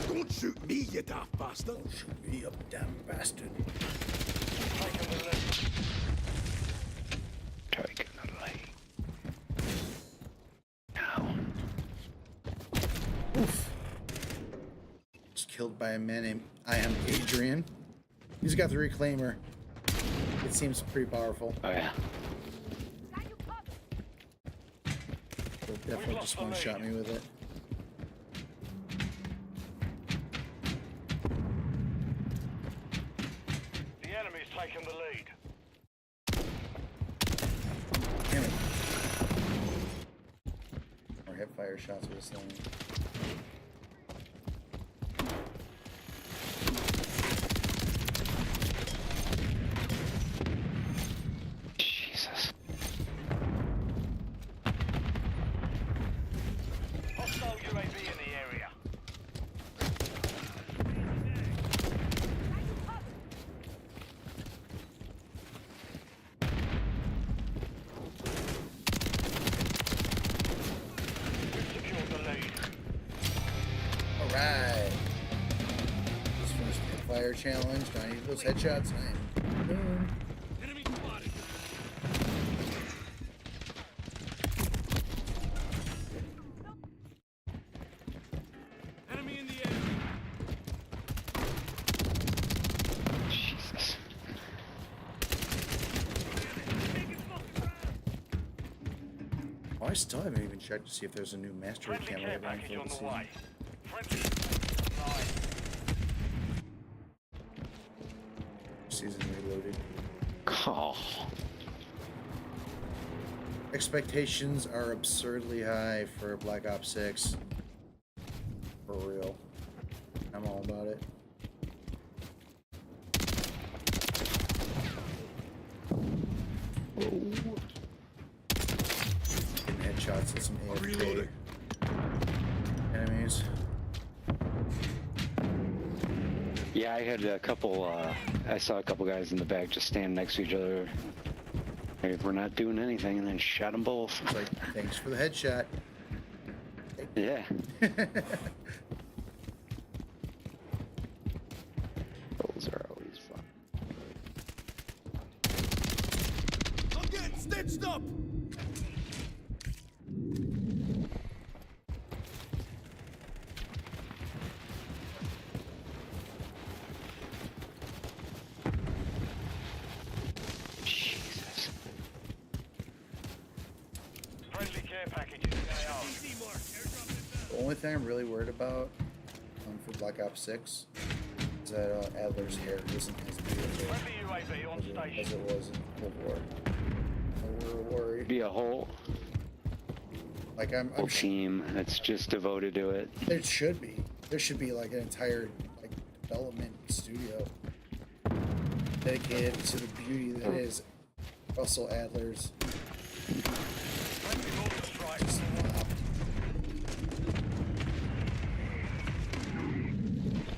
Don't shoot me, you daft bastard. Don't shoot me, you damn bastard. Taking the lead. Oof. Just killed by a man named I Am Adrian. He's got the reclaimer. It seems pretty powerful. Oh yeah. So definitely just one-shot me with it. The enemy's taken the lead. Damn it. Or hip fire shots with this thing. Jesus. Hostile UAV in the area. We've secured the lead. Alright. Just finished the hip fire challenge. Do I need those headshots? Boom. Enemy spotted. Enemy in the air. Jesus. Oh, I still haven't even checked to see if there's a new mastery Friendly camera care going package for on the the season. way. Friendly line. Season reloaded. Oh. Expectations are absurdly high for Black Ops 6. For real. I'm all about it. Getting headshots at some AFK enemies. Yeah, I had a couple, I saw a couple guys in the back just standing next to each other. Hey, we're not doing anything, and then shot them both. It's like, thanks for the headshot. Yeah. Those are always fun. I'm getting stitched up. Jesus. Friendly care package in the AR. The only thing I'm really worried about, for Black Ops 6 is that Adler's hair isn't as beautiful as it was in Cold War. We're worried. Be a whole Like I'm team that's just devoted to it. There should be. There should be like an entire like development studio dedicated to the beauty that is Russell Adler's.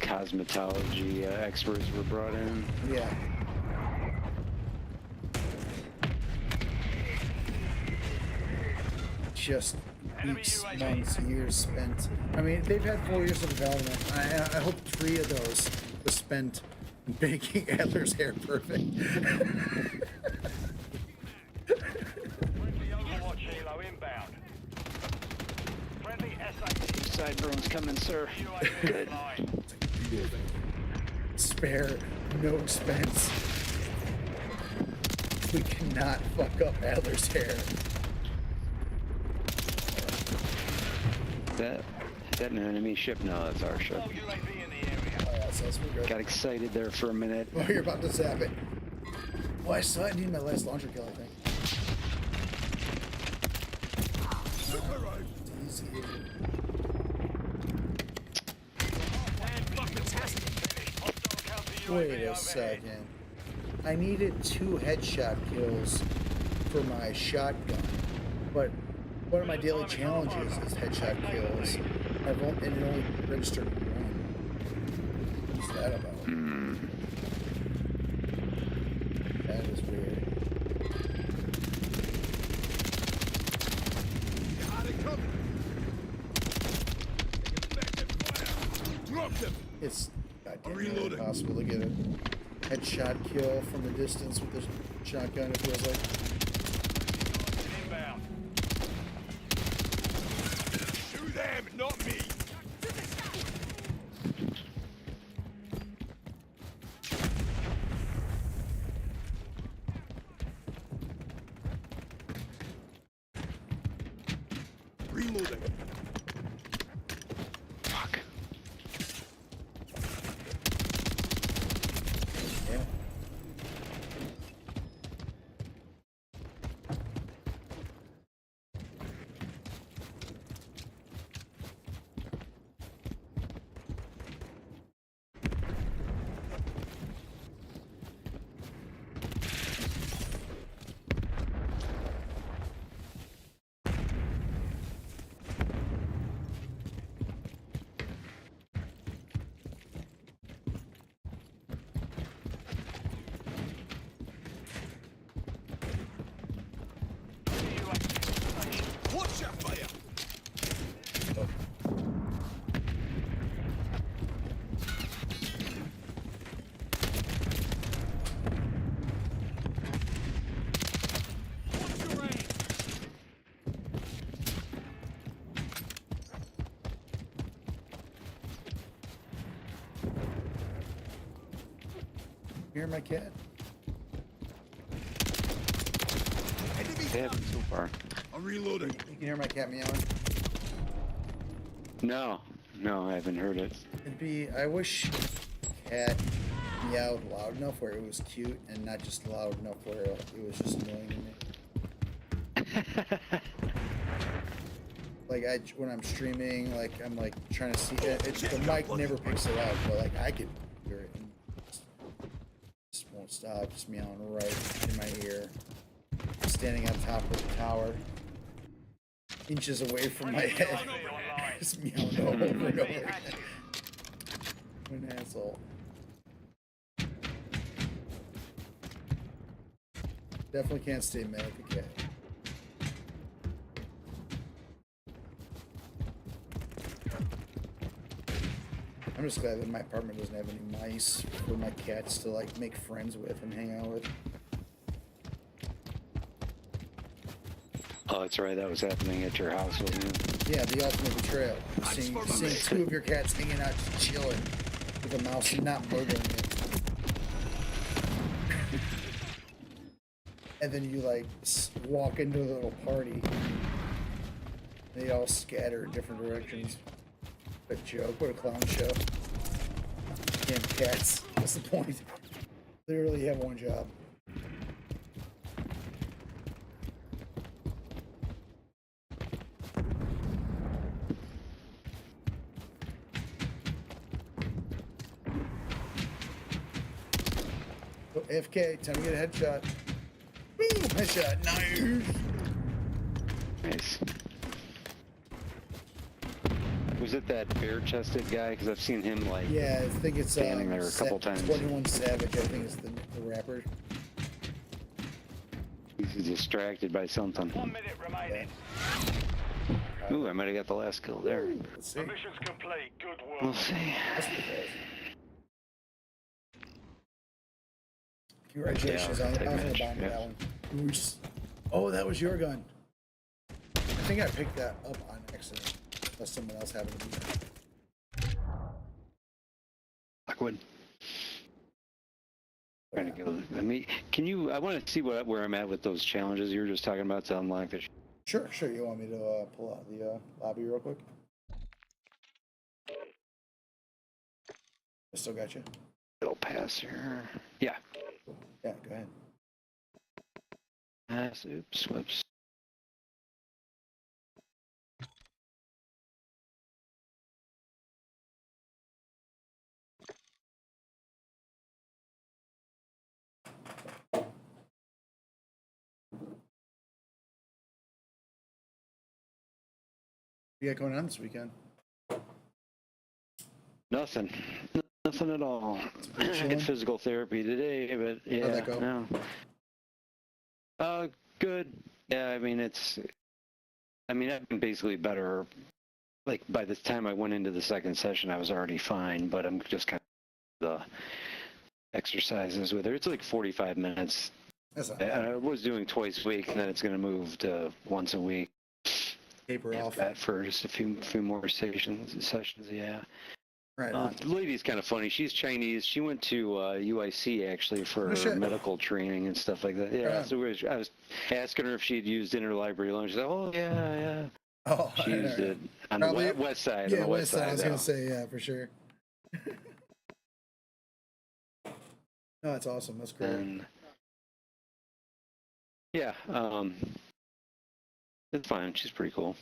Cosmetology experts were brought in. Yeah. Just weeks, months, years spent. I mean, they've had 4 years of development. I hope 3 of those was spent making Adler's hair perfect. Side drones coming, sir. Good. Spare, no expense. We cannot fuck up Adler's hair. That an enemy ship? No, that's our ship. Oh, yeah, so we're good. Got excited there for a minute. Oh, you're about to zap it. Well, I still need my last launcher kill, I think. It's easy. Wait a second. I needed 2 headshot kills for my shotgun, but one of my daily challenges is headshot kills. And it only registered 1. What's that about? That is weird. It's goddamn impossible to get a headshot kill from a distance with a shotgun, it feels like. Shoot them, not me. Reloading. Fuck. Yeah. Watch your fire. Hear my cat? They haven't so far. I'm reloading. You can hear my cat meowing? No, I haven't heard it. It'd be, I wish cat meowed loud enough where it was cute and not just loud enough where it was just annoying to me. Like when I'm streaming, like I'm like trying to see it, the mic never picks it up, but like I could hear it and just won't stop, just meowing right in my ear. Standing on top of the tower, inches away from my head, just meowing over and over again. What an asshole. Definitely can't stay mad at the cat. I'm just glad that my apartment doesn't have any mice for my cats to like make friends with and hang out with. Oh, that's right. That was happening at your house, wasn't it? Yeah, the ultimate betrayal. Seeing 2 of your cats hanging out, just chilling with a mouse and not murdering it. And then you like walk into a little party. They all scatter in different directions. What a joke! What a clown show! Damn cats. What's the point? Literally have one job. Oh, AFK, time to get a headshot. Boom! Headshot. Nice. Nice. Was it that bare-chested guy? Because I've seen him like Yeah, I think it's standing there a couple times. 21 Savage, I think is the rapper. He's distracted by something. 1 minute remaining. Ooh, I might have got the last kill there. Let's see. Mission's complete. Good work. We'll see. Congratulations Yeah, on the Mitch, bomb yeah. that one. Oops. Oh, that was your gun. I think I picked that up on accident. Unless someone else happened to be there. Lockwood. Trying to go. I mean, can you? I want to see where I'm at with those challenges you were just talking about to unlock the. Sure. You want me to pull out the lobby real quick? I still got you. It'll pass here. Yeah. Yeah, go ahead. Pass. Oops. Whoops. What you got going on this weekend? Nothing. Nothing at all. I chilling? had physical therapy today, but yeah. How'd that go? No. Good. Yeah, I mean, I've been basically better. Like, by the time I went into the second session, I was already fine, but I'm just kind of the exercises with her. It's like 45 minutes. That's not I was doing twice a week, and then it's going to move to once a week. Taper off. That for just a few more sessions, yeah. Right on. The lady's kind of funny. She's Chinese. She went to UIC actually for shit. medical training and stuff like that. Yeah. Right on. So I was asking her if she had used interlibrary loan. She said, "Oh yeah." Oh, She used it on the west side. Yeah, on the west side. I was though. gonna say, yeah, for sure. No, that's awesome. That's great. And yeah, it's fine. She's pretty cool.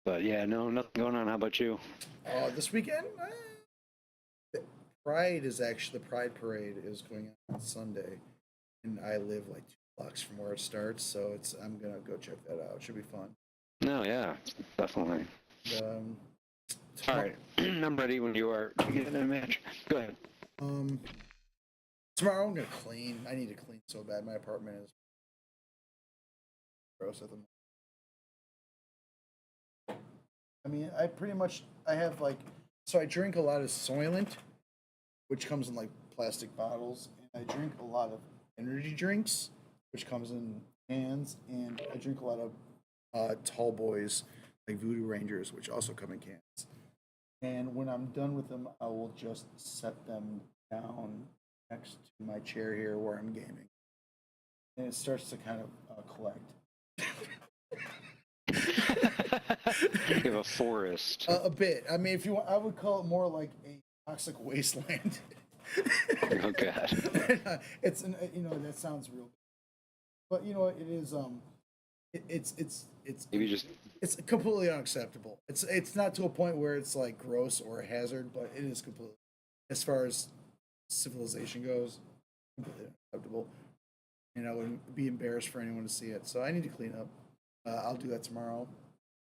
But yeah, no, nothing going on. How about you? This weekend, the Pride Parade is going on Sunday, and I live like 2 blocks from where it starts, so I'm gonna go check that out. It should be fun. No, yeah, definitely. All right, I'm ready when you are. You get in a match. Go ahead. Tomorrow I'm gonna clean. I need to clean so bad. My apartment is gross at the moment. I mean, I have like, so I drink a lot of Soylent, which comes in like plastic bottles, and I drink a lot of energy drinks, which comes in cans, and I drink a lot of Tall Boys, like Voodoo Rangers, which also come in cans. And when I'm done with them, I will just set them down next to my chair here where I'm gaming, and it starts to kind of collect. You have a forest. A bit. I mean, if you want, I would call it more like a toxic wasteland. Oh God. It's that sounds real, but you know what? It is. It's Maybe just. It's completely unacceptable. It's not to a point where it's like gross or a hazard, but it is completely, as far as civilization goes, completely unacceptable. And I wouldn't be embarrassed for anyone to see it. So I need to clean up. I'll do that tomorrow.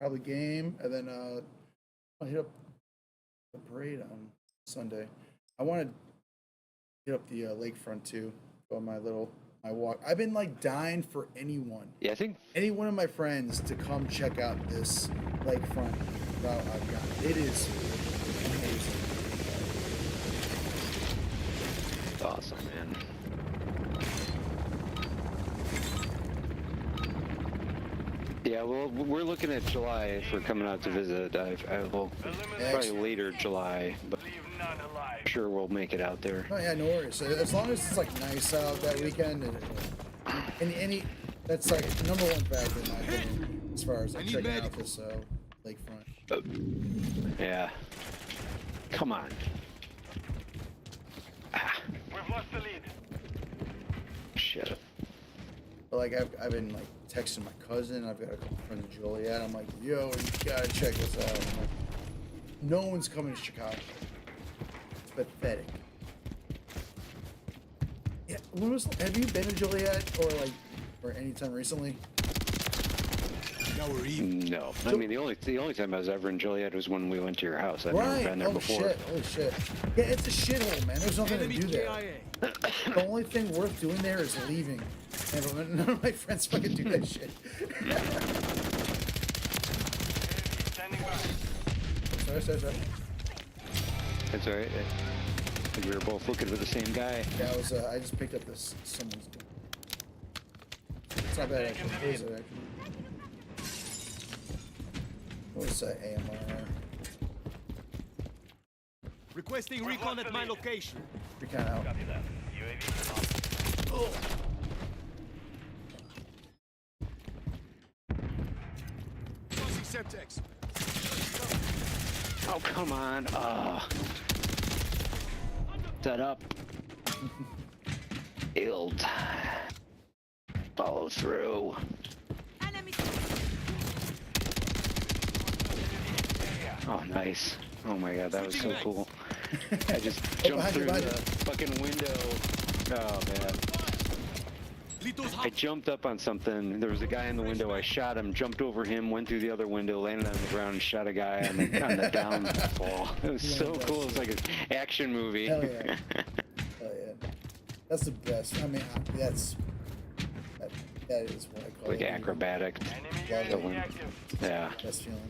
Probably game, and then I'll hit up the parade on Sunday. I want to hit up the lakefront too. Go on my walk. I've been like dying for anyone. Yeah, I think any one of my friends to come check out this lakefront route I've got. It is amazing. it's awesome, man. Yeah, well, we're looking at July if we're coming out to visit. I will probably later July, but I'm sure we'll make it out there. Oh yeah, no worries. As long as it's like nice out that weekend, and any that's like number one factor in my opinion as far as like checking out this lakefront. Yeah. Come on. lost the lead. Shit. But like I've been like texting my cousin. I've got a couple friends in Joliet. I'm like, yo, you gotta check this out. I'm like, no one's coming to Chicago. It's pathetic. Yeah, have you been to Joliet or anytime recently? No, I mean the only time I was ever in Joliet was when we went to your house. I've never been there before. Shit. Holy shit. Yeah, it's a shithole, man. There's nothing to do there. The only thing worth doing there is leaving. And none of my friends fucking do that shit. Sorry. That's all right. I think we were both looking for the same guy. Yeah, I just picked up this someone's gun. It's not bad actually. What is it actually? What is that AMR? Requesting recon at my location. Recon out. Copy that. UAV. Oh. Crossing Semtex. Oh, come on. Set up. Build. Follow through. Oh, nice. Oh my god, that was so cool. I just jumped through the fucking window. Oh man. I jumped up on something. There was a guy in the window. I shot him, jumped over him, went through the other window, landed on the ground, and shot a guy on the downfall. It was so cool. It was like an action movie. Hell yeah. Hell yeah. That's the best. I mean, that is what I call like it. acrobatic. Yeah. Best feeling.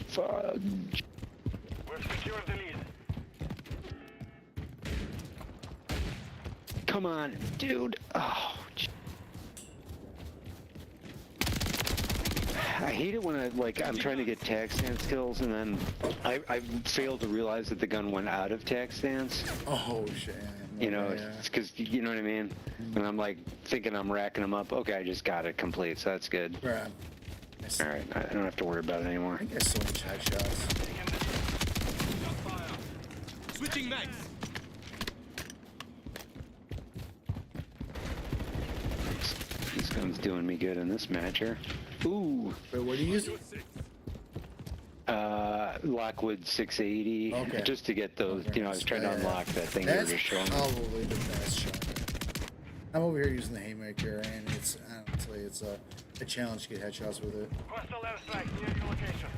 Fuck. We've secured the lead. Come on, dude. Oh, I hate it when I'm trying to get tac stance kills and then I fail to realize that the gun went out of tac stance. Oh shit. You know, it's because, you know what I mean? And I'm like thinking I'm racking them up. Okay, I just got it complete, so that's good. Right. All right, I don't have to worry about it anymore. I think I saw headshots. Switching mags. This gun's doing me good in this match here. Ooh. Wait, what are you using? Lockwood 680. Okay. Just to get those, you know, I was trying to unlock that thing you were just showing. That's probably the best shot. I'm over here using the Haymaker, and it's honestly it's a challenge to get headshots with it. Hostile airstrike near your location.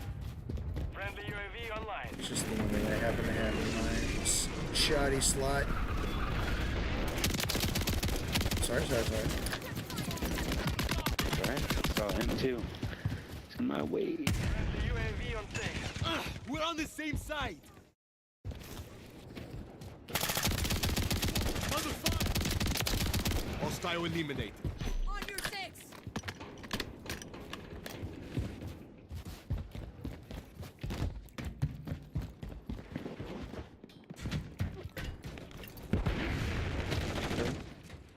Friendly UAV online. It's just the one thing I happen to have in my shoddy slot. Sorry. Alright, saw him too. It's on my way. Friendly UAV on station. We're on the same side. Under fire. Hostile eliminated. On your six.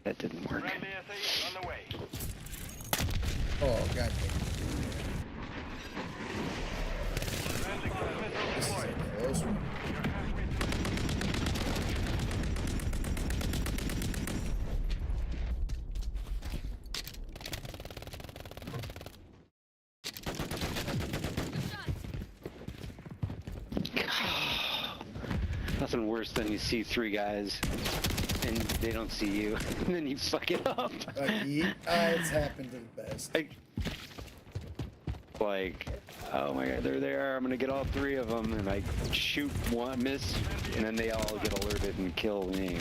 That didn't work. Friendly SAE on the way. Oh god. Friendly cruise missile This is a deployed. close one. Nothing worse than you see three guys and they don't see you, and then you fuck it up. It's happened to the best. Like, oh my god, they're there. I'm gonna get all three of them, and I shoot one, miss, and then they all get alerted and kill me.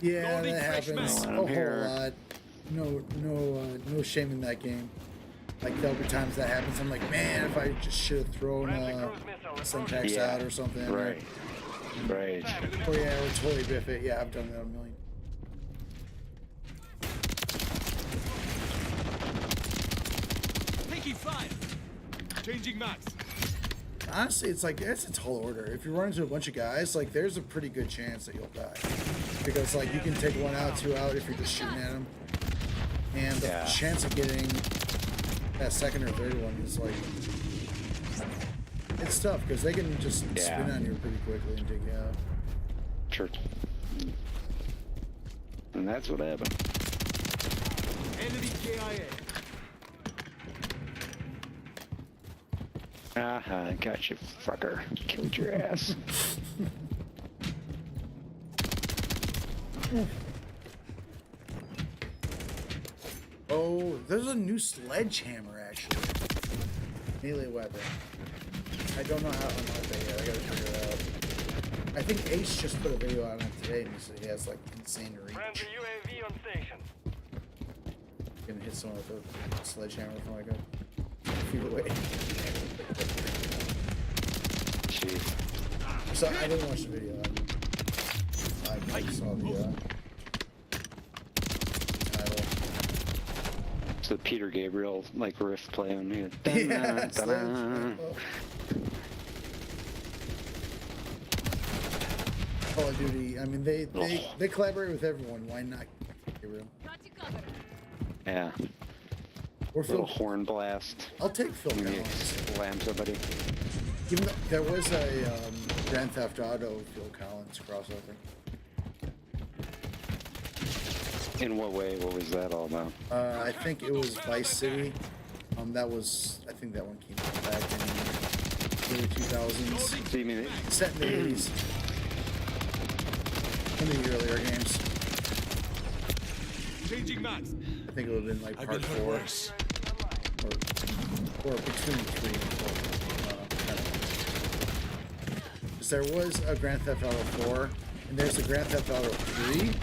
Yeah, that happens a whole here. lot. No shame in that game. Like there'll be times that happens. I'm like, man, if I just should have thrown syntax out or something. Right. Right. Oh yeah, I would totally biff it. Yeah, I've done that a million. Taking fire. Changing max. Honestly, it's like it's a tall order. If you run into a bunch of guys, like there's a pretty good chance that you'll die, because like you can take one out, two out if you're just shooting at them, and the chance of getting that second or third one is like, it's tough because they can just spin on you pretty quickly and take you out. Sure. And that's what happened. Enemy KIA. Aha, gotcha, fucker. Killed your ass. Oh, there's a new sledgehammer actually. Melee weapon. I don't know how to unlock that yet. I gotta figure it out. I think Ace just put a video on it today and he said he has like insane reach. Friendly UAV on station. Gonna hit someone with a sledgehammer from like a feet away. Jeez. So I didn't watch the video. I saw the title. It's the Peter Gabriel like riff play on me. Yeah, Call of Duty. I mean, they collaborate with everyone. Why not Gabriel? Yeah. Or little Phil. horn blast. I'll take Phil When you Collins. slam somebody. Even though there was a Grand Theft Auto Phil Collins crossover. In what way? What was that all about? I think it was Vice City. That was, I think that one came out back in the early 2000s. So you mean Set in the 80s. One of the earlier games. Changing max. I think it would have been like I've part been hurt 4. worse. Or between 3 and 4. Because there was a Grand Theft Auto 4, and there's a Grand Theft Auto 3,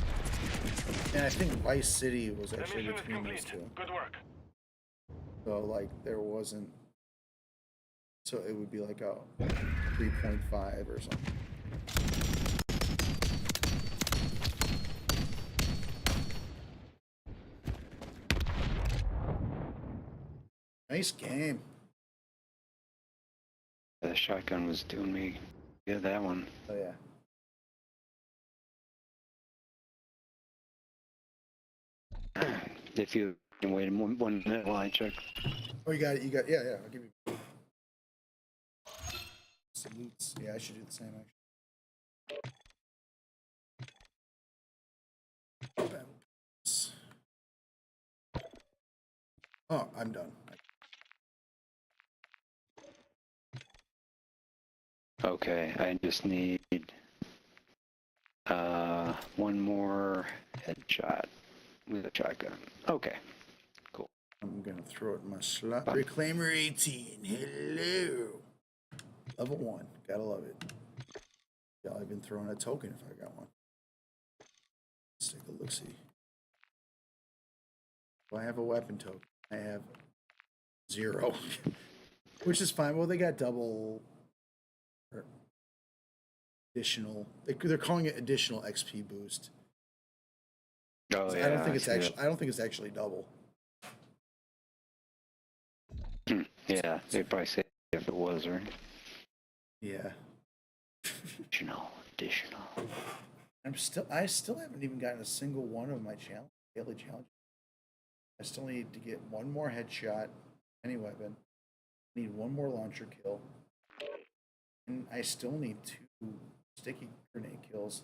and I think Vice City was actually between those two. Good work. So like there wasn't. So it would be like a 3.5 or something. Nice game. The shotgun was doing me. Yeah, that one. Oh yeah. If you can wait 1 minute while I check. Oh, you got it. You got. Yeah, yeah. I'll give you. Salutes. Yeah, I should do the same actually. Oh, I'm done. Okay, I just need one more headshot with a shotgun. Okay, cool. I'm gonna throw it in my slot. Reclaimer 18. Hello. Level 1. Gotta love it. Yeah, I've been throwing a token if I got one. Let's take a look see. Do I have a weapon token? I have 0. Which is fine. Well, they got double or additional. They're calling it additional XP boost. Oh, yeah, I don't think it's actually. I don't think it's actually double. Yeah, they'd probably say if it was, right? Yeah. Additional. I still haven't even gotten a single one of my daily challenges. I still need to get one more headshot, any weapon. I need one more launcher kill. And I still need 2 sticky grenade kills.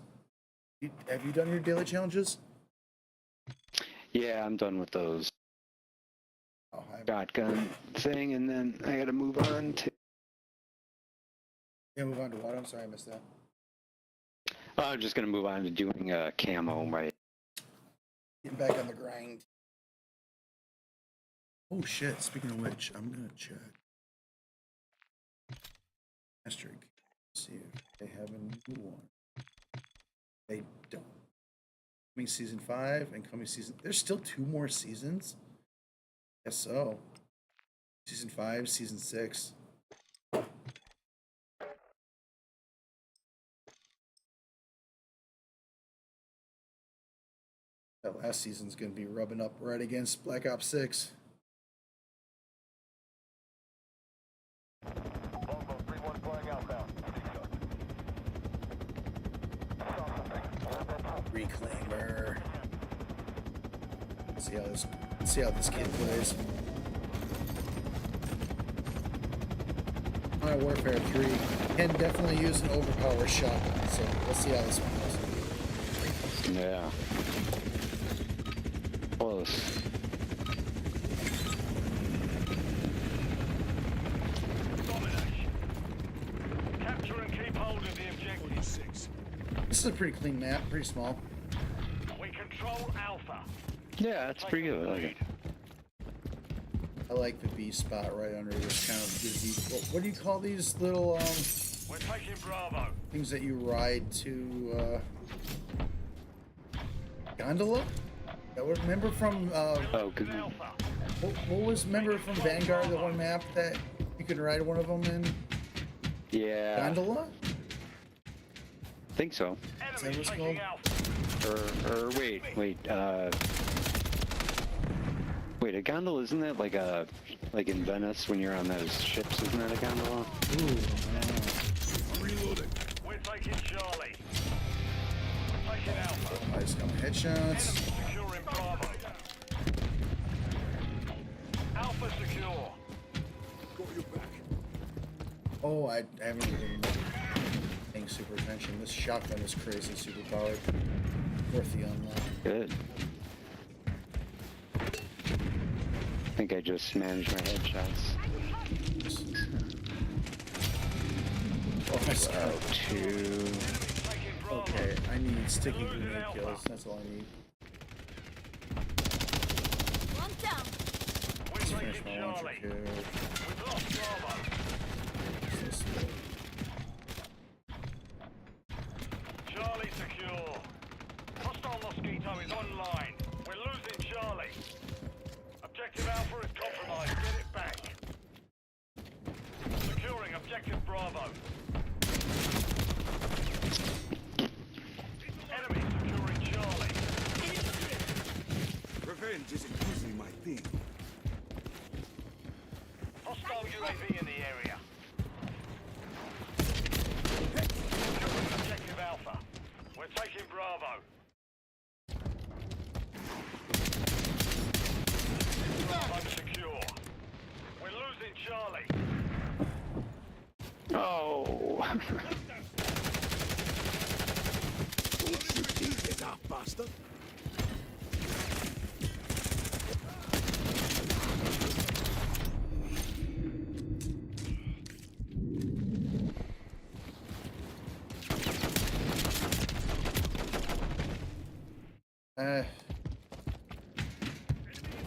Have you done your daily challenges? Yeah, I'm done with those. Oh, Shotgun thing, and then I gotta move on to... Yeah, move on to what? I'm sorry, I missed that. I'm just gonna move on to doing camo, right? Getting back on the grind. Oh shit, speaking of which, I'm gonna check. Asterisk. See if they have a new one. They don't. Coming season 5 and coming season. There's still 2 more seasons? Guess so. Season 5, season 6. That last season's gonna be rubbing up right against Black Ops 6. Reclaimer. See how this kid plays. Modern Warfare 3 can definitely use an overpowered shotgun, so we'll see how this one goes. Yeah. Close. Capture and keep hold of the objective. This is a pretty clean map, pretty small. We control Alpha. Yeah, that's pretty good. I like it. I like the B spot right under this kind of gives you, what do you call these little We're taking Bravo. things that you ride to gondola? That was, remember from Oh, good. what was remember from Vanguard, the one map that you could ride one of them in? Yeah. Gondola? I think so. Is that what it's called? Or wait, a gondola, isn't that like in Venice when you're on those ships, isn't that a gondola? Ooh, I'm reloading. We're taking Charlie. We're taking Alpha. nice couple headshots. Securing Bravo. Alpha secure. Got your back. Oh, I haven't even paying super attention. This shotgun is crazy super powered. Worth the unlock. Good. I think I just managed my headshots. Oh, two. Okay, I need sticky grenade kills. That's all I need. One down. Let's finish my launcher kill. We've lost Bravo. What's this way? Charlie secure. Hostile Mosquito is online. We're losing Charlie. Objective Alpha is compromised. Get it back. Securing Objective Bravo. Enemy securing Charlie. Revenge isn't usually my thing. Hostile UAV in the area. Securing Objective Alpha. We're taking Bravo. Bravo secure. We're losing Charlie. Oh. Get out, bastard.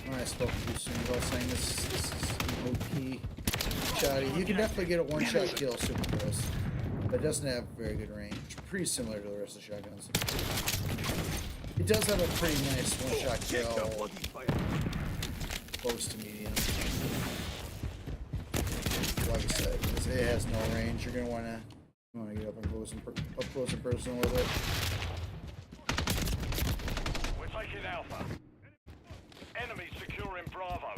I spoke too soon while saying this is OP shoddy. You can definitely get a one-shot kill super close, but it doesn't have very good range. Pretty similar to the rest of the shotguns. It does have a pretty nice one-shot kill, close to medium. Like I said, it has no range. You're gonna wanna get up close and personal with it. We're taking Alpha. Enemy securing Bravo.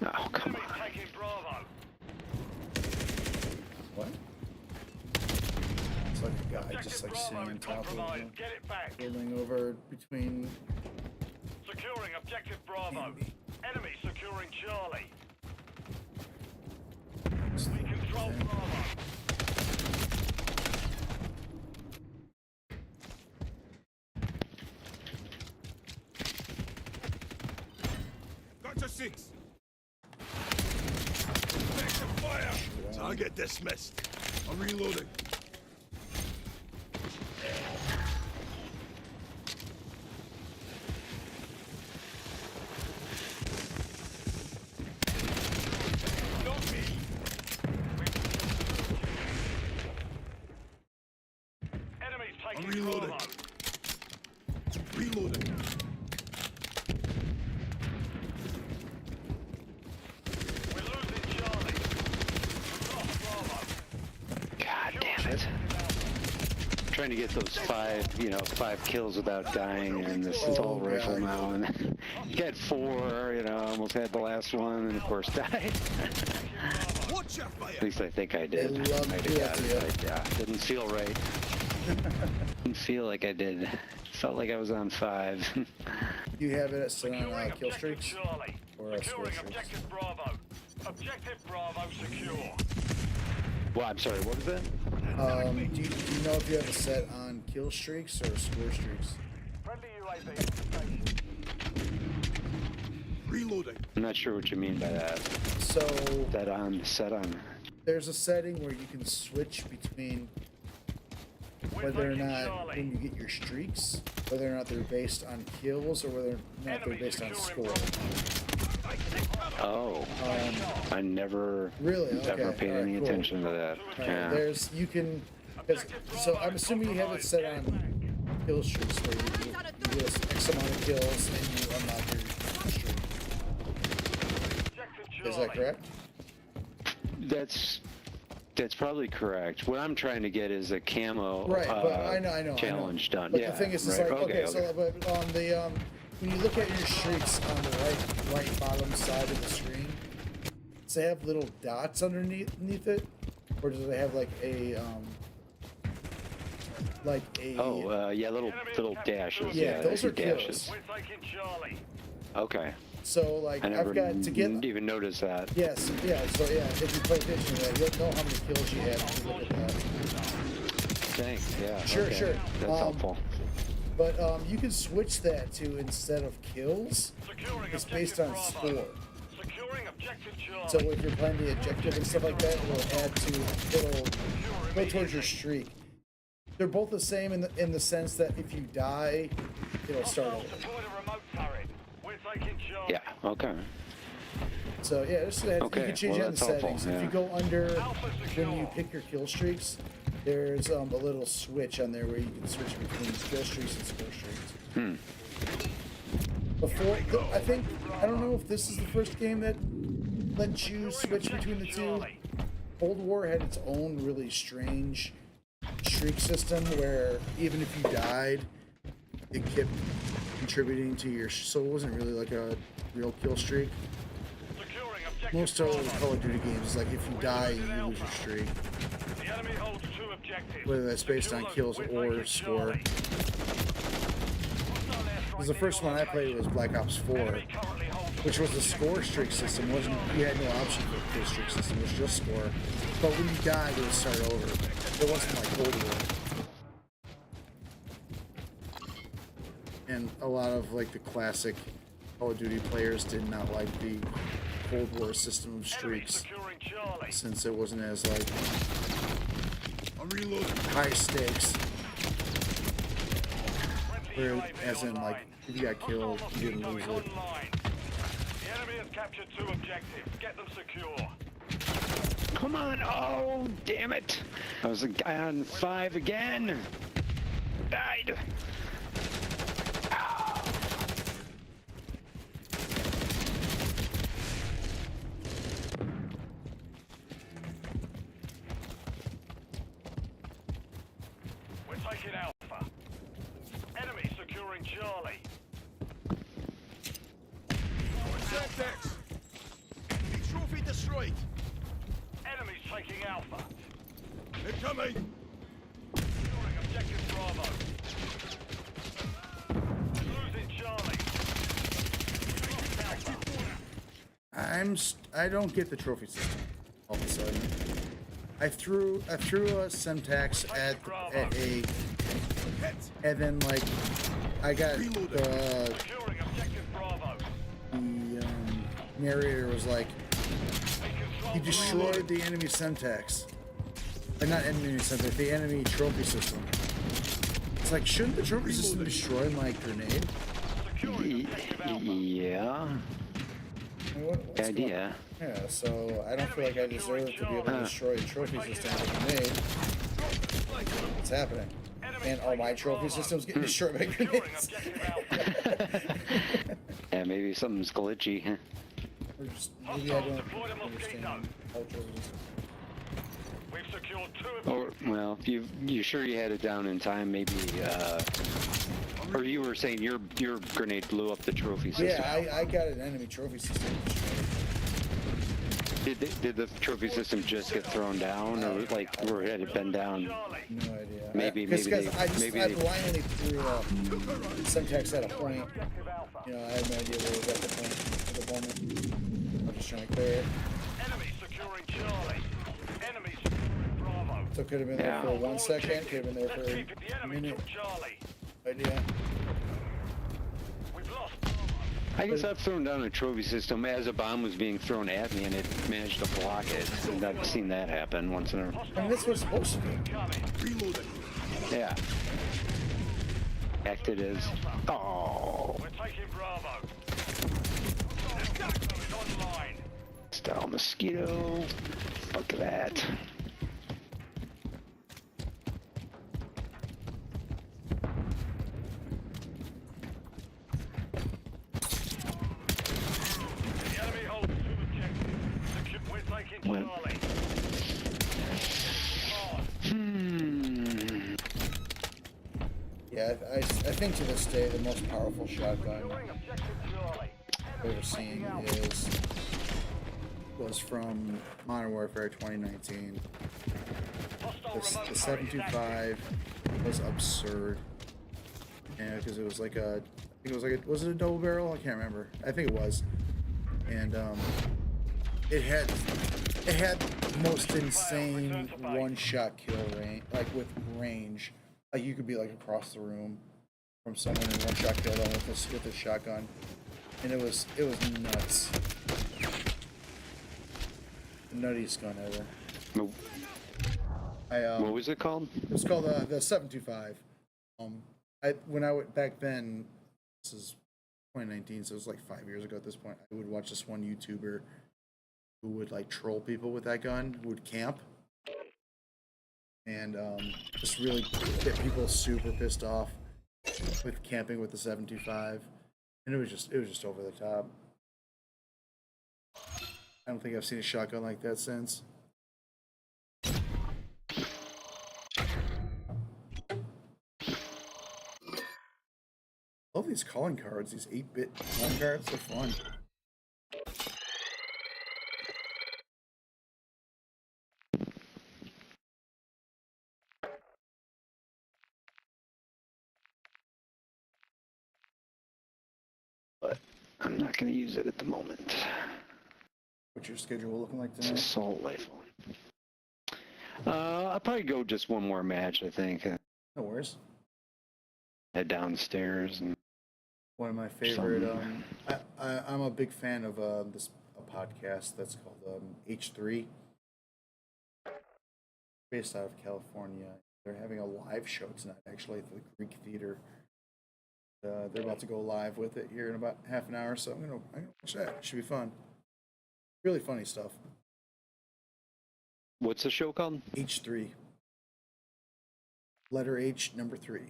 Oh, come Enemy taking Bravo. What? It's like a guy just like sitting on top of the Get it back. building over between. Securing Objective Bravo. Enemy securing Charlie. We control Bravo. Gotcha 6. Back to fire. Target dismissed. I'm reloading. Not me. Enemies I'm taking reloading. Bravo. Reloading. We're losing Charlie. We've lost Bravo. God damn it. Trying to get those five kills without dying in this assault rifle now, and you got 4, almost had the last one, and of course died. At least I think I did. I got it, but yeah, didn't feel right. Didn't feel like I did. Felt like I was on 5. You have it still on kill streaks, or for us. Securing objective Bravo. Objective Bravo secure. Well, I'm sorry, what was that? Do you know if you have a set on kill streaks or score streaks? Friendly UAV. Reloading. I'm not sure what you mean by that. So Set on. there's a setting where you can switch between whether or not when you get your streaks, whether or not they're based on kills or whether or not they're based on score. Oh. I never Really? Okay. ever paid any cool. attention to that. Right, Yeah. there's you can. So I'm assuming you have it set on kill streaks where you do X amount of kills and you unlock your streak. Is that correct? That's probably correct. What I'm trying to get is a camo Right, but I know. challenge done. But yeah, the thing is, it's right. like okay. so but on the when you look at your streaks on the right bottom side of the screen, does they have little dots underneath it, or does it have like a yeah, little dashes. Yeah, those I see are kills. dashes. Okay. So like I never I've got to get. even noticed that. Yes, yeah. So yeah, if you pay attention to that, you'll know how many kills you have if you look at that. Thanks. Yeah. Sure, okay. sure. That's helpful. But you can switch that to instead of kills, it's based on score. So if you're playing the objective and stuff like that, it'll go towards your streak. They're both the same in the sense that if you die, it'll start over. Yeah. Okay. So yeah, just you Okay, can change well, that in the that's helpful, settings. If yeah. you go under when you pick your kill streaks, there's a little switch on there where you can switch between kill streaks and score streaks. I don't know if this is the first game that lets you switch between the two. Cold War had its own really strange streak system where even if you died, it kept contributing to your. So it wasn't really like a real kill streak. Most other Call of Duty games is like if you die, you lose your streak. Whether that's based on kills or score. Because the first one I played was Black Ops 4, which was a score streak system. You had no option for a kill streak system. It was just score. But when you died, it would start over. It wasn't like Cold War. And a lot of like the classic Call of Duty players did not like the Cold War system of streaks, since it wasn't as like high stakes. Where, as in like if you got killed, you didn't lose it. The enemy has captured 2 objectives. Get them secure. Come on! Oh, damn it! I was on 5 again. Died. We're taking Alpha. Enemy securing Charlie. Celtics! Trophy destroyed! Enemy's taking Alpha. Incoming! Securing objective Bravo. Losing Charlie. I don't get the trophy system all of a sudden. I threw a Semtex at a, and then like I got the narrator was like, you destroyed the enemy Semtex. Not enemy Semtex, the enemy trophy system. It's like, shouldn't the trophy system destroy my grenade? Yeah. What's Idea. Yeah, so I don't feel like I deserve to be able to destroy a trophy system with a grenade. What's happening? And all my trophy systems getting destroyed by grenades. Yeah, maybe something's glitchy. Or just, maybe I don't understand how trophy systems. We've secured 2 Or, well, you sure you had it down in time? Maybe, or you were saying your grenade blew up the trophy system. Yeah, I got an enemy trophy system destroyed. Did the trophy system just get thrown down, or like, or had it been down? No idea. Maybe Because I they. blindly threw syntax at a point. You know, I had no idea where it was at the point at the moment. I'm just trying to clear it. Enemy securing Charlie. Enemy securing Bravo. So it could have been there for 1 second, could have been there for a minute. Charlie. Idea. We've lost. I guess I've thrown down a trophy system as a bomb was being thrown at me, and it managed to block it. And I've seen that happen once in a. I mean, that's what it's supposed to do. Yeah. Acted as. Oh. We're taking Bravo. Online. Style mosquito. Fuck that. The enemy holds 2 objectives. We're taking Charlie. Yeah, I think to this day the most powerful shotgun I've ever seen was from Modern Warfare 2019. The 725 was absurd. Yeah, because it was like a, I think it was like a, was it a double barrel? I can't remember. I think it was. And it had the most insane one-shot kill range, like with range. Like you could be like across the room from someone and one-shot kill them with this shotgun, and it was nuts. The nuttiest gun ever. What was it called? It was called the 725. When I went back then, this is 2019, so it was like 5 years ago at this point. I would watch this one YouTuber who would like troll people with that gun, who would camp, and just really get people super pissed off with camping with the 725, and it was just over the top. I don't think I've seen a shotgun like that since. Love these calling cards, these 8-bit calling cards, they're fun. But I'm not going to use it at the moment. What's your schedule looking like tonight? It's assault rifle. I'll probably go just one more match, I think. No worries. Head downstairs and. One of my favorite. I'm a big fan of a podcast that's called H3, based out of California. They're having a live show tonight, actually, at the Greek Theater. They're about to go live with it here in about half an hour, so I'm gonna watch that. It should be fun. Really funny stuff. What's the show called? H3. Letter H, number 3.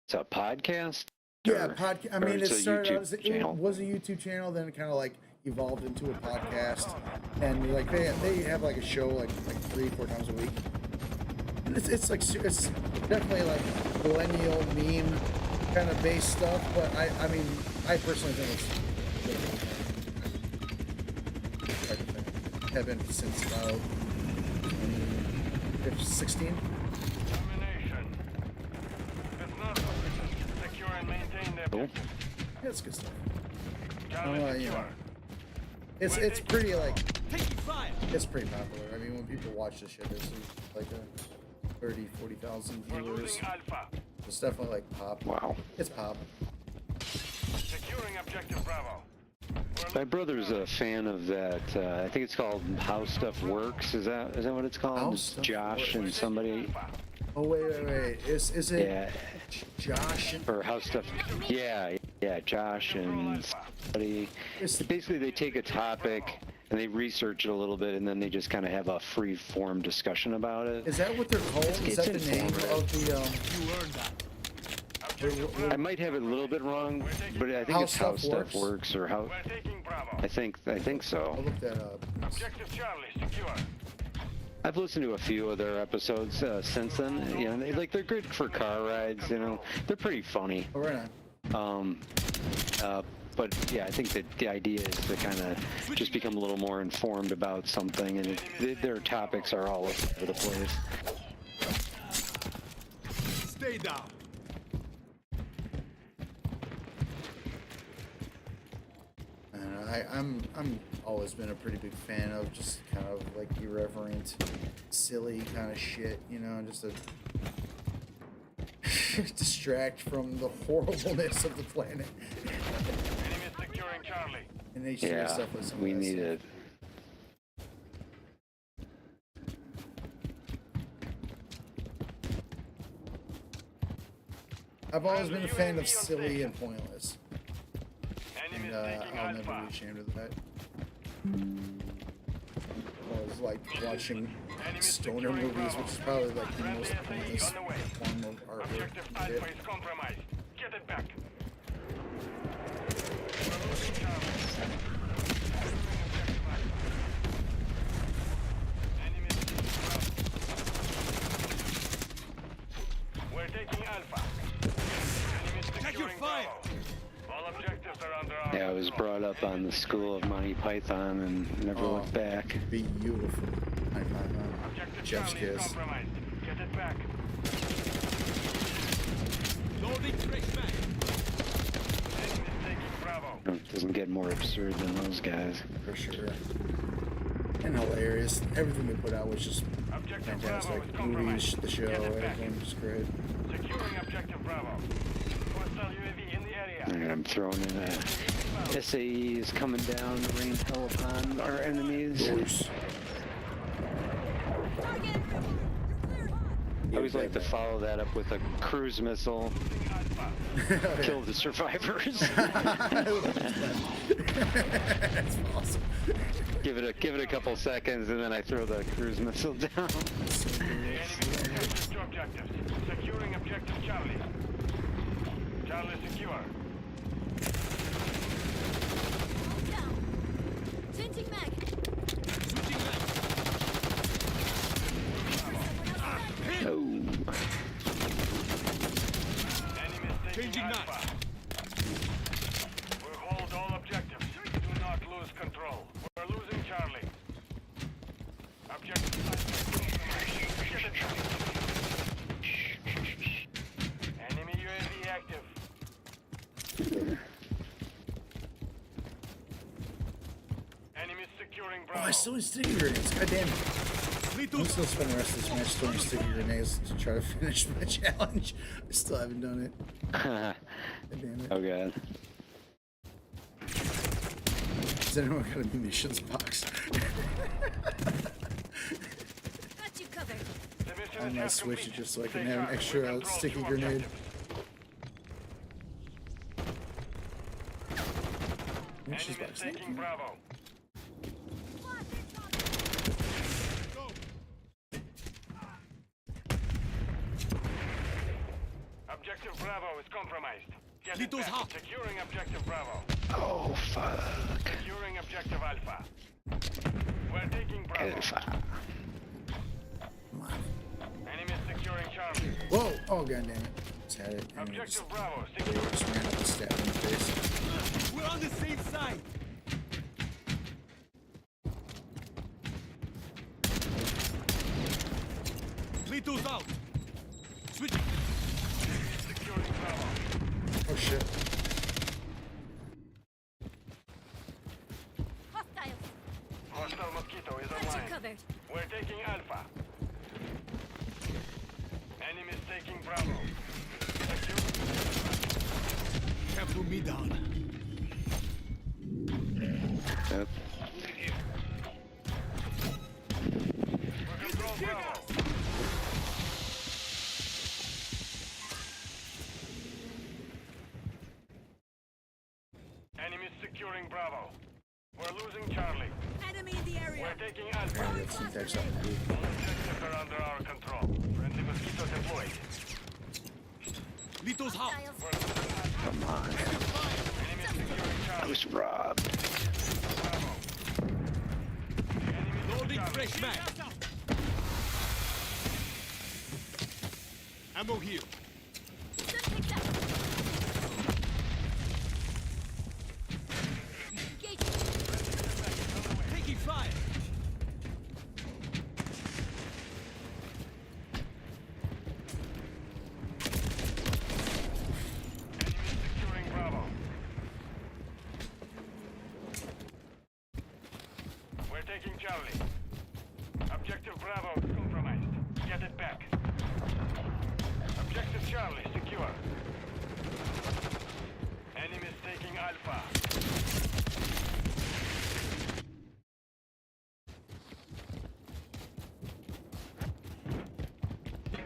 It's a podcast? Yeah, podcast. I mean, it started out as it channel? was a YouTube channel, then it kind of like evolved into a podcast, and like they have like a show like 3-4 times a week. And it's definitely like millennial meme kind of based stuff, but I mean I personally think it's have been since about 2016. Cool. Yeah, it's good stuff. You know, it's pretty like it's pretty popular. I mean, when people watch this shit, there's like a 30,000-40,000 viewers. It's definitely like pop. Wow. It's pop. Securing objective Bravo. My brother's a fan of that. I think it's called How Stuff Works. Is that what it's called? It's Josh and somebody. Oh wait. Is it? Yeah. Josh and... Or How Stuff. Yeah. Josh and somebody. Basically, they take a topic and they research it a little bit, and then they just kind of have a free form discussion about it. Is that what they're called? Is that the name of the? You earned that. I might have it a little bit wrong, but I think it's How Stuff Works or how. I think so. I'll look that up. Objective Charlie secure. I've listened to a few of their episodes since then. You know, they're good for car rides. You know, they're pretty funny. Oh, right on. But yeah, I think that the idea is to kind of just become a little more informed about something, and their topics are all over the place. Stay down. I'm always been a pretty big fan of just kind of like irreverent, silly kind of shit, you know, just to distract from the horribleness of the planet. Enemy securing Charlie. And they share Yeah, stuff with some we of that need stuff. it. I've always been a fan of silly and pointless. And I'll never be ashamed of that. I always like watching stoner movies, which is probably like the most pointless form of artwork. Objective Alpha is compromised. Get it back. We're taking Alpha. Enemy securing Bravo. All objectives are under our Yeah, I was brought up on the school of Monty Python and never looked back. Beautiful. Jeff's Charlie is kiss. compromised. Get it back. Loading fresh mag. Enemy taking Bravo. It doesn't get more absurd than those guys. For sure. And hilarious. Everything they put out was just fantastic. Movies, the show, everything was great. Securing objective Bravo. Hostile UAV in the area. And I'm throwing in SAEs coming down to rain hell upon our enemies. I always like to follow that up with a cruise missile. Kill the survivors. That's awesome. Give it a couple seconds, and then I throw the cruise missile down. The enemy has two objectives. Securing objective Charlie. Charlie secure. Changing mag. Oh. Changing Alpha. We hold all objectives. Do not lose control. We're losing Charlie. Objective enemy UAV active. Enemy securing Bravo. Oh, I still need sticky grenades. God damn it. I'm still spending the rest of this match throwing sticky grenades to try to finish my challenge. I still haven't done it. God damn it. Oh god. Has anyone got a munitions box? Got you covered. I might switch it just so I can have an extra sticky grenade. Munitions box. Thank you. Bravo. Objective Bravo is compromised. Get it back. Securing objective Bravo. Oh fuck. Securing objective Alpha. We're taking Bravo. Alpha. Enemy securing Charlie. Whoa! Oh god damn it. Just had it. And it Objective Bravo just secure. ran up and stabbed me in the face. We're on the same side. Leto's out. Switching. Securing Bravo. Oh shit. Hostiles. Hostile Mosquito is Got you online. covered. We're taking Alpha. Enemies taking Bravo. Secure. Can't put me down. Yep. Control Bravo. Enemies securing Bravo. We're losing Charlie. Enemy in the area. We're taking Alpha. Yeah, that's syntax up. All objectives are under our control. Friendly Mosquito deployed. Leto's out. Come on. Enemy securing I Charlie. was robbed. Bravo. Enemy Loading Charlie. fresh mag. Ammo here. Taking fire. Securing Bravo. We're taking Charlie. Objective Bravo compromised. Get it back. Objective Charlie secure. Enemies taking Alpha.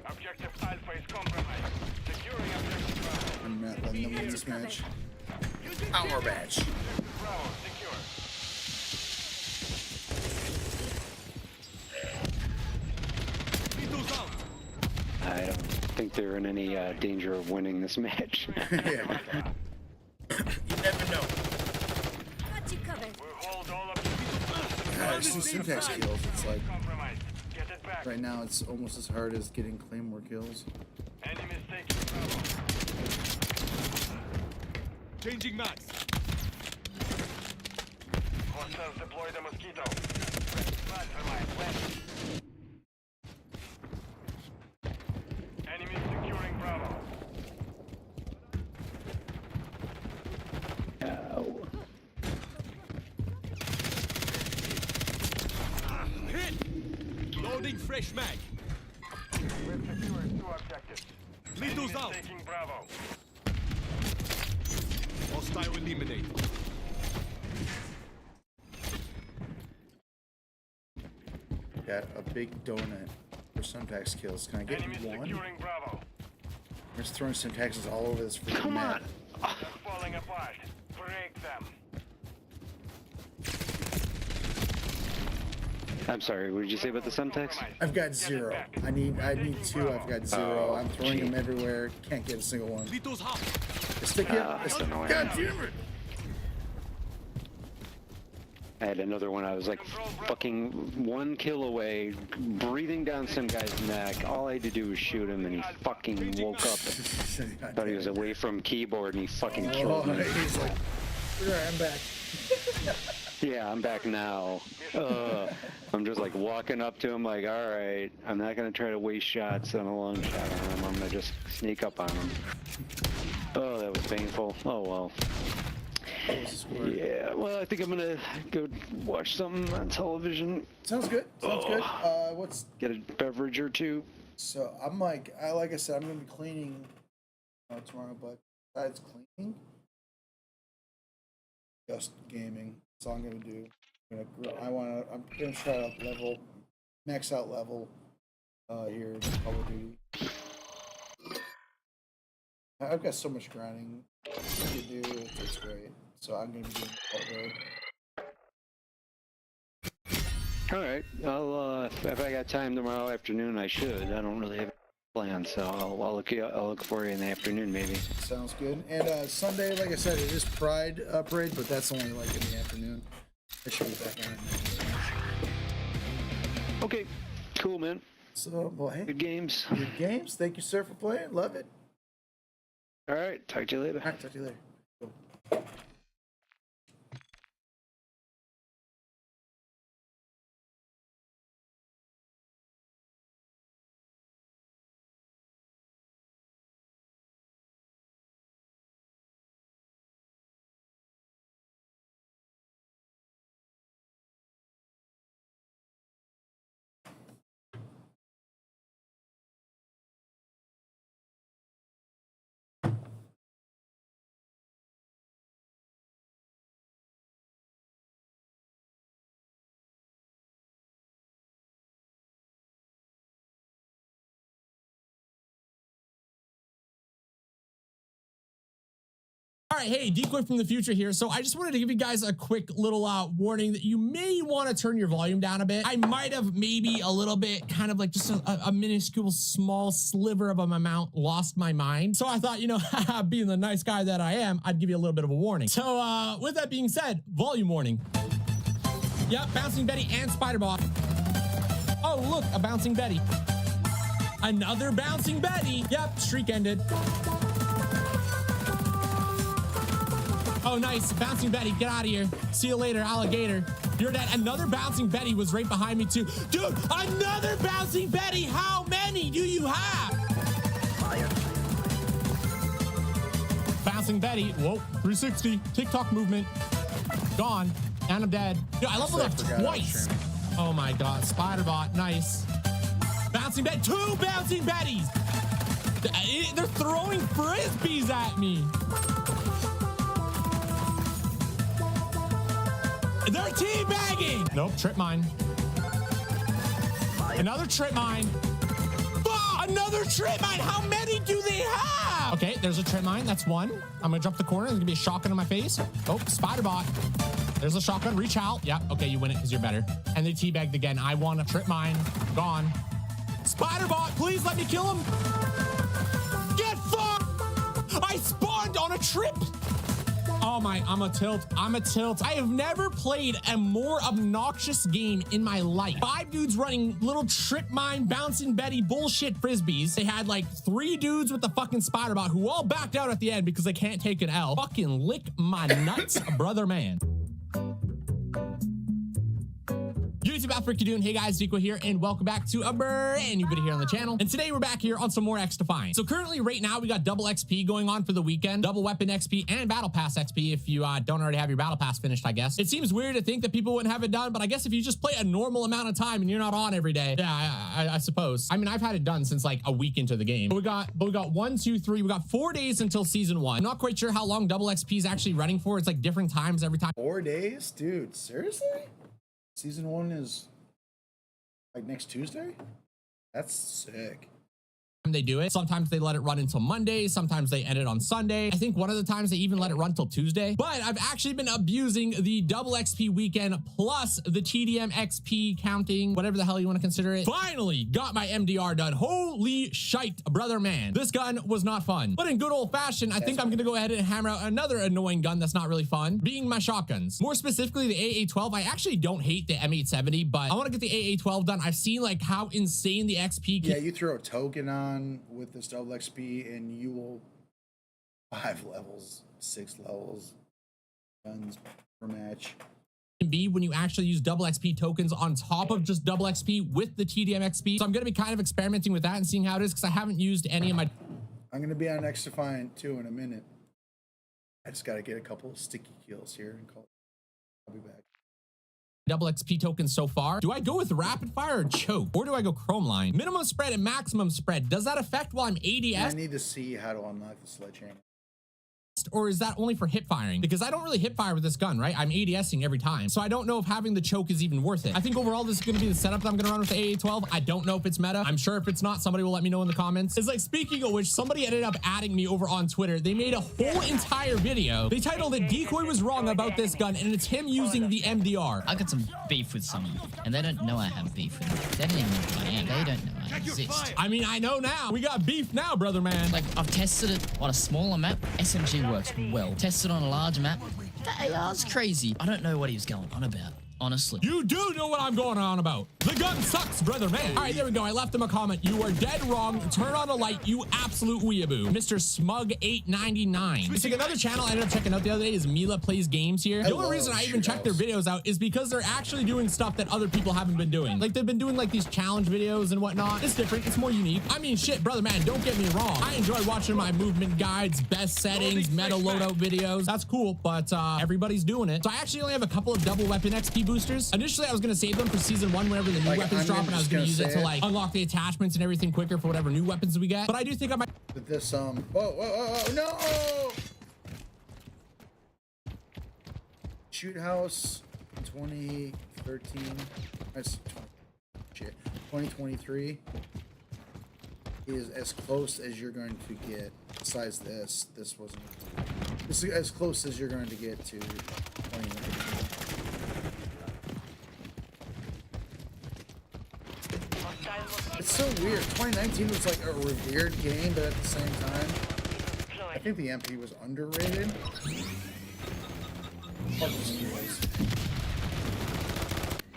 Objective Alpha is compromised. Securing objective Bravo. I'm not letting them win this match. Our match. Bravo secure. I don't think they're in any danger of winning this match. Yeah. You never know. Got you covered. We'll hold all objectives. I've seen syntax kills. It's like Compromised. Get it back. right now it's almost as hard as getting claymore kills. Enemies taking Bravo. Changing max. Hostiles deploy the Mosquito. Compromised. West. Enemies securing Bravo. Hit. Loading fresh mag. We've secured 2 objectives. Lead those Enemies out. taking Bravo. Hostile eliminated. Got a big donut for syntax kills. Can I get Enemies one? securing Bravo. We're just throwing syntaxes all over this freaking Come map. on. They're falling apart. Break them. I'm sorry, what did you say about the Semtex? I've got 0. I need 2. I've got 0. Oh, I'm throwing gee. them everywhere. Can't get a single one. Litos hot. Stick it. That's annoying. God damn it. I had another one. I was like fucking 1 kill away, breathing down some guy's neck. All I had to do was shoot him, and he fucking woke up. Thought he was away from keyboard, and he fucking killed me. He's like, "Alright, I'm back." Yeah, I'm back now. I'm just like walking up to him like, all right, I'm not going to try to waste shots on a long shot on him. I'm going to just sneak up on him. Oh, that was painful. Oh, well. Yeah, well, I think I'm going to go watch something on television. Sounds good. Sounds good. What's Get a beverage or two. so? I'm like I said, I'm gonna be cleaning tomorrow, but besides cleaning, just gaming. That's all I'm gonna do. I'm gonna try to level, max out level here in Call of Duty. I've got so much grinding to do. It's great. So I'm gonna be doing it all day. All right. I'll if I got time tomorrow afternoon, I should. I don't really have plans, so I'll look for you in the afternoon, maybe. Sounds good. And Sunday, like I said, it is Pride parade, but that's only like in the afternoon. I should be back on it. Okay. Cool, man. So, well, hey. Good games. Good games. Thank you, sir, for playing. Love it. All right. Talk to you later. All right. Talk to you later. Cool. All right, hey, Decoy from the future here. So I just wanted to give you guys a quick little warning that you may want to turn your volume down a bit. I might have maybe a little bit, kind of like just a minuscule, small sliver of an amount lost my mind. So I thought, you know, being the nice guy that I am, I'd give you a little bit of a warning. So with that being said, volume warning. Yep, Bouncing Betty and Spider-Bot. Oh, look, a Bouncing Betty. Another bouncing Betty. Yep, streak ended. Oh, nice. Bouncing Betty, get out of here. See you later, alligator. You're dead. Another bouncing Betty was right behind me, too. Dude, another bouncing Betty. How many do you have? Bouncing Betty. Whoa, 360. TikTok movement. Gone. And I'm dead. Dude, I leveled up twice. Oh, my God. Spider-Bot. Nice. Bouncing Betty. 2 bouncing Betties. They're throwing frisbees at me. They're teabagging. Nope, trip mine. Another trip mine. Another trip mine. How many do they have? Okay, there's a trip mine. That's one. I'm gonna jump the corner. There's gonna be a shotgun in my face. Oh, spider bot. There's a shotgun. Reach out. Yep. Okay, you win it because you're better. And they teabagged again. I want a trip mine. Gone. Spider bot, please let me kill him. Get fucked. I spawned on a trip. Oh my, I'm a tilt. I have never played a more obnoxious game in my life. 5 dudes running little trip mine, bouncing Betty bullshit frisbees. They had like 3 dudes with the fucking spider bot who all backed out at the end because they can't take an L. Fucking lick my nuts, brother man. YouTube out freaking doing. Hey guys, Zico here, and welcome back to a brand new video here on the channel. And today we're back here on some more XDEFIANT. So currently right now we got double XP going on for the weekend, double weapon XP and battle pass XP if you don't already have your battle pass finished, I guess. It seems weird to think that people wouldn't have it done, but I guess if you just play a normal amount of time and you're not on every day, yeah, I suppose. I mean, I've had it done since like a week into the game. But we got 1, 2, 3. We got 4 days until season 1. I'm not quite sure how long double XP is actually running for. It's like different times every time. 4 days, dude. Seriously? Season 1 is like next Tuesday? That's sick. They do it. Sometimes they let it run until Monday. Sometimes they end it on Sunday. I think one of the times they even let it run till Tuesday. But I've actually been abusing the double XP weekend plus the TDM XP counting, whatever the hell you want to consider it. Finally got my MDR done. Holy shite, brother man. This gun was not fun. But in good old fashion, I think I'm going to go ahead and hammer out another annoying gun that's not really fun, being my shotguns. More specifically, the AA-12. I actually don't hate the M870, but I want to get the AA-12 done. I've seen like how insane the XP can. Yeah, you throw a token on with this double XP and you will 5 levels, 6 levels guns per match. Be when you actually use double XP tokens on top of just double XP with the TDM XP. So I'm going to be kind of experimenting with that and seeing how it is because I haven't used any of my. I'm going to be on XDEFIANT too in a minute. I just got to get a couple of sticky kills here and call. I'll be back. Double XP tokens so far. Do I go with rapid fire or choke, or do I go chrome line? Minimum spread and maximum spread. Does that affect while I'm ADS? I need to see how to unlock the sledgehammer. Or is that only for hip firing? Because I don't really hip fire with this gun, right? I'm ADSing every time. So I don't know if having the choke is even worth it. I think overall this is going to be the setup that I'm going to run with the AA-12. I don't know if it's meta. I'm sure if it's not, somebody will let me know in the comments. It's like, speaking of which, somebody ended up adding me over on Twitter. They made a whole entire video. They titled it Decoy was wrong about this gun, and it's him using the MDR. I got some beef with someone, and they don't know I have beef with them. They don't even know who I am. They don't know I exist. I mean, I know now. We got beef now, brother man. Like, I've tested it on a smaller map. SMG works well. Tested on a large map. The AR's crazy. I don't know what he was going on about, honestly. You do know what I'm going on about. The gun sucks, brother man. All right, there we go. I left him a comment. You are dead wrong. Turn on the light, you absolute weeaboo. Mr. Smug899. It's like another channel I ended up checking out the other day is Mila Plays Games here. The only reason I even checked their videos out is because they're actually doing stuff that other people haven't been doing. Like, they've been doing like these challenge videos and whatnot. It's different. It's more unique. I mean, shit, brother man, don't get me wrong. I enjoy watching my movement guides, best settings, meta loadout videos. That's cool, but everybody's doing it. So I actually only have a couple of double weapon XP boosters. Initially, I was going to save them for season 1 whenever the new weapons drop, and I was going to use it to like unlock the attachments and everything quicker for whatever new weapons we get. But I do think I might. With this, whoa, no! Shoot House 2013. That's 2023 is as close as you're going to get. Besides this wasn't. This is as close as you're going to get to 2019. It's so weird. 2019 was like a revered game, but at the same time, I think the MP was underrated.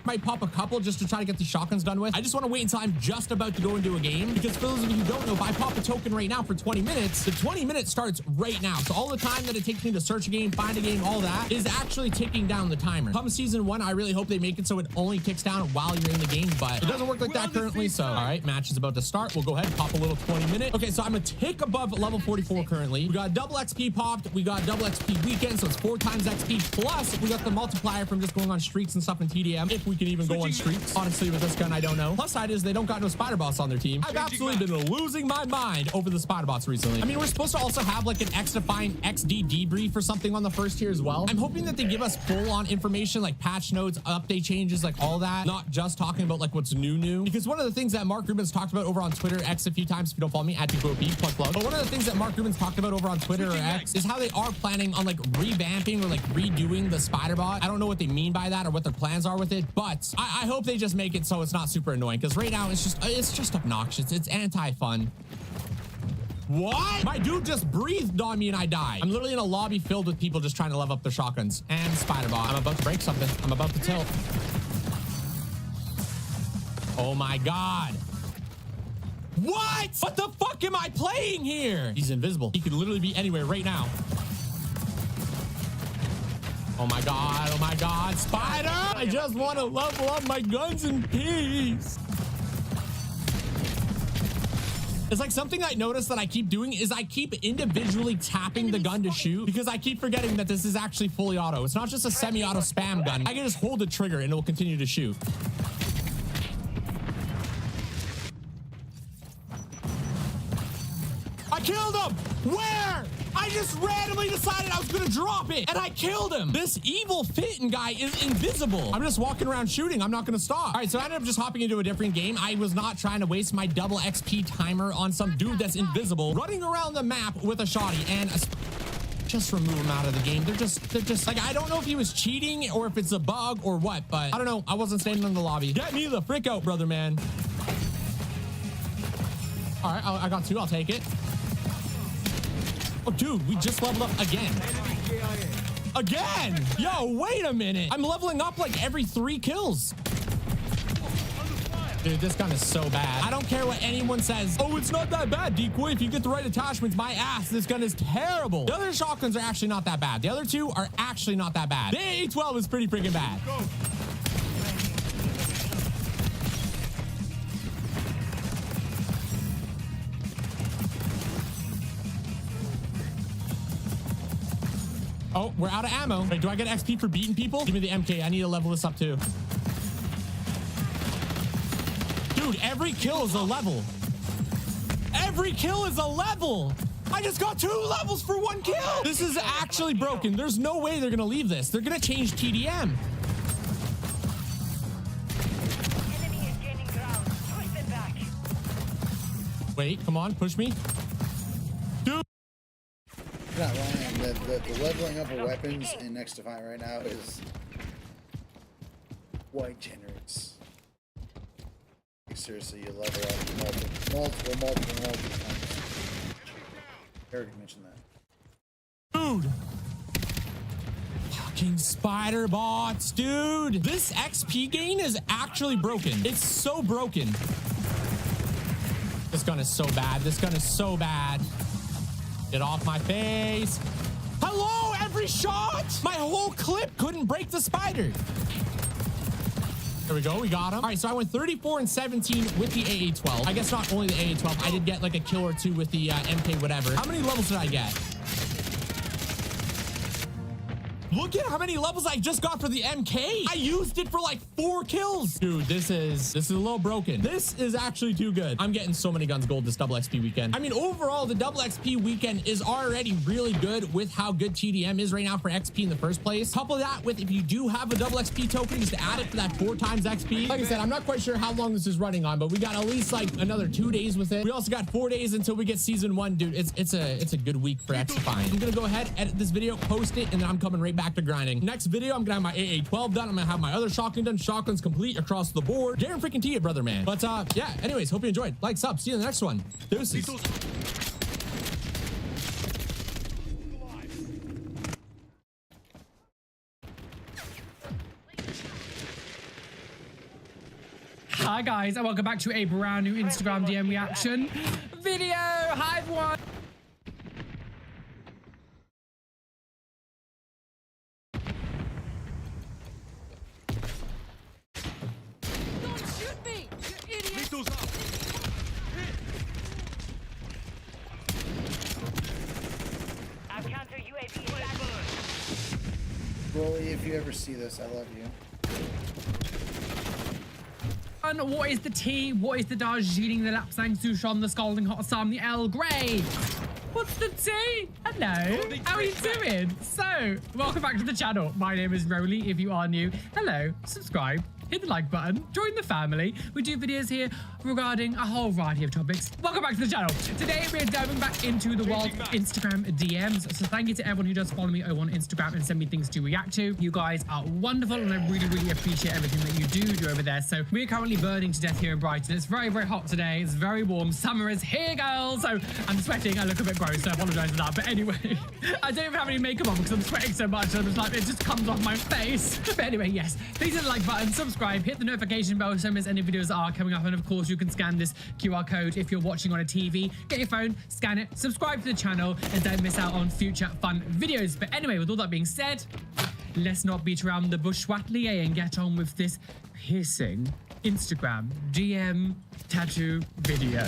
might pop a couple just to try to get these shotguns done with. I just want to wait until I'm just about to go into a game, because for those of you who don't know, if I pop a token right now for 20 minutes, the 20 minutes starts right now. So all the time that it takes me to search a game, find a game, all that is actually ticking down the timer. Come season 1, I really hope they make it so it only ticks down while you're in the game, but it doesn't work like that currently. So all right, match is about to start. We'll go ahead and pop a little 20 minute. Okay, so I'm a tick above level 44 currently. We got double XP popped. We got double XP weekend, so it's 4 times XP. Plus we got the multiplier from just going on streaks and stuff in TDM, if we can even go on streaks. Honestly, with this gun, I don't know. Plus side is they don't got no spider bots on their team. I've absolutely been losing my mind over the spider bots recently. I mean, we're supposed to also have like an XDEFIANT XD debrief or something on the first tier as well. I'm hoping that they give us full on information like patch notes, update changes, like all that, not just talking about like what's new. Because one of the things that Mark Rubin's talked about over on Twitter, X a few times, if you don't follow me, @DecoP, plug. But one of the things that Mark Rubin's talked about over on Twitter or X is how they are planning on like revamping or like redoing the spider bot. I don't know what they mean by that or what their plans are with it, but I hope they just make it so it's not super annoying, because right now it's just obnoxious. It's anti-fun. What? My dude just breathed on me and I died. I'm literally in a lobby filled with people just trying to level up their shotguns and spider bot. I'm about to break something. I'm about to tilt. Oh my God. What? What the fuck am I playing here? He's invisible. He could literally be anywhere right now. Oh my God. Oh my God. Spider! I just want to level up my guns in peace. It's like something I noticed that I keep doing is I keep individually tapping the gun to shoot, because I keep forgetting that this is actually fully auto. It's not just a semi-auto spam gun. I can just hold the trigger and it will continue to shoot. I killed him! Where? I just randomly decided I was gonna drop it and I killed him. This evil fitting guy is invisible. I'm just walking around shooting. I'm not gonna stop. All right, so I ended up just hopping into a different game. I was not trying to waste my double XP timer on some dude that's invisible running around the map with a shotty, and just remove him out of the game. They're just like, I don't know if he was cheating or if it's a bug or what, but I don't know. I wasn't staying in the lobby. Get me the frick out, brother, man. All right, I got 2. I'll take it. Oh, dude, we just leveled up again. Again! Yo, wait a minute. I'm leveling up like every 3 kills. Dude, this gun is so bad. I don't care what anyone says. Oh, it's not that bad, Decoy. If you get the right attachments, my ass, this gun is terrible. The other shotguns are actually not that bad. The other 2 are actually not that bad. The AA-12 is pretty freaking bad. Oh, we're out of ammo. Wait, do I get XP for beating people? Give me the MK. I need to level this up too. Dude, every kill is a level. Every kill is a level. I just got 2 levels for 1 kill. This is actually broken. There's no way they're gonna leave this. They're gonna change TDM. Enemy is gaining ground. Push them back. Wait, come on, push me. Dude. You're not lying. The leveling up of weapons in XDEFIANT right now is quite generous. Like, seriously, you level up multiple times. I already mentioned that. Dude. Fucking spider bots, dude. This XP gain is actually broken. It's so broken. This gun is so bad. This gun is so bad. Get off my face. Hello, every shot. My whole clip couldn't break the spider. There we go. We got him. All right, so I went 34 and 17 with the AA-12. I guess not only the AA-12. I did get like a kill or 2 with the MK whatever. How many levels did I get? Look at how many levels I just got for the MK. I used it for like 4 kills. Dude, this is a little broken. This is actually too good. I'm getting so many guns gold this double XP weekend. I mean, overall, the double XP weekend is already really good with how good TDM is right now for XP in the first place. Couple that with, if you do have a double XP token, just add it to that 4 times XP. Like I said, I'm not quite sure how long this is running on, but we got at least like another 2 days with it. We also got 4 days until we get season 1, dude. It's a good week for XDEFIANT. I'm gonna go ahead, edit this video, post it, and then I'm coming right back to grinding. Next video, I'm gonna have my AA-12 done. I'm gonna have my other shotgun done. Shotguns complete across the board. Guarantee it, brother, man. But yeah, anyways, hope you enjoyed. Like, sub. See you in the next one. Deuces. Hi guys, and welcome back to a brand new Instagram DM reaction video. Hi everyone. Don't shoot me, you idiot! Lethal's up. Our counter UAV is active. Rolly, if you ever see this, I love you. What is the tea? What is the Darjeeling, the Lapsang Souchong, the Scalding Hot Assam, the El Grey? What's the tea? Hello, how are you doing? So, welcome back to the channel. My name is Rolly. If you are new, hello, subscribe, hit the like button, join the family. We do videos here regarding a whole variety of topics. Welcome back to the channel. Today, we're diving back into the world of Instagram DMs. So thank you to everyone who does follow me over on Instagram and send me things to react to. You guys are wonderful, and I really, really appreciate everything that you do over there. So we're currently burning to death here in Brighton. It's very, very hot today. It's very warm. Summer is here, girls. So I'm sweating. I look a bit gross, so I apologize for that. But anyway, I don't even have any makeup on because I'm sweating so much. I'm just like, it just comes off my face. But anyway, yes, please hit the like button, subscribe, hit the notification bell so you don't miss any videos that are coming up. And of course, you can scan this QR code if you're watching on a TV. Get your phone, scan it, subscribe to the channel, and don't miss out on future fun videos. But anyway, with all that being said, let's not beat around the bush, Watley, and get on with this piercing Instagram DM tattoo video.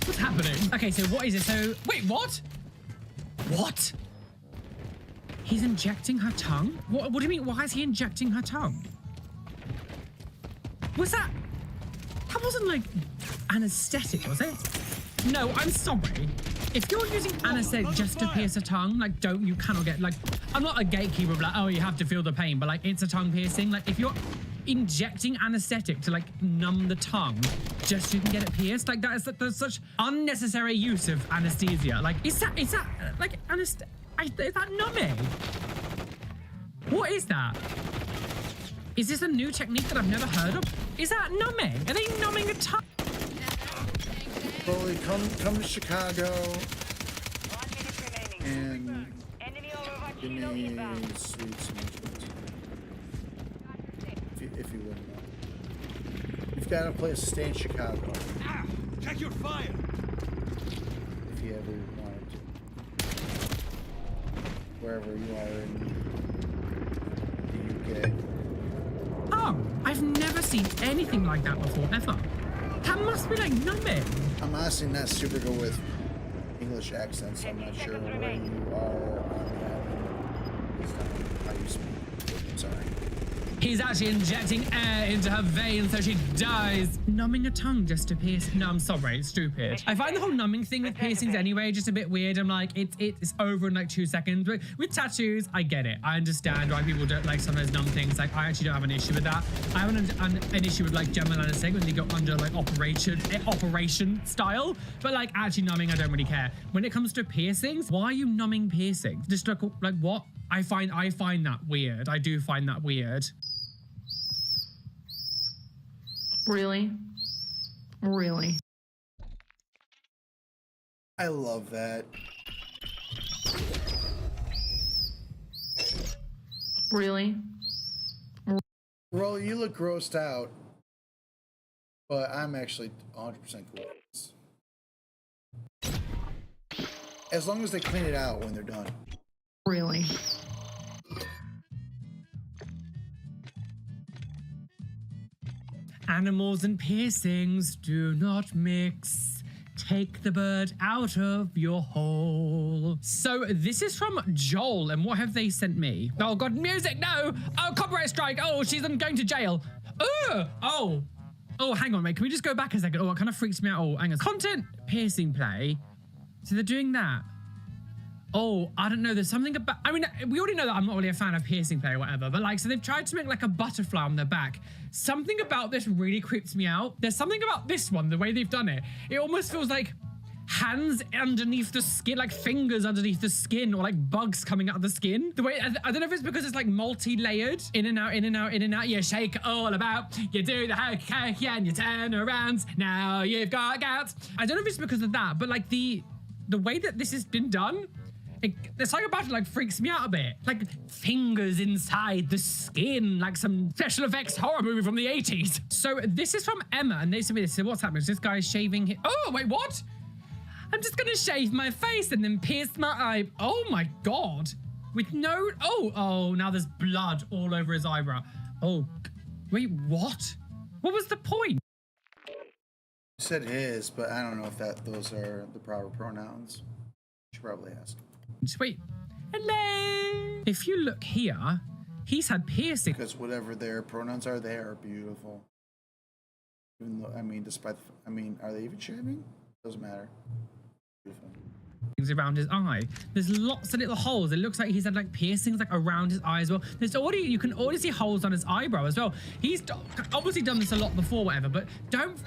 What's happening? Okay, so what is it? So, wait, what? What? He's injecting her tongue? What do you mean? Why is he injecting her tongue? Was that? That wasn't like anesthetic, was it? No, I'm sorry. If you're using anesthetic just to pierce a tongue, like, you cannot get, like, I'm not a gatekeeper of like, oh, you have to feel the pain, but like, it's a tongue piercing. Like, if you're injecting anesthetic to like numb the tongue just so you can get it pierced, like, that's such unnecessary use of anesthesia. Like, is that like is that numbing? What is that? Is this a new technique that I've never heard of? Is that numbing? Are they numbing a tongue? Rolly, come to Chicago and give me sweets management. If you wouldn't know. You've got a place to stay in Chicago. Check your fire. If you ever wanted to. Wherever you are in the UK. Oh, I've never seen anything like that before, ever. That must be like numbing. I'm honestly not super good with English accents. I'm not sure where you are on that. It's not how you speak. I'm sorry. He's actually injecting air into her veins so she dies. Numbing a tongue just to pierce. No, I'm sorry, it's stupid. I find the whole numbing thing with piercings anyway just a bit weird. I'm like, it's over in like 2 seconds. But with tattoos, I get it. I understand why people don't like sometimes numb things. Like, I actually don't have an issue with that. I have an issue with like general anesthetic when they go under like operation style. But like actually numbing, I don't really care. When it comes to piercings, why are you numbing piercings? Just like what? I find that weird. I do find that weird. Really? Really? I love that. Really? Roll, you look grossed out, but I'm actually 100% cool with this. As long as they clean it out when they're done. Really? Animals and piercings do not mix. Take the bird out of your hole. So this is from Joel, and what have they sent me? Oh God, music, no! Oh, copyright strike. Oh, she's going to jail. Oh, hang on, mate. Can we just go back a second? Oh, it kind of freaks me out. Oh, hang on. Content piercing play. So they're doing that. Oh, I don't know. There's something about, I mean, we already know that I'm not really a fan of piercing play or whatever, but like, so they've tried to make like a butterfly on their back. Something about this really creeps me out. There's something about this one, the way they've done it. It almost feels like hands underneath the skin, like fingers underneath the skin, or like bugs coming out of the skin. The way, I don't know if it's because it's like multi-layered, in and out, in and out, in and out. You shake all about, you do the hokey and you turn around. Now you've got gout. I don't know if it's because of that, but like the way that this has been done, There's something about it like freaks me out a bit. Like fingers inside the skin, like some special effects horror movie from the 80s. So this is from Emma, and they sent me this. So what's happening? This guy's shaving. Oh wait, what? I'm just gonna shave my face and then pierce my eye. Oh my god. With no. Oh, now there's blood all over his eyebrow. Oh, wait, what? What was the point? You said his, but I don't know if those are the proper pronouns. She probably asked. Just wait. Hello. If you look here, he's had piercing. Because whatever their pronouns are, they are beautiful. Even though, I mean, are they even shaving? Doesn't matter. Beautiful. Around his eye. There's lots of little holes. It looks like he's had like piercings like around his eye as well. There's already, you can already see holes on his eyebrow as well. He's obviously done this a lot before, whatever, but don't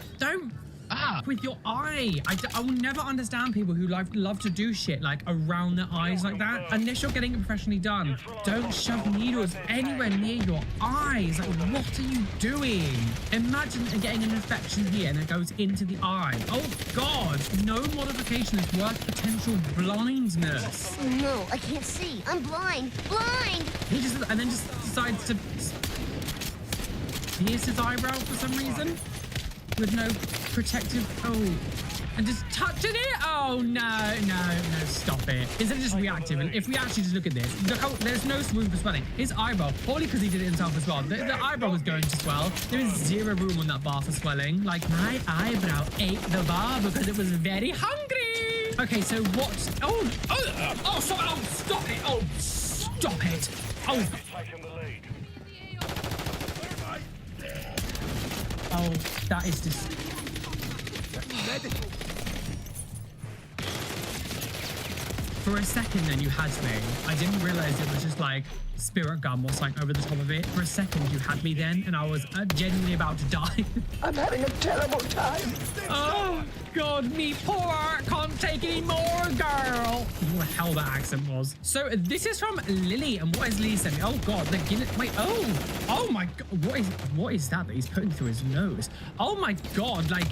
with your eye. I will never understand people who love to do shit like around their eyes like that. Unless you're getting it professionally done, don't shove needles anywhere near your eyes. Like, what are you doing? Imagine getting an infection here and it goes into the eye. Oh God, no modification is worth potential blindness. Oh no, I can't see. I'm blind. Blind! He then decides to pierce his eyebrow for some reason. With no protective, and just touching it? Oh, no, stop it. Isn't it just reactive? And if we actually just look at this, look how there's no room for swelling. His eyebrow, probably because he did it himself as well. The eyebrow was going to swell. There is zero room on that bar for swelling. Like, my eyebrow ate the bar because it was very hungry. Okay, so what? Stop it. Oh, stop it. Oh, that is just... For a second then you had me. I didn't realize it was just like spirit gum or something over the top of it. For a second you had me then and I was genuinely about to die. I'm having a terrible time. Oh God, me poor can't take any more, girl. What the hell that accent was. So this is from Lily, and what is Lily sending? Oh God, the Guinness. Wait, oh my God, what is that he's putting through his nose? Oh my God, like,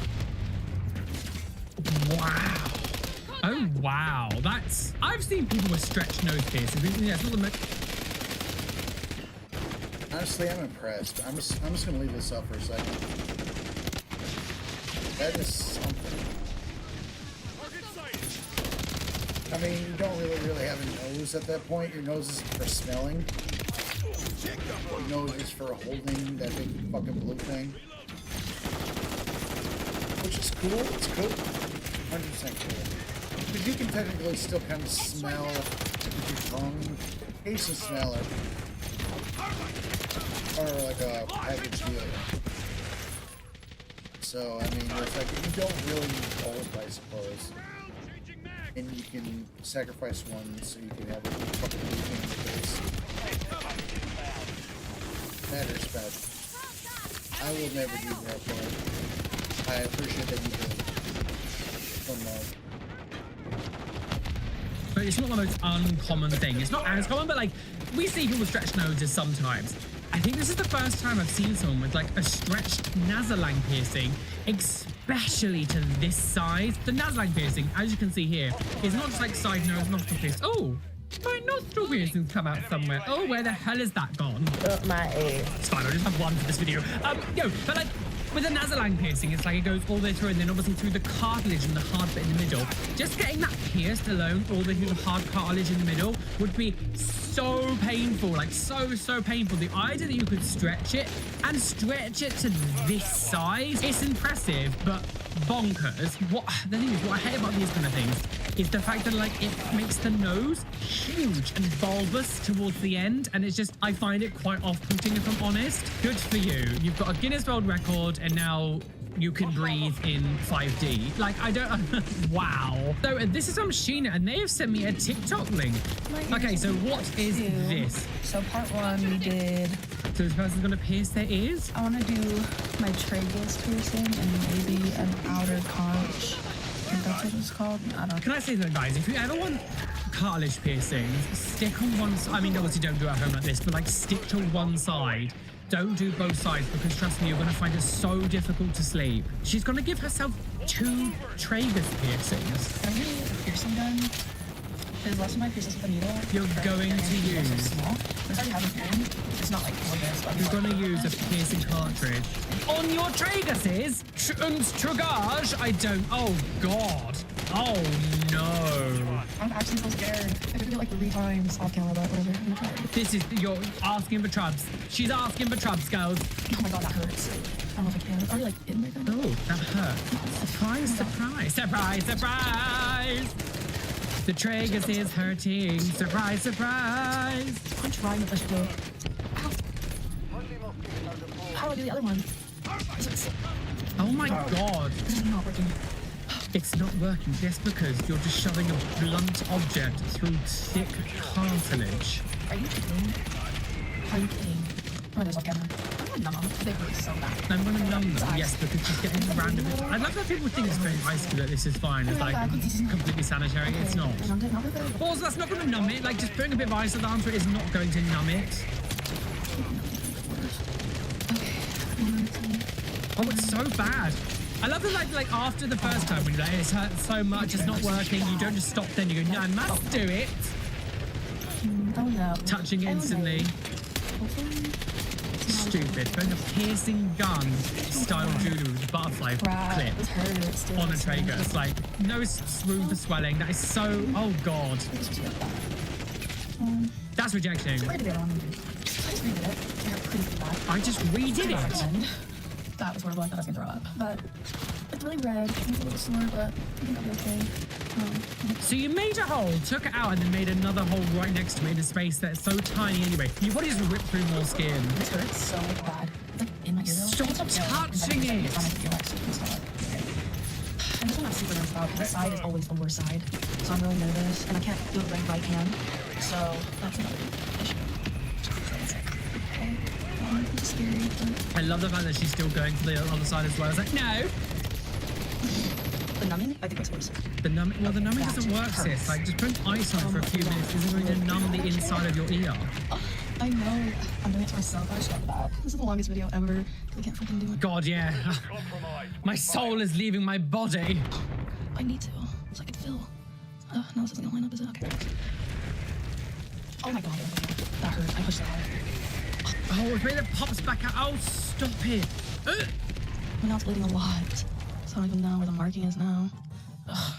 wow. Oh wow, that's, I've seen people with stretched nose piercings. Yeah, it's not the most. Honestly, I'm impressed. I'm just gonna leave this up for a second. That is something. I mean, you don't really have a nose at that point. Your nose is for smelling. Your nose is for holding that big fucking blue thing. Which is cool. It's cool. 100% cool. Because you can technically still kind of smell with your tongue. Taste and smell it. Or like a package deal. So, I mean, it's like, you don't really need both, I suppose. And you can sacrifice one so you can have a fucking blue thing in your face. Mad respect. I will never do that, but I appreciate that you did. One love. But it's not the most uncommon thing. It's not as common, but like, we see people with stretched noses sometimes. I think this is the first time I've seen someone with like a stretched nasolang piercing, especially to this size. The nasolang piercing, as you can see here, is not just like side nose, nostril piercing. Oh, my nostril piercings come out somewhere. Oh, where the hell is that gone? My ear. It's fine, I'll just have one for this video. But like, with a nasolang piercing, it's like it goes all the way through and then obviously through the cartilage and the hard bit in the middle. Just getting that pierced alone all the way through the hard cartilage in the middle would be so painful, like so painful. The idea that you could stretch it and stretch it to this size, it's impressive, but bonkers. The thing is, what I hate about these kind of things is the fact that like it makes the nose huge and bulbous towards the end, and it's just, I find it quite off-putting if I'm honest. Good for you. You've got a Guinness World Record and now you can breathe in 5D. Like, I don't... Wow. So this is from Sheena, and they have sent me a TikTok link. Okay, so what is this? So part one, we did... So this person's gonna pierce their ears? I want to do my tragus piercing and maybe an outer conch. I think that's what it's called. I don't know. Can I say something, guys? If you ever want cartilage piercings, stick on one side. I mean, obviously don't do it at home like this, but like stick to one side. Don't do both sides, because trust me, you're gonna find it so difficult to sleep. She's gonna give herself 2 tragus piercings. Are you piercing done? Because last time I pierced this with a needle, You're going to use. small. It's already having pain. It's not like poisonous. But You're gonna use a piercing cartridge on your traguses and tragage. I don't. Oh God. Oh no. I'm actually so scared. I could do it like 3 times off camera, but whatever. I'm gonna try it. This is you're asking for trubs. She's asking for trubs, girls. Oh my God, that hurts. I don't know if I can. It's already like in my gun. Oh, that hurt. Surprise, surprise, surprise, surprise. The tragus is hurting. Surprise, surprise. I'm trying to push through. Ow. How do I do the other one? Oh my God. This is not working. It's not working just because you're just shoving a blunt object through thick cartilage. Are you kidding? Are you kidding? Oh, there's off camera. I'm gonna numb them. They hurt so bad. I'm gonna numb them, yes, because she's getting random. I love that people think it's very risky that this is fine. It's like completely sanitary. It's not. Also, that's not gonna numb it. Like just putting a bit of ice onto it is not going to numb it. Oh, it's so bad. I love that like after the first time when you're like, it's hurt so much, it's not working, you don't just stop then, you go, no, I must do it. Oh no. Touching instantly. Stupid. Putting a piercing gun style Judo with a butterfly clip on a tragus. It's like, no room for swelling. That is so, oh God. That's rejection. I just redid it. That was horrible. I thought I was gonna throw up. But it's really red. It's a little sore, but I think I'll be okay. So you made a hole, took it out, and then made another hole right next to it in a space that's so tiny anyway. You probably just ripped through more skin. This hurts so bad. It's like in my ear. Stop touching it! It's on my ear, actually. I'm just not super nervous about it. This side is always the worst side. So I'm really nervous, and I can't do it with my right hand. So that's another issue. It's scary, but... I love the fact that she's still going to the other side as well. I was like, no! The numbing, I think it's worse. The numbing, well, the numbing doesn't work, sis. Like, just putting ice on it for a few minutes isn't going to numb the inside of your ear. I know. I'm doing it to myself. I shut that. This is the longest video ever. I can't freaking do it. God, yeah. My soul is leaving my body. I need to. So I can feel. Oh, no, this isn't gonna line up, is it? Okay. Oh my God. That hurt. I pushed that hard. Oh, it's made it pops back out. Oh, stop it. But now it's bleeding a lot. So I don't even know where the marking is now. Ugh.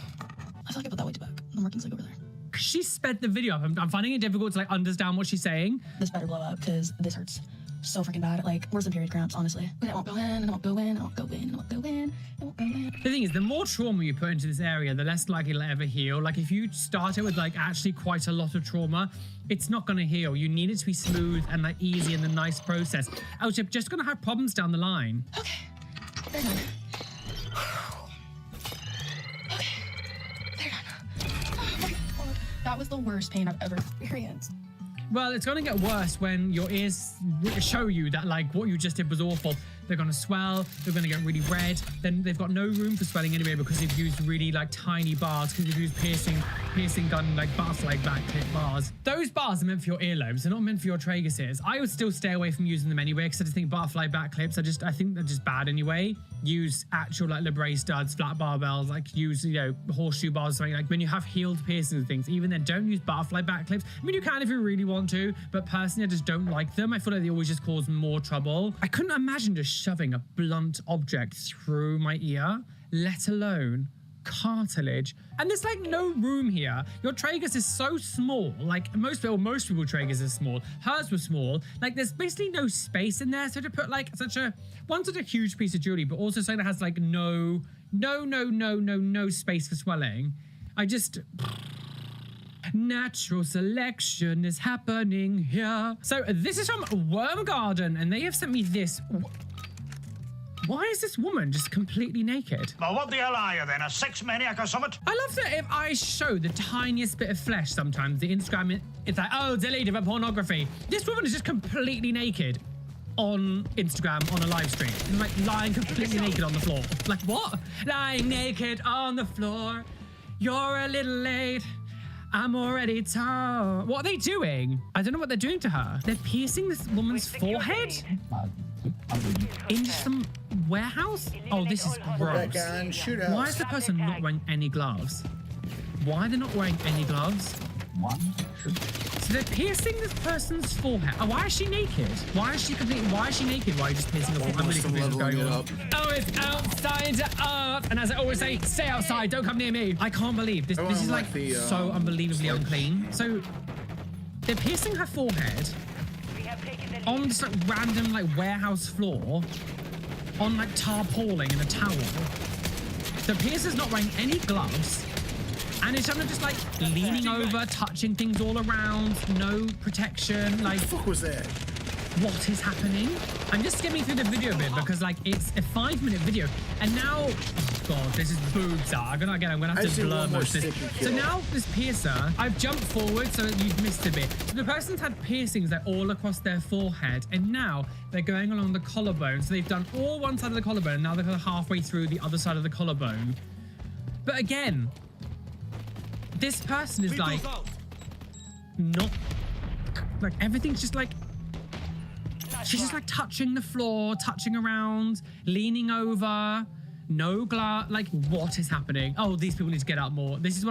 I feel like I put that way too back. The marking's like over there. She sped the video up. I'm finding it difficult to like understand what she's saying. This better blow up because this hurts so freaking bad. Like worse than period cramps, honestly. But I won't go in, and I won't go in, and I won't go in, and I won't go in, I won't go in. The thing is, the more trauma you put into this area, the less likely it'll ever heal. Like if you start it with like actually quite a lot of trauma, it's not going to heal. You need it to be smooth and like easy and a nice process. Else you're just going to have problems down the line. Okay. They're done. Okay. They're done. Oh my God. That was the worst pain I've ever experienced. Well, it's going to get worse when your ears show you that like what you just did was awful. They're going to swell, they're going to get really red, then they've got no room for swelling anyway because you've used really like tiny bars, because you've used piercing gun like butterfly backlit bars. Those bars are meant for your earlobes, they're not meant for your traguses. I would still stay away from using them anyway because I just think butterfly back clips, I think they're just bad anyway. Use actual like Libre studs, flat barbells, like use, you know, horseshoe bars or something. Like when you have healed piercings and things, even then don't use butterfly back clips. I mean, you can if you really want to, but personally I just don't like them. I feel like they always just cause more trouble. I couldn't imagine just shoving a blunt object through my ear, let alone cartilage. And there's like no room here. Your tragus is so small. Like most people tragus is small. Hers was small. Like there's basically no space in there. So to put like such a huge piece of jewelry, but also something that has like no space for swelling. I just... Natural selection is happening here. So this is from Worm Garden, and they have sent me this. Why is this woman just completely naked? Well, what the hell are you then, a sex maniac or something? I love that if I show the tiniest bit of flesh sometimes, the Instagram, it's like, oh, deleted for pornography. This woman is just completely naked on Instagram on a live stream. And like lying completely naked on the floor. Like what? Lying naked on the floor. You're a little late. I'm already tired. What are they doing? I don't know what they're doing to her. They're piercing this woman's forehead? In some warehouse? Oh, this is gross. Why is the person not wearing any gloves? Why are they not wearing any gloves? So they're piercing this person's forehead. Oh, why is she naked? Why is she naked? Why are you just piercing her forehead? I'm really confused what's going on. Oh, it's outside art. And as I always say, stay outside. Don't come near me. I can't believe this. This is like so unbelievably unclean. So they're piercing her forehead on this like random like warehouse floor on like tarpaulin in a towel. The piercer's not wearing any gloves. And it's kind of just like leaning over, touching things all around, no protection. Like, what the fuck was that? What is happening? I'm just skimming through the video a bit because like it's a 5-minute video, and now, oh god, this is boobs out. I'm gonna have to blur most of this. So now this piercer, I've jumped forward so you've missed a bit. So the person's had piercings like all across their forehead, and now they're going along the collarbone. So they've done all one side of the collarbone, and now they're kind of halfway through the other side of the collarbone. But again, this person is like not like everything's just like she's just like touching the floor, touching around, leaning over, no glove. Like, what is happening? Oh, these people need to get out more. This is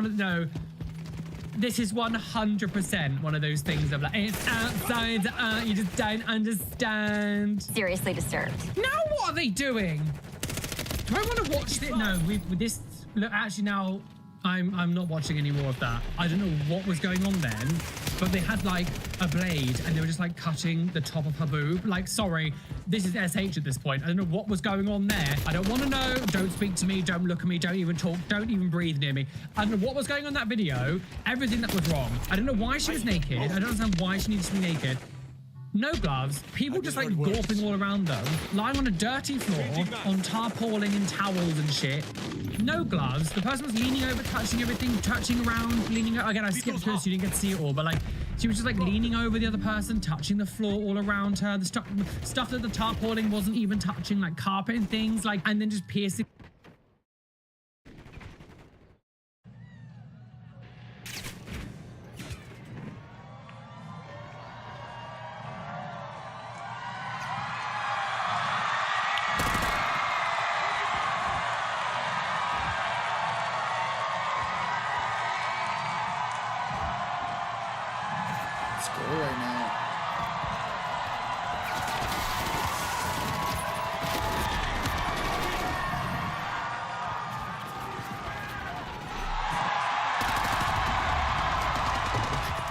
this is 100% one of those things of like, it's outside, you just don't understand. Seriously disturbed. Now what are they doing? Do I want to watch it? No, with this. Look, actually now. I'm not watching any more of that. I don't know what was going on then, but they had like a blade and they were just like cutting the top of her boob. Like, sorry, this is SH at this point. I don't know what was going on there. I don't want to know. Don't speak to me. Don't look at me. Don't even talk. Don't even breathe near me. I don't know what was going on in that video. Everything that was wrong. I don't know why she was naked. I don't understand why she needs to be naked. No gloves, people just like gawping all around them, lying on a dirty floor, on tarpaulin and towels and shit. No gloves, the person was leaning over, touching everything, touching around, leaning over. Again, I skipped through so you didn't get to see it all, but like, she was just like leaning over the other person, touching the floor all around her, the stuff that the tarpaulin wasn't even touching, like carpet and things, like, and then just piercing.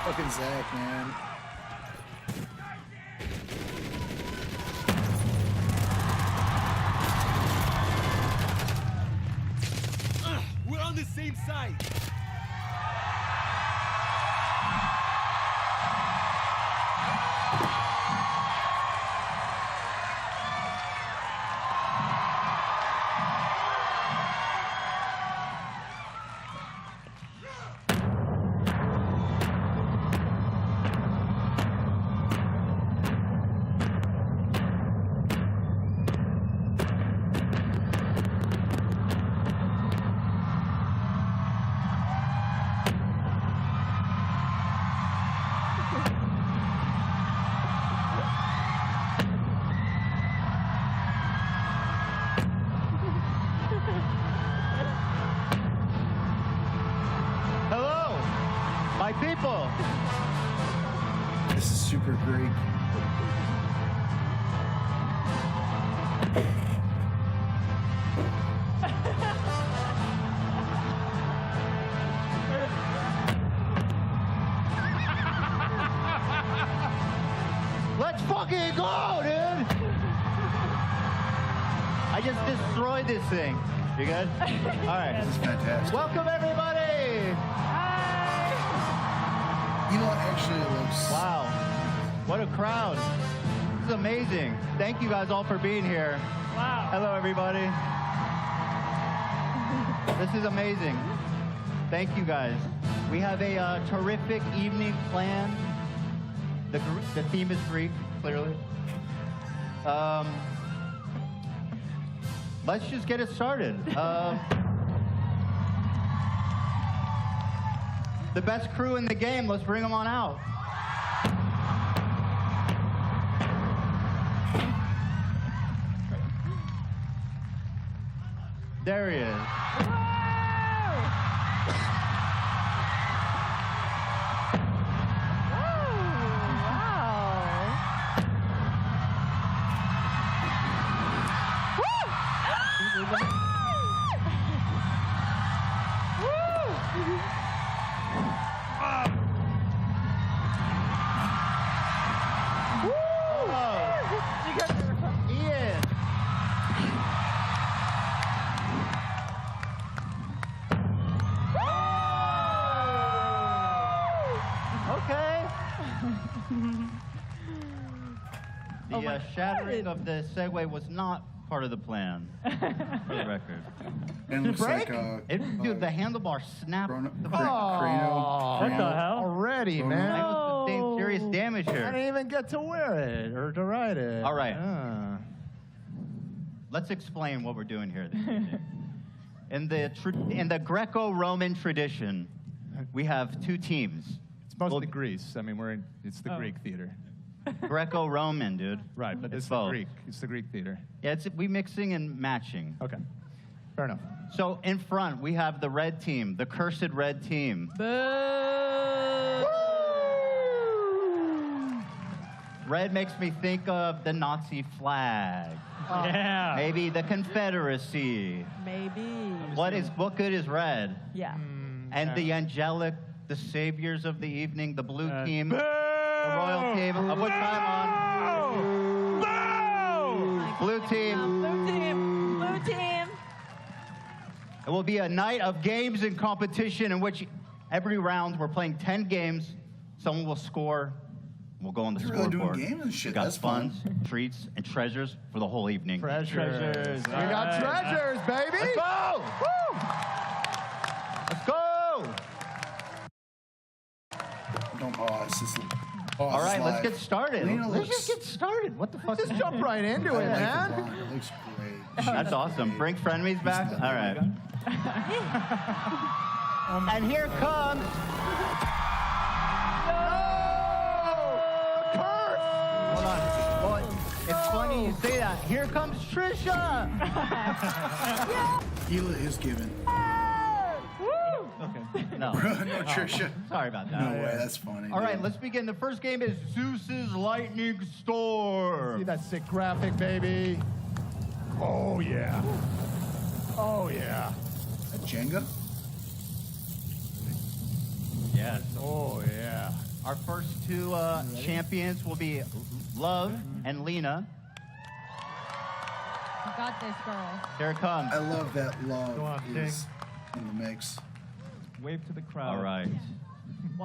Fucking Zach, man. We're on the same side. People. This is super Greek. Let's fucking go, dude! I just destroyed this thing. You good? All right. This is fantastic. Welcome, everybody! You know what? Actually, it looks... Wow. What a crowd. This is amazing. Thank you guys all for being here. Wow. Hello, everybody. This is amazing. Thank you, guys. We have a terrific evening planned. The theme is Greek, clearly. Let's just get it started. The best crew in the game, let's bring them on out. There he is. Ian. Okay. The shattering of the Segway was not part of the plan, for the record. And looks like Dude, the handlebar snapped. Crano. What the hell? Already, man. It was sustained serious damage I here. didn't even get to wear it or to ride it. All right. Let's explain what we're doing here. In the Greco-Roman tradition, we have two teams. It's mostly Greece. I mean, it's the Greek theater. Greco-Roman, dude. Right, but it's the both. Greek. It's the Greek theater. Yeah, we mixing and matching. Okay, fair enough. So in front, we have the red team, the cursed red team. Red makes me think of the Nazi flag. Yeah. Maybe the Confederacy. Maybe. What good is red? Yeah. And the angelic, the saviors of the evening, the blue team, the royal team. Of which I'm on. Blue team. Blue team. Blue team. It will be a night of games and competition in which every round we're playing 10 games. Someone will score. We'll go on the They're really scoreboard. doing games and shit. We got That's funds, treats, and treasures for the whole evening. Treasures. We got treasures, baby. Let's go. Woo. Let's go. It's just, All right, let's get started. Lena Let's looks- just get started. What the fuck? Just jump right into it, man. It looks great. That's awesome. Bring frenemies back. All right. And here comes. Hold on. Well, it's funny you say that. Here comes Trisha. Hila is given. Okay. No. No, Trisha. Sorry about that. No way, that's funny. All right, dude. let's begin. The first game is Zeus's Lightning Storm. See that sick graphic, baby? Oh, yeah. Oh, yeah. A Jenga? Yes. Oh, yeah. Our first two champions will be Love and Lena. You got this, girl. Here it comes. I love that Love Go on, is in the mix. Wave to the crowd. All right.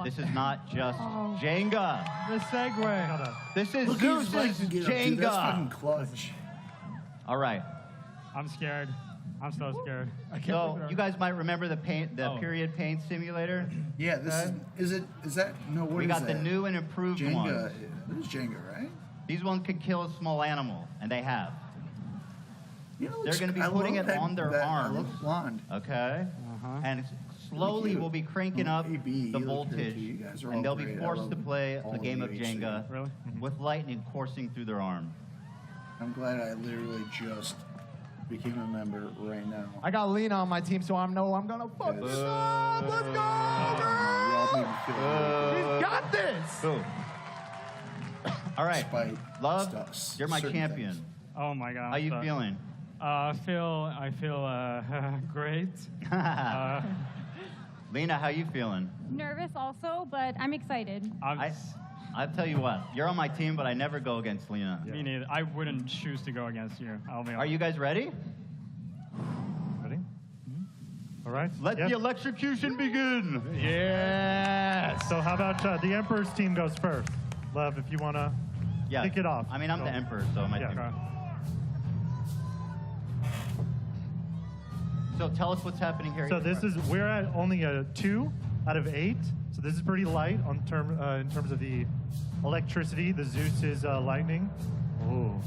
This is not just Jenga. The segue. This is Look at his legs Zeus's and get up, dude. That's fucking Jenga. clutch. All right. I'm scared. I'm so scared. So you guys might remember the period paint simulator. Yeah, this is that? No, what We is got the that? new and improved Jenga. ones. This is Jenga, right? These ones can kill a small animal, and they have. You know, They're going to be I putting love it on their I arms. love blonde. Okay. And slowly cute. we'll be cranking up AB, the you look good, voltage, too. You guys are all and they'll be great. I forced love to play all a of game you, of HC. Jenga Really? with lightning coursing through their arm. I'm glad I literally just became a member right now. I got Lena on my team, so I know I'm gonna fuck this up. Let's go, girl! Y'all make me feel really good. He's got this. All right, Despite Love, stuff, you're my certain champion. things. Oh my god. How you feeling? I feel great. Lena, how you feeling? Nervous also, but I'm excited. I'll tell you what, you're on my team, but I never go against Lena. Me neither. I wouldn't choose to go against you. I'll be honest. Are you guys ready? ready? All right. Let the electrocution begin. Yeah. So how about the Emperor's team goes first? Love, if you want to kick it off. I mean, I'm the Emperor, so my team. So tell us what's happening here. So we're at only a 2 out of 8. So this is pretty light in terms of the electricity. The Zeus is lightning. Oh.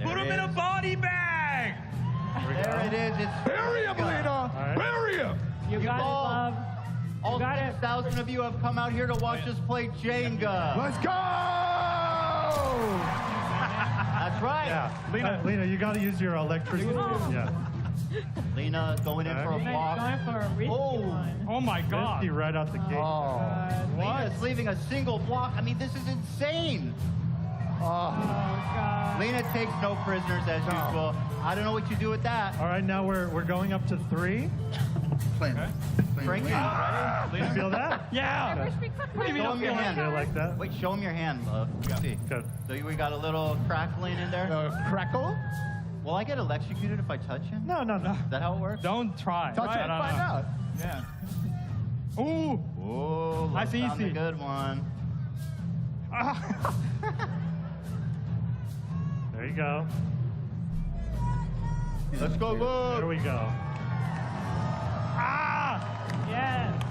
Put him in a body bag. There it is. It's bury him, Lena. Right. Bury him. You got it, love. All 6,000 of you have come out here to watch us play Jenga. Let's go. That's right. Yeah. Lena, you got to use your electricity. Yeah. Lena going in for a block. Oh my God. Risky right out the gate. Lena's leaving a single block. I mean, this is insane. Lena takes no prisoners as usual. I don't know what you do with that. All right, now we're going up to 3. Playing. Frank, you Feel that? I wish we could play Show him your hand. Feel like that? Wait, show him your hand, love. Let's see. Good. So we got a little crackling in there. Crackle? Will I get electrocuted if I touch him? No. Is that how it works? Don't try. Touch it and find out. Yeah. Ooh. Oh, That's found easy. a good one. There you go. Let's go, Luke. There we go. Ah! Yes.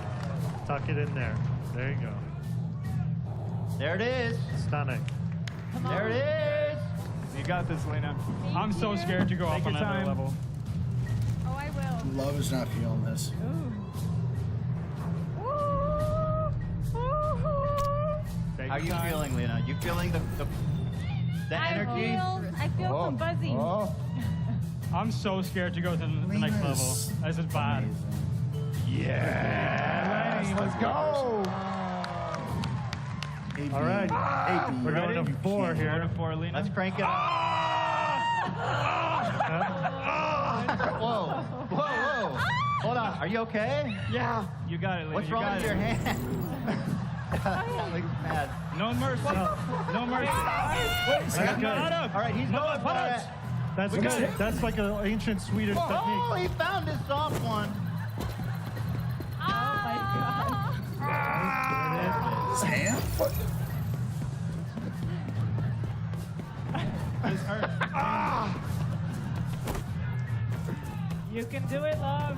Tuck it in there. There you go. There it is. Stunning. There it is. You got this, Lena. I'm so scared to go up on another level. Oh, I will. Love is not feeling this. How are you feeling, Lena? You feeling the energy? I feel some buzzing. Oh. I'm so scared to go to the next level. This is bad. Yes. Let's go. All right. We're going to 4 here. Lena. Let's crank it up. Whoa. Hold on. Are you okay? Yeah. You got it, Lena. What's wrong with your hand? Like mad. No mercy. No mercy. That's good. All right, he's going for it. That's good. That's like an ancient Swedish technique. Oh, he found his soft one. His hand? What? This hurt. You can do it, love.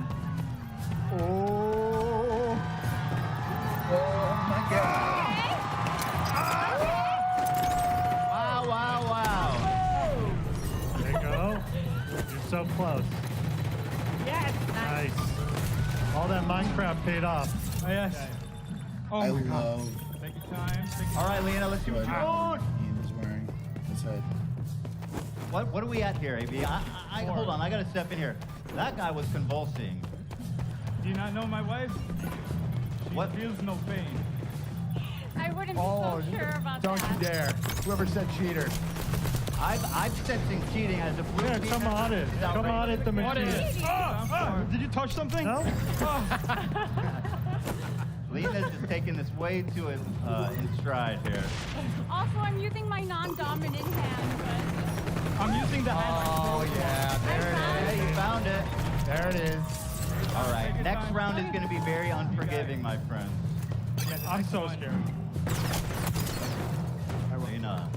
Oh my God. Wow. There you go. You're so close. Yes. Nice. All that Minecraft paid off. Oh, yes. Oh, I my God. love Take your time. All right, Lena, let's see what what Ian is wearing. His head. What are we at here, AB? Hold on, I gotta step in here. That guy was convulsing. Do you not know my wife? What? Feels no pain. I wouldn't be so sure about Don't that. you dare. Whoever said cheater. I'm sensing cheating as a blue Yeah, team come member. on it. Come on it, the machine. Did you touch something? No. Lena's just taking this way too in stride here. Also, I'm using my non-dominant hand, I'm using the hand. Oh, yeah, there it is. You found it. There it is. All right, next round is going to be very unforgiving, my friend. I'm so scared. Lena.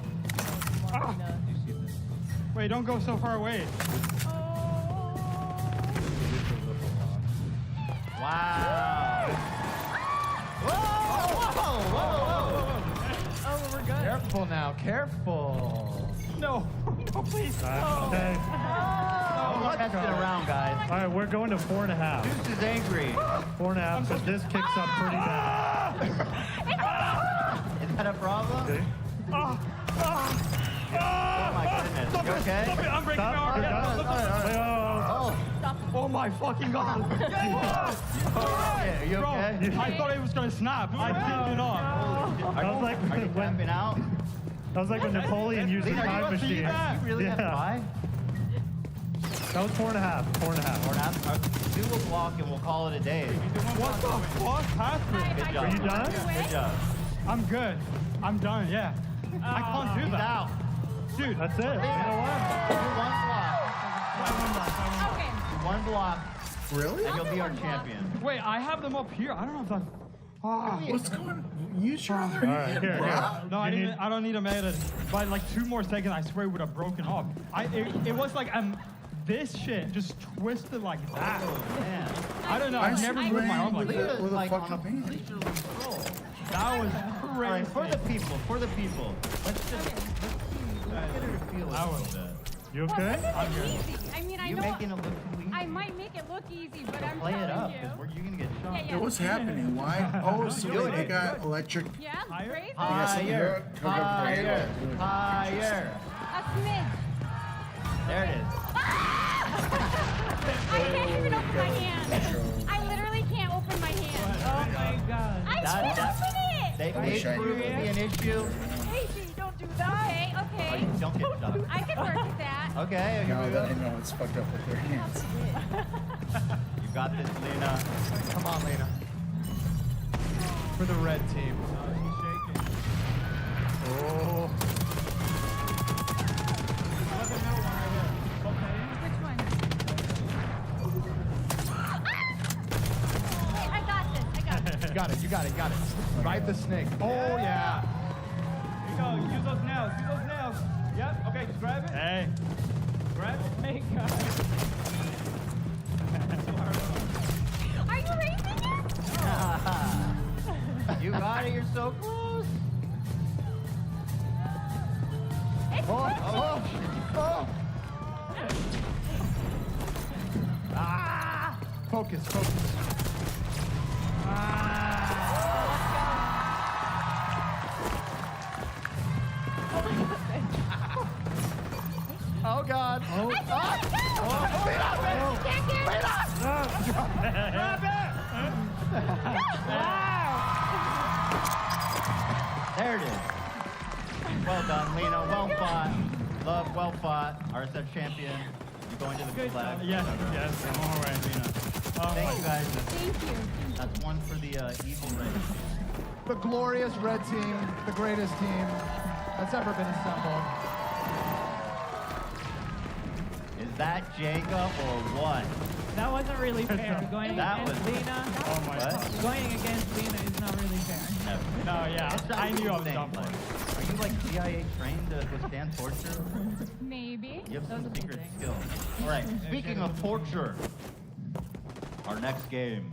Wait, don't go so far away. Wow. Whoa. Oh, we're good. Careful now. Careful. No. Oh, please. Okay. We're testing around, guys. All right, we're going to 4.5. Deuce is angry. 4.5, so this kicks up pretty bad. Is that a problem? Okay. Oh my goodness. You okay? Stop it. I'm breaking my arm. Oh my fucking God. Are you Bro, okay? I thought it was going to snap. I picked it up. Are you tapping out? That was like when Napoleon used his time machine. You really have to buy? That was 4.5. 4.5. Do a block and we'll call it a day. What the fuck happened? Good job. Are you done? Good job. I'm good. I'm done, yeah. I can't do He's that. out. Dude, that's it. You know what? Do one block. Really? And you'll be our champion. Wait, I have them up here. I don't know if that's... What's going on? Use your other All right, hand. here. No, bro. I don't need a edit. By like 2 more seconds, I swear it would have broken off. It was like this shit just twisted like that. Man. I don't know. I've never moved my arm like that. With a fucking pain. That was All right, crazy. for the people. Let's get her to feel it a little bit. You okay? I'm easy. I mean, I You know making it look too easy? I might make it look easy, but I'm Play it up, telling because you. you're gonna get shot. Yeah. What's happening? Why? Oh, so Do they it. got electric. Yeah, crazy. Higher. A smidge. There it is. I can't even open my hand. I literally can't open my hand. Oh my God. I can't open it. They proved to be an issue. Casey, don't do that. Okay. Don't get shot. I can work with that. Okay, here Now we that I go. know it's fucked up with their hands. You got this, Lena. Come on, Lena. For the red team. Oh. I got this. You got it. Ride the snake. Oh, yeah. Here you go. Use those nails. Yep. Okay, just grab it. Hey. Grab it. Hey, God. Are you raising it? You got it, you're so close. It's Oh. Ah! Focus. Oh God! Oh! There it is. Well done, Lena. Well fought. Love, well fought. RSF champion. You're going to the flag. Yes. I'm all right, Lena. Thank you guys. Thank you. That's one for the evil race. The glorious red team, the greatest team that's ever been assembled. Is that Jenga or what? That wasn't really fair. Going That against was- Lena. Oh my God. Going against Lena is not really fair. No, yeah. I knew I was dumb. Are you like CIA trained to withstand torture? Maybe. You have some secret skills. All right, speaking of torture, our next game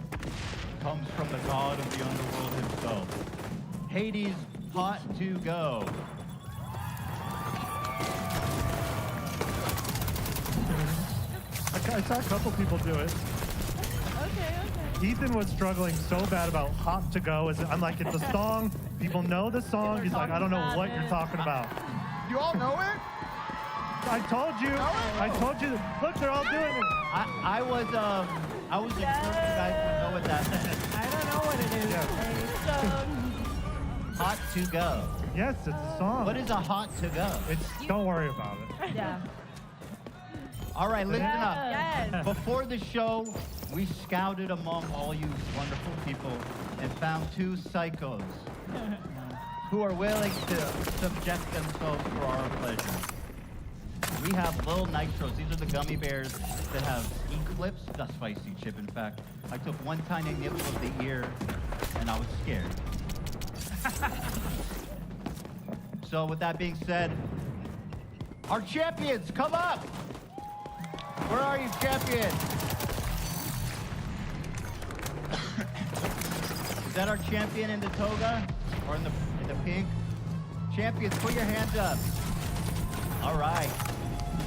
comes from the god of the underworld himself. Hades Hot to Go. I saw a couple people do it. Okay. Ethan was struggling so bad about Hot to Go. I'm like, it's a song. People know the song. He's like, I don't know what you're talking about. You all know it? I told you. Look, they're all doing it. I was informed you guys would know what that meant. I don't know what it is. Hot to Go. Yes, it's a song. What is a Hot to Go? Don't worry about it. Yeah. All right, listen up. Yes. Before the show, we scouted among all you wonderful people and found two psychos who are willing to subject themselves for our pleasure. We have little nitros. These are the gummy bears that have Eclipse, the spicy chip. In fact, I took one tiny nibble of the ear and I was scared. So with that being said, our champions, come up! Where are you, champion? Is that our champion in the toga? Or in the pink? Champions, put your hands up. All right.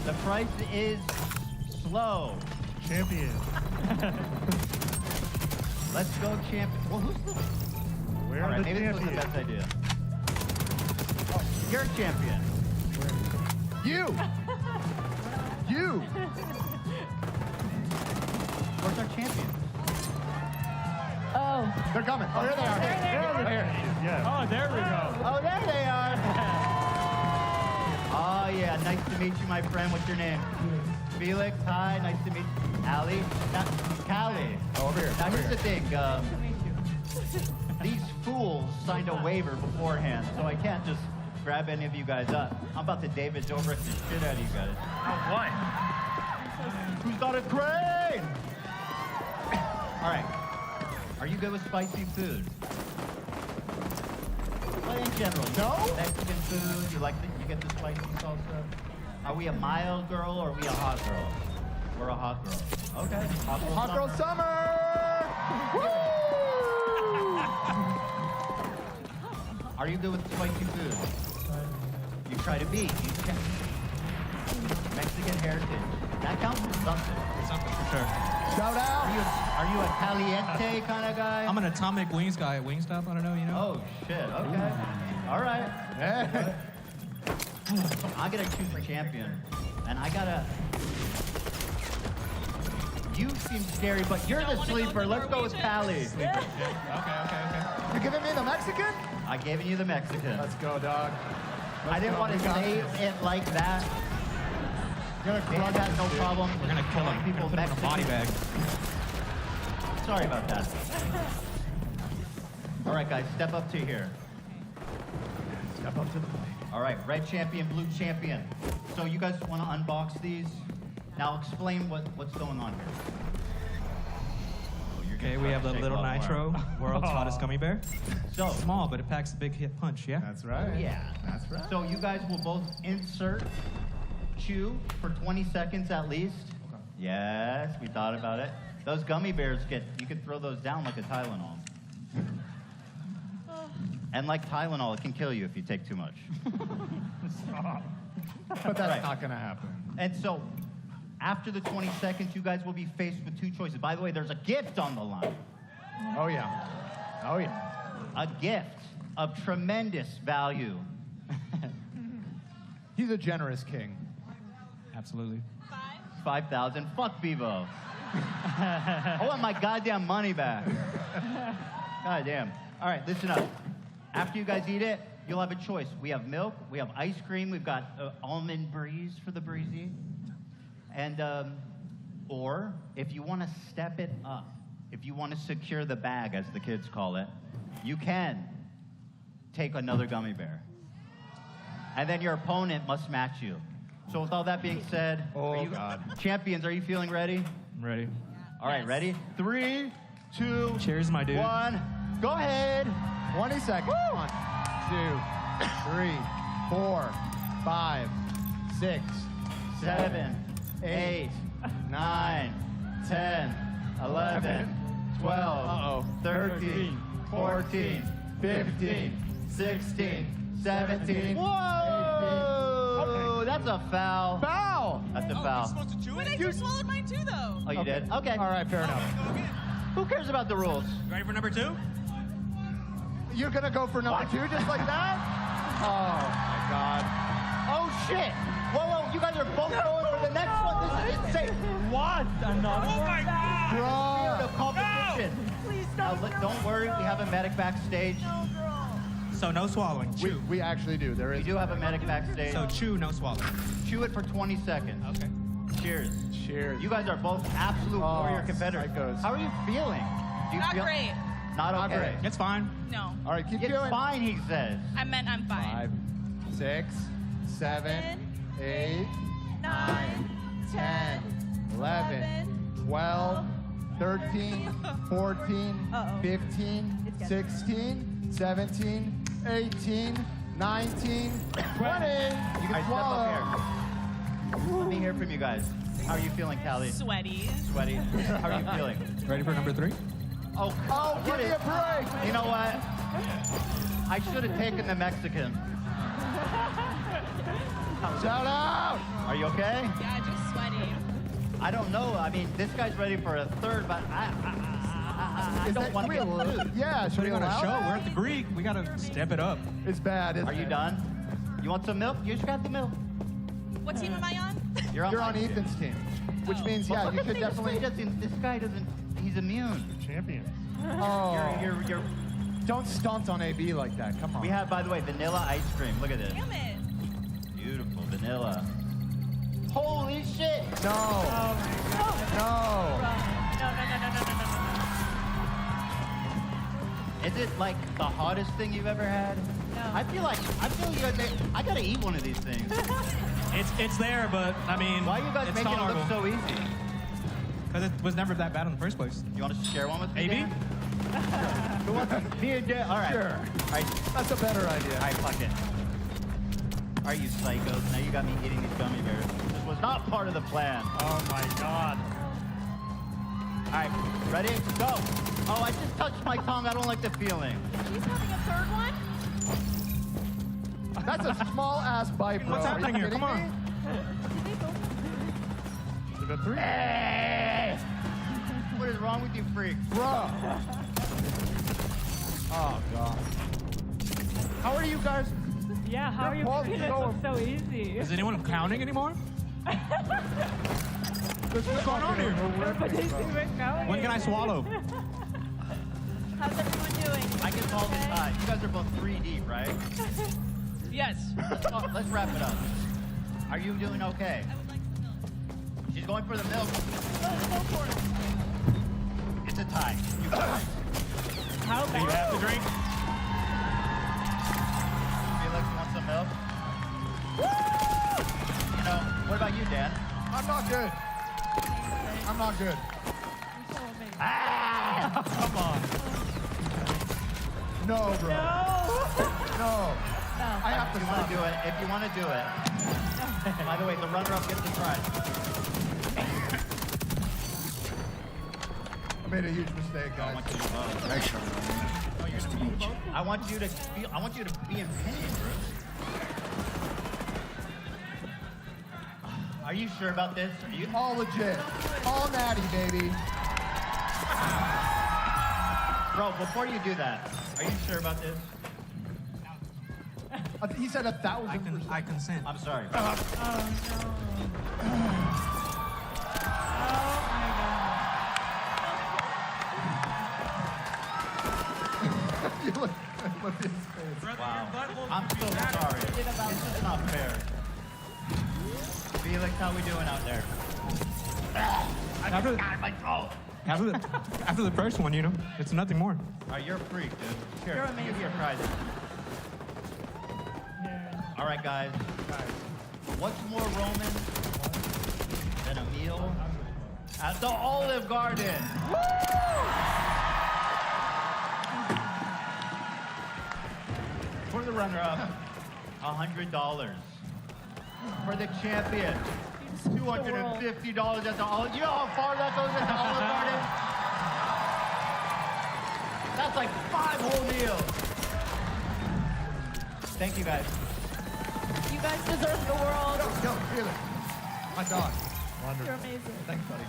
The price is slow. Champion. Let's go, champion. Well, who's the... Where All are right, the maybe this was the champions? best idea. Oh, you're a champion. You! Where's our champion? Oh. They're coming. Oh, here they are. Yeah. Oh, there we go. Oh, there they are. Oh, yeah. Nice to meet you, my friend. What's your name? Felix. Hi. Nice to meet you. Allie. Callie. Oh, over here. Now, over here's the here. thing. These fools signed a waiver beforehand, so I can't just grab any of you guys up. I'm about to David Dobrik the shit out of you guys. Oh, what? Who's got a crane? All right. Are you good with spicy food? Well, in general. No? Mexican food. You get the spicy salsa. Are we a mild girl or are we a hot girl? We're a hot girl. Okay. Hot girl summer! Are you good with spicy food? You try to be. You can. Mexican heritage. That counts as something. Something for sure. Shout out! Are you a caliente kind of guy? I'm an atomic wings guy at Wingstop. I don't know, you know? Oh, shit. Okay. All right. I gotta choose a champion. And I gotta... You seem scary, but you're the sleeper. Let's go with Callie. Okay. You giving me the Mexican? I gave you the Mexican. Let's go, dog. I didn't want to say it like that. You're Dan has no problem. We're gonna kill him. People Put him in a body bag. Sorry about that. All right, guys, step up to here. Step up to the plate. All right, red champion, blue champion. So you guys want to unbox these? Now explain what's going on here. Okay, we have the Little Nitro, world's hottest gummy bear. So small, but it packs a big hit punch, yeah? That's right. Oh, yeah. That's right. So you guys will both insert chew for 20 seconds at least. Okay. Yes, we thought about it. Those gummy bears you can throw those down like a Tylenol. And like Tylenol, it can kill you if you take too much. Stop. But that's not going to happen. And so after the 20 seconds, you guys will be faced with two choices. By the way, there's a gift on the line. Oh, yeah. Oh, yeah. A gift of tremendous value. He's a generous king. Absolutely. 5,000. Fuck Bevo. I want my goddamn money back. Goddamn. All right, listen up. After you guys eat it, you'll have a choice. We have milk, we have ice cream, we've got almond breeze for the breezy. And, or if you want to step it up, if you want to secure the bag, as the kids call it, you can take another gummy bear. And then your opponent must match you. So with all that being said, God. Champions, are you feeling ready? I'm ready. All right, ready? 3, 2, Cheers, my dude. 1, go ahead. 20 seconds. Woo! 1, 2, 3, 4, 5, 6, 7, 8, 9, 10, 11, 12, 13, 14, 15, 16, 17. Whoa! That's a foul. Foul! That's a foul. But I just swallowed mine too, though. Oh, you did? Okay. All right, fair enough. Who cares about the rules? Ready for number 2? You're going to go for number 2 just like that? Oh, my God. Oh, shit. Whoa, you guys are both going for the next one. This is insane. What? Another? Oh my God! Bro. The competition. Please Now, don't worry, we have a medic backstage. So no swallowing. Chew. We actually do. There We is. do have a medic backstage. So chew, no swallowing. Chew it for 20 seconds. Okay. Cheers. Cheers. You guys are both absolute warrior competitors. psychos. How are you feeling? Do you Not feel great. Not Not okay. great. It's fine. No. All right, keep It's going. fine, he says. I meant I'm fine. 5, 6, 7, 8, 9, 10, 11, 12, 13, 14, 15, 16, 17, 18, 19, 20. You All can right, swallow. step up here. Let me hear from you guys. How are you feeling, Callie? Sweaty. Sweaty. How are you feeling? Ready for number 3? Oh, Give me a break. You know what? I should have taken the Mexican. Shout out. Are you okay? Yeah, just sweaty. I don't know. I mean, this guy's ready for a third, but I don't want to get food. Yeah, should we Putting on a allow show. that? We're at the Greek. We gotta step it up. It's bad. Isn't Are you it? done? You want some milk? You just got the milk. What team am I on? You're You're my on team. Ethan's team, which means Well, yeah, look you at could this, definitely. This guy doesn't. He's immune. Champion. Oh, You're. don't stunt on AB like that. Come on. We have, by the way, vanilla ice cream. Look at this. Damn it. Beautiful vanilla. Holy shit! No. Oh my God. No. No. Is it like the hottest thing you've ever had? No. I feel you guys. I gotta eat one of these things. It's there, but I mean, Why are you guys it's making tolerable. it look so easy? Because it was never that bad in the first place. You want to share one with me? AB? Dan? Who wants to be a Dan? All right. Sure. All right. That's a better idea. All right, fuck it. All right, you psychos. Now you got me eating these gummy bears. This was not part of the plan. Oh my God. All right, ready? Go. Oh, I just touched my tongue. I don't like the feeling. She's having a third one? That's a small ass bite, bro. What's Are you happening here? kidding Come me? on. Give it 3. Hey! What is wrong with you, freak? Bro. Oh god. How are you guys? Yeah, how are you Paul's making it going- look so easy? Is anyone counting anymore? What's going on here? When can I swallow? How's everyone doing? I can call this. You guys are both 3 deep, right? Yes. Let's wrap it up. Are you doing okay? I would like some milk. She's going for the milk. Go for it. It's a tie. You got it. How bad? You have to drink? Felix, you want some milk? You know, what about you, Dan? I'm not good. I'm not good. Ah! Come on. No, bro. No. I have to If you want to do it, if you want to do it. By the way, the runner-up gets the prize. I made a huge mistake, guys. Thanks, Sean. I want you to feel. I want you to be in pain, Bruce. Are you sure about this? Are you all legit? All natty, baby. Bro, before you do that, are you sure about this? He said 1,000%. I consent. I'm sorry. You look at his face. Wow. I'm so sorry. This is not fair. Felix, how we doing out there? After the first one, you know, it's nothing more. All right, you're a freak, dude. Here, You're give me amazing. your prize. All right, guys. What's more Roman than a meal at the Olive Garden? For the runner-up, $100. For the champion, $250 at the Olive. You know how far that goes at the Olive Garden? That's like 5 whole meals. Thank you, guys. You guys deserve the world. Yo, feel it. My dog. You're amazing. Thanks, buddy.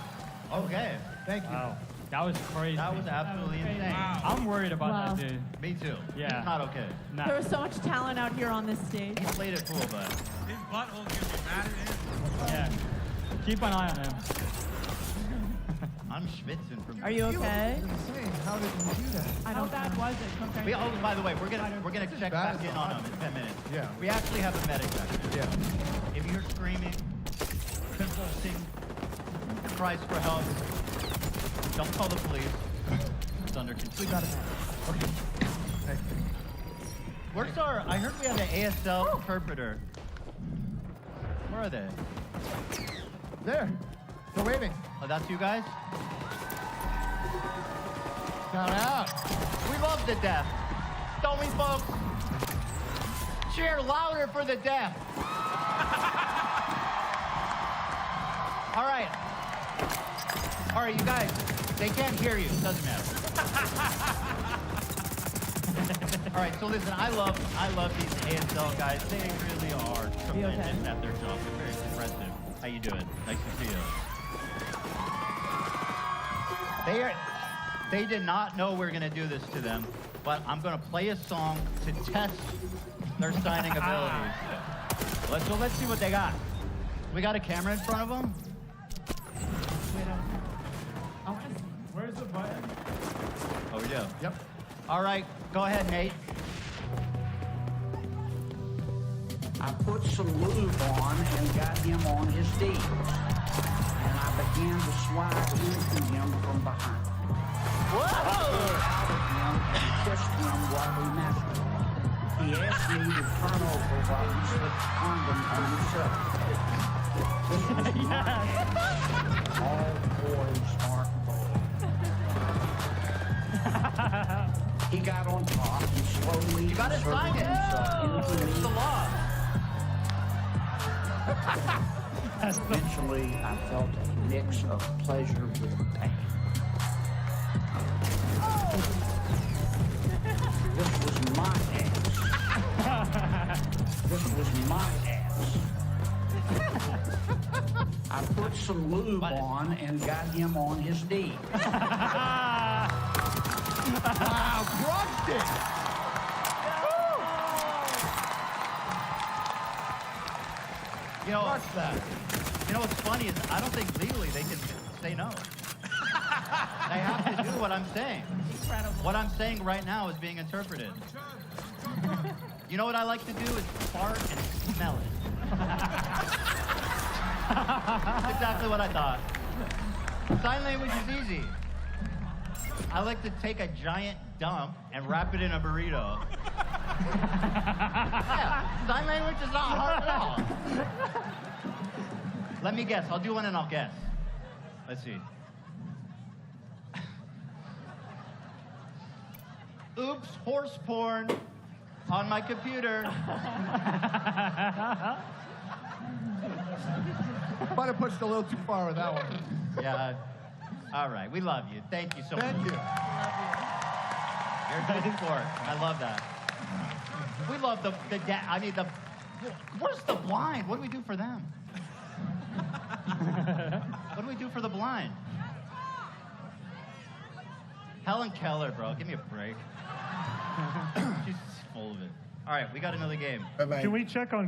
Okay. Thank you. Wow. That was crazy. That was absolutely insane. I'm worried about Wow. that dude. Me too. Yeah. It's not okay. Nah. There was so much talent out here on this stage. He played it cool, but His butthole gives me mad at him. Yeah. Keep an eye on him. I'm schwitzing from. Are you okay? Insane. How did you do that? I don't know. was it compared We, oh, by the way, we're gonna check back in on him in 10 minutes. Yeah. We actually have a medic back there. Yeah. If you're screaming, convulsing, cries for help, don't call the police. It's under control. We got it now. Okay. Thank you. Where's our? I heard we have an ASL interpreter. Where are they? There. They're waving. Oh, that's you guys? Shout out. We love the deaf. Don't we, folks? Cheer louder for the deaf. All right. All right, you guys. They can't hear you. Doesn't matter. All right, so listen, I love these ASL guys. They really are tremendous at their job. They're very impressive. How you doing? Nice to see you. They did not know we were gonna do this to them, but I'm gonna play a song to test their signing abilities. Let's see what they got. We got a camera in front of them. Where's the button? Oh, we do. Yep. All right, go ahead, Nate. I put some lube on and got him on his knees. And I began to slide into him from behind. Whoa! Out of him and kissed him while we masturbated. He asked me to turn over while he slipped the condom on himself. This was my act. All boys aren't boys. He got on top and slowly You gotta sign it. into It's me. the law. Eventually, I felt a mix of pleasure with pain. This was my ass. This was my ass. I put some lube on and got him on his knee. Wow, crushed it. You know what's funny is I don't think legally they can say no. They have to do what I'm saying. Incredible. What I'm saying right now is being interpreted. You know what I like to do is fart and smell it. That's exactly what I thought. Sign language is easy. I like to take a giant dump and wrap it in a burrito. Yeah, sign language is not hard at all. Let me guess. I'll do one and I'll guess. Let's see. Oops, horse porn on my computer. Might have pushed a little too far with that one. Yeah. All right. We love you. Thank you so much. Thank you. You're a good sport. I love that. We love the where's the blind? What do we do for them? What do we do for the blind? Helen Keller, bro. Give me a break. She's full of it. All right, we got another game. Can we check on